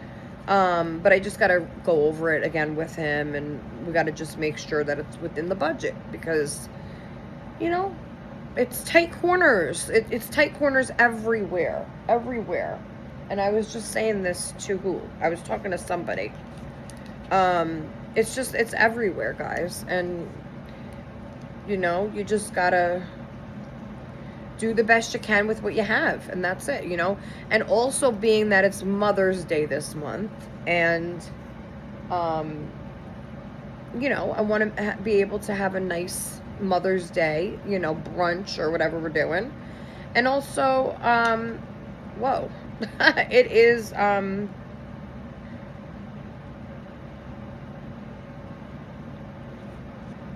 But I just got to go over it again with him, and we got to just make sure that it's within the budget, because, it's tight corners. It's tight corners everywhere, everywhere. And I was just saying this to who? I was talking to somebody. It's everywhere, guys. And, you know, you just gotta do the best you can with what you have. And that's it, you know. And also being that it's Mother's Day this month. And, you know, I want to be able to have a nice Mother's Day, you know, brunch or whatever we're doing. And also, whoa, it is,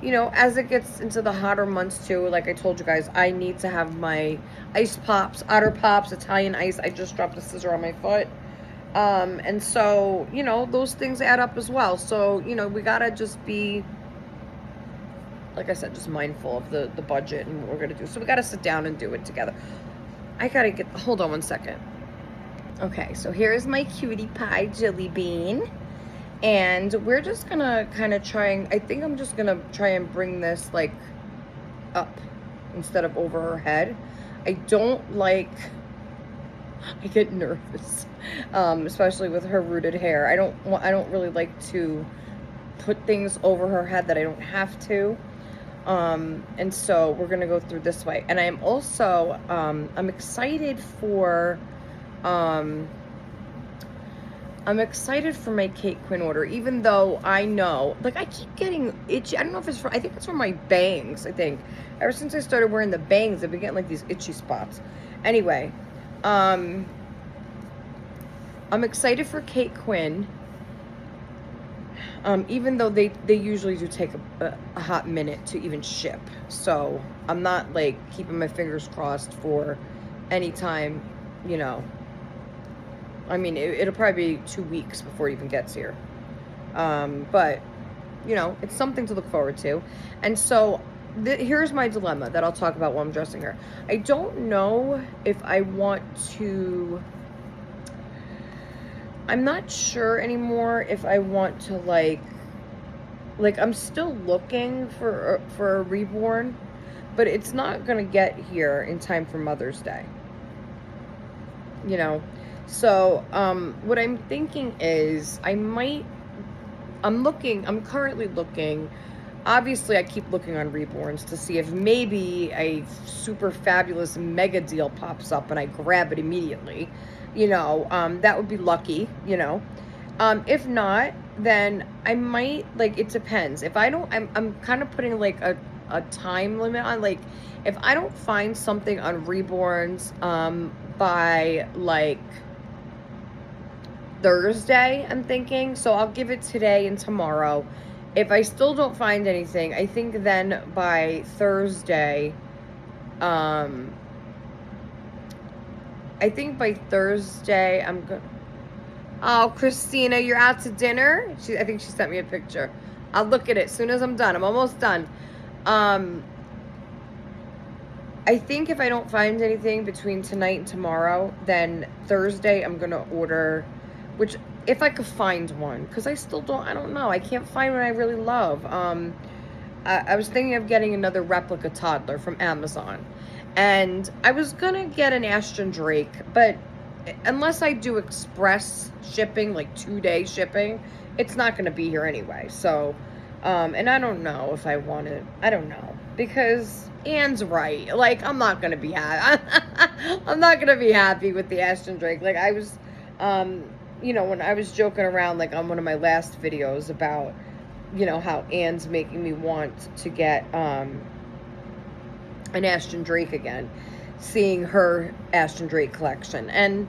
you know, as it gets into the hotter months too, like I told you guys, I need to have my ice pops, Otter Pops, Italian ice. I just dropped a scissor on my foot. And so, you know, those things add up as well. So, you know, we gotta just be, like I said, just mindful of the budget and what we're gonna do. So we gotta sit down and do it together. I gotta get, hold on one second. Okay, so here's my cutie pie jelly bean. And we're just gonna kind of I think I'm just gonna try and bring this like up instead of over her head. I don't like, I get nervous, especially with her rooted hair. I don't really like to put things over her head that I don't have to. And so we're gonna go through this way. And I'm also, I'm excited for my Kate Quinn order, even though I know, like, I keep getting itchy. I don't know if it's I think it's from my bangs, I think. Ever since I started wearing the bangs, I've been getting, like, these itchy spots. Anyway, I'm excited for Kate Quinn, even though they usually do take a hot minute to even ship. So I'm not, like, keeping my fingers crossed for any time, you know. I mean, it'll probably be 2 weeks before it even gets here. But, you know, it's something to look forward to. And so, here's my dilemma that I'll talk about while I'm dressing her. I don't know if I want to... I'm not sure anymore if I want to, like, I'm still looking for a reborn, but it's not going to get here in time for Mother's Day. You know? So, what I'm thinking is I'm currently looking, obviously I keep looking on Reborns to see if maybe a super fabulous mega deal pops up and I grab it immediately, you know, that would be lucky, you know. If not, then I might, like, it depends. If I don't, I'm kind of putting like a time limit on, like, if I don't find something on Reborns, by like Thursday, I'm thinking. So I'll give it today and tomorrow. If I still don't find anything, I think then by Thursday, I'm good. Oh, Christina, you're out to dinner? I think she sent me a picture. I'll look at it as soon as I'm done. I'm almost done. I think if I don't find anything between tonight and tomorrow, then Thursday I'm going to order, which, if I could find one, because I don't know. I can't find one I really love. I was thinking of getting another replica toddler from Amazon. And I was going to get an Ashton Drake, but unless I do express shipping, like 2-day shipping, it's not going to be here anyway. So, and I don't know if I want it. I don't know. Because Anne's right. Like, I'm not going to be happy. I'm not going to be happy with the Ashton Drake. Like, I was, you know, when I was joking around, like, on one of my last videos about, you know, how Anne's making me want to get, an Ashton Drake again, seeing her Ashton Drake collection. And,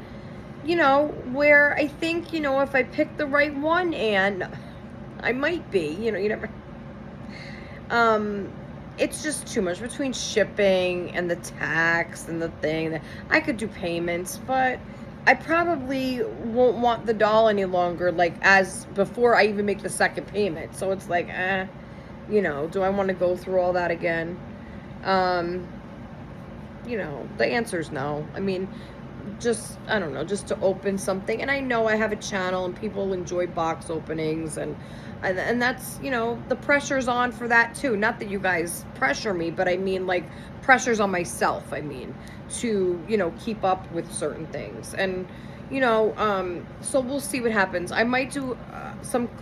you know, where I think, you know, if I pick the right one, and I might be, you know, you never, it's just too much between shipping and the tax and the thing. I could do payments, but I probably won't want the doll any longer, like, as before I even make the second payment. So it's like, you know, do I want to go through all that again? You know, the answer is no. I mean, just, I don't know, just to open something. And I know I have a channel and people enjoy box openings, and that's, you know, the pressure's on for that too. Not that you guys pressure me, but I mean, like, pressure's on myself, I mean, to, you know, keep up with certain things. And, you know, so we'll see what happens. I might do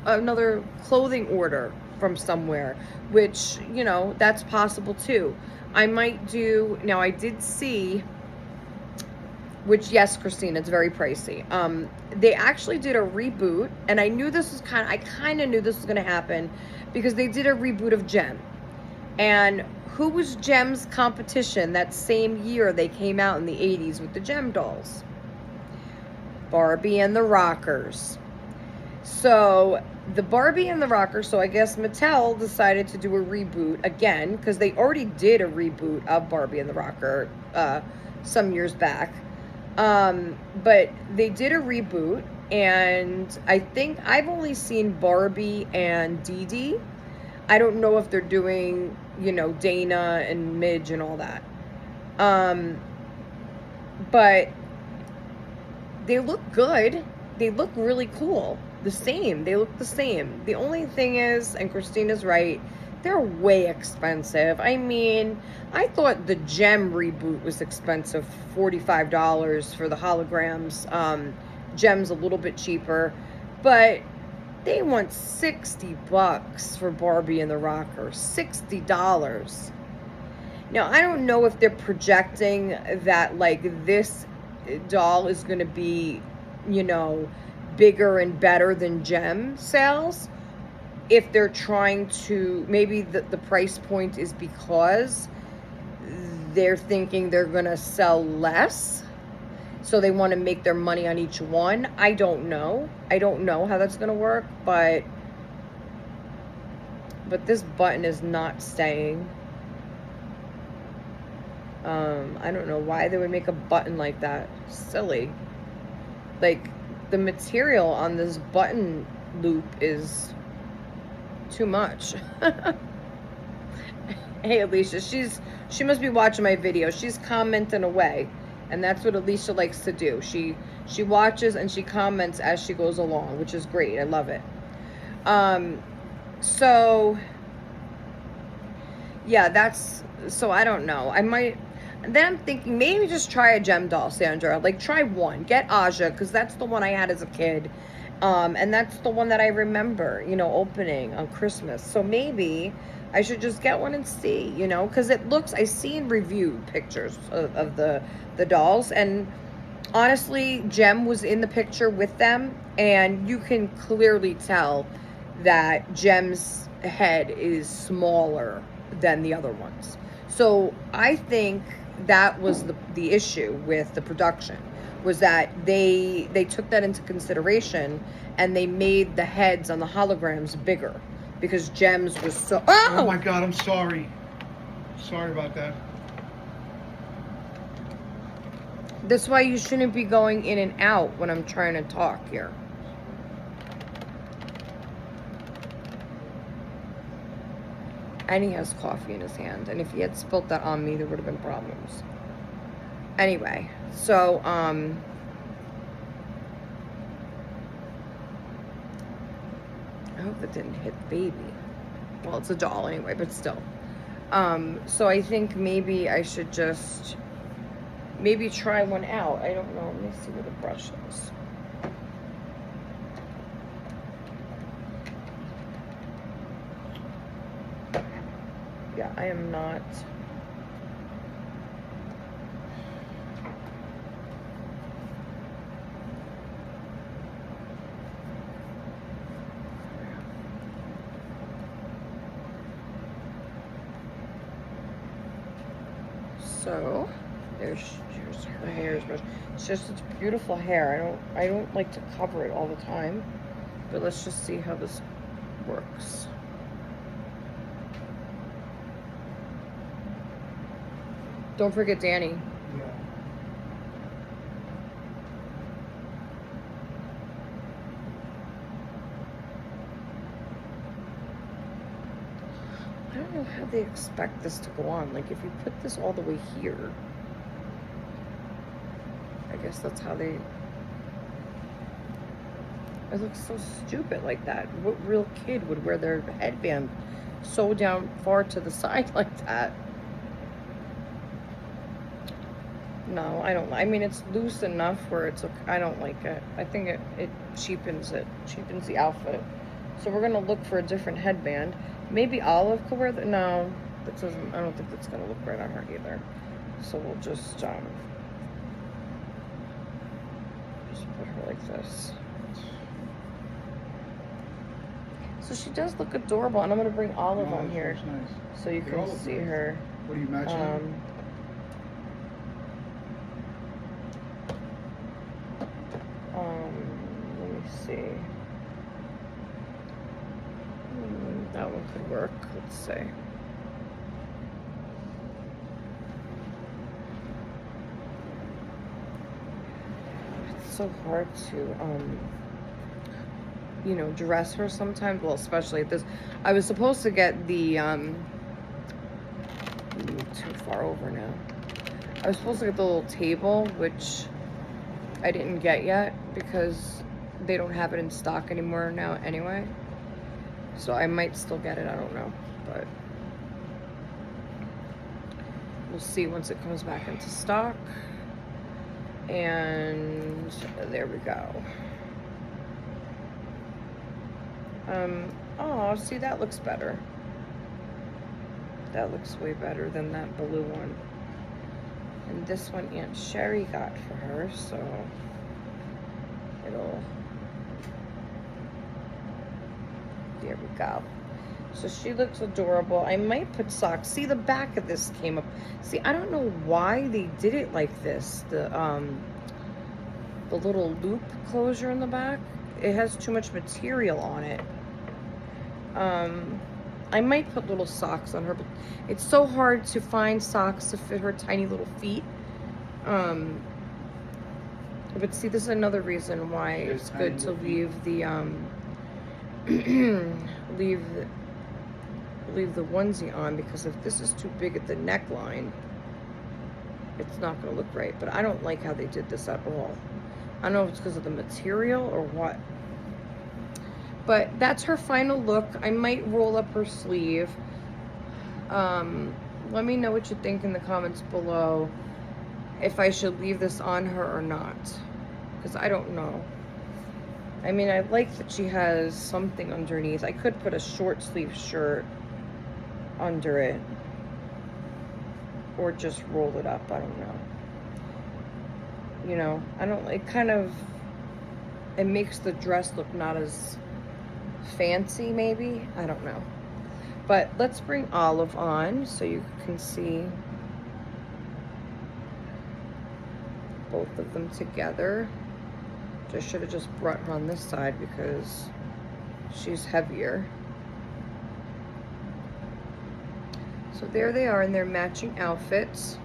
another clothing order from somewhere, which, you know, that's possible too. I might do, now I did see, which, yes, Christina, it's very pricey. They actually did a reboot, and I knew this was I kind of knew this was going to happen because they did a reboot of Gem. And who was Gem's competition that same year they came out in the 80s with the Gem dolls? Barbie and the Rockers. So the Barbie and the Rockers, so I guess Mattel decided to do a reboot again because they already did a reboot of Barbie and the Rocker some years back. But they did a reboot, and I think I've only seen Barbie and Dee Dee. I don't know if they're doing, you know, Dana and Midge and all that. But they look good. They look really cool. The same. They look the same. The only thing is, and Christina's right, they're way expensive. I mean, I thought the Gem reboot was expensive, $45 for the holograms. Gem's a little bit cheaper, but they want $60 for Barbie and the Rocker. $60. Now, I don't know if they're projecting that, like, this doll is going to be, you know, bigger and better than Gem sales. If they're trying to, maybe the price point is because they're thinking they're going to sell less, so they want to make their money on each one. I don't know. I don't know how that's going to work, but this button is not staying. I don't know why they would make a button like that. Silly. Like, the material on this button loop is too much. Hey, Alicia, she must be watching my video. She's commenting away, and that's what Alicia likes to do. She watches and she comments as she goes along, which is great. I love it. So yeah, so I don't know. I might. And then I'm thinking maybe just try a Gem doll, Sandra. Like, try one. Get Aja, because that's the one I had as a kid. And that's the one that I remember, you know, opening on Christmas. So maybe I should just get one and see, you know, because it looks, I've seen reviewed pictures of the dolls, and honestly, Gem was in the picture with them, and you can clearly tell that Gem's head is smaller than the other ones. So I think that was the issue with the production, was that they took that into consideration, and they made the heads on the holograms bigger because Gem's was so. Oh my God! I'm sorry. Sorry about that. That's why you shouldn't be going in and out when I'm trying to talk here. And he has coffee in his hand. And if he had spilt that on me, there would have been problems. Anyway, so, I hope it didn't hit the baby. Well, it's a doll anyway, but still. So I think maybe I should just maybe try one out. I don't know. Let me see where the brush is. Yeah, I am not. So, here's her hair. It's just, it's beautiful hair. I don't like to cover it all the time, but let's just see how this works. Don't forget Danny. Yeah. I don't know how they expect this to go on. Like, if you put this all the way here, I guess that's how they... It looks so stupid like that. What real kid would wear their headband so down far to the side like that? No, I don't. I mean, it's loose enough where it's. I don't like it. I think it cheapens it. Cheapens the outfit. So we're gonna look for a different headband. Maybe Olive could wear that. No, that doesn't. I don't think that's gonna look right on her either. So we'll just put her like this. So she does look adorable, and I'm gonna bring Olive on here Nice. so you can see her. What are you matching? Let me see. That one could work. Let's see. It's so hard to, you know, dress her sometimes. Well, especially at this. I was supposed to get the, too far over now. I was supposed to get the little table, which I didn't get yet because they don't have it in stock anymore now anyway. So I might still get it, I don't know. But we'll see once it comes back into stock. And there we go. Oh, see, that looks better. That looks way better than that blue one. And this one Aunt Sherry got for her, so it'll... There we go. So she looks adorable. I might put socks. See, the back of this came up. See, I don't know why they did it like this. The little loop closure in the back. It has too much material on it. I might put little socks on her, but it's so hard to find socks to fit her tiny little feet. But see, this is another reason why it's good to leave the leave the onesie on, because if this is too big at the neckline, it's not going to look right. But I don't like how they did this at all. I don't know if it's because of the material or what. But that's her final look. I might roll up her sleeve. Let me know what you think in the comments below, if I should leave this on her or not, because I don't know. I mean, I like that she has something underneath. I could put a short sleeve shirt under it, or just roll it up. I don't know. You know, I don't, it kind of, it makes the dress look not as fancy, maybe. I don't know. But let's bring Olive on so you can see both of them together. Just should have just brought her on this side because she's heavier. So there they are in their matching outfits.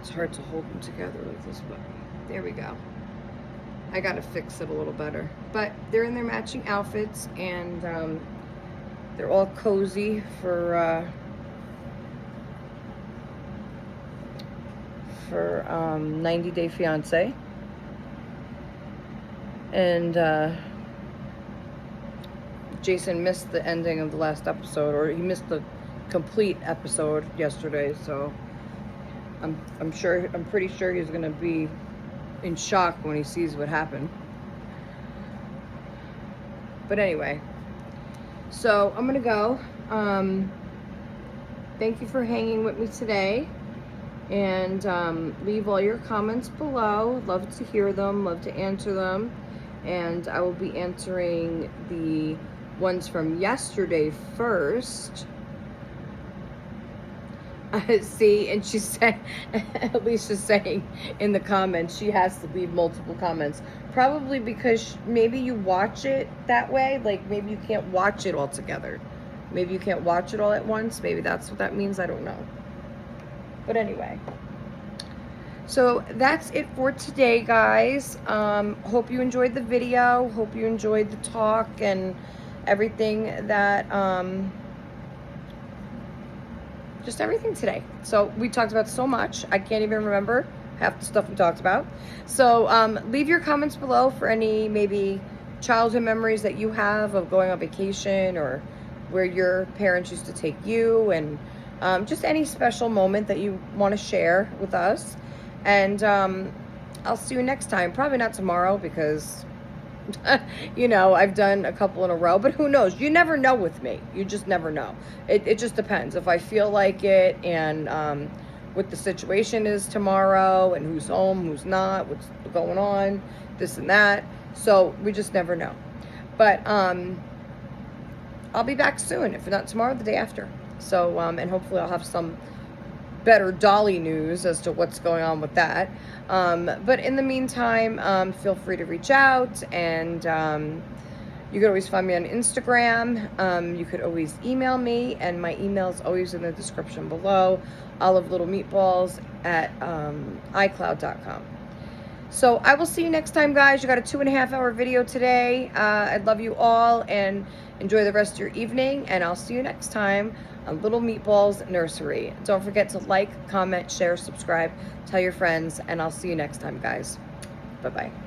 It's hard to hold them together like this, but there we go. I gotta fix it a little better. But they're in their matching outfits, and they're all cozy for 90 Day Fiance. And Jason missed the ending of the last episode, or he missed the complete episode yesterday, so I'm pretty sure he's gonna be in shock when he sees what happened. But anyway, so I'm gonna go. Thank you for hanging with me today, and leave all your comments below. Love to hear them, love to answer them, and I will be answering the ones from yesterday first. See, and she said, Alicia's saying in the comments, she has to leave multiple comments. Probably because maybe you watch it that way. Like, maybe you can't watch it all together. Maybe you can't watch it all at once. Maybe that's what that means. I don't know. But anyway. So that's it for today, guys. Hope you enjoyed the video. Hope you enjoyed the talk and everything that... just everything today. So we talked about so much, I can't even remember half the stuff we talked about. So leave your comments below for any maybe childhood memories that you have of going on vacation, or where your parents used to take you, and just any special moment that you want to share with us. And I'll see you next time. Probably not tomorrow because I've done a couple in a row, but who knows? You never know with me. You just never know. It just depends. If I feel like it, and what the situation is tomorrow, and who's home, who's not, what's going on, this and that. So we just never know. But I'll be back soon. If not tomorrow, the day after. So, and hopefully I'll have some better Dolly news as to what's going on with that. But in the meantime, feel free to reach out, and you could always find me on Instagram. You could always email me, and my email is always in the description below, oliveLittleMeatballs at iCloud.com. So I will see you next time, guys. You got a 2.5-hour video today. I love you all, and enjoy the rest of your evening, and I'll see you next time on Little Meatballs Nursery. Don't forget to like, comment, share, subscribe, tell your friends, and I'll see you next time, guys. Bye-bye.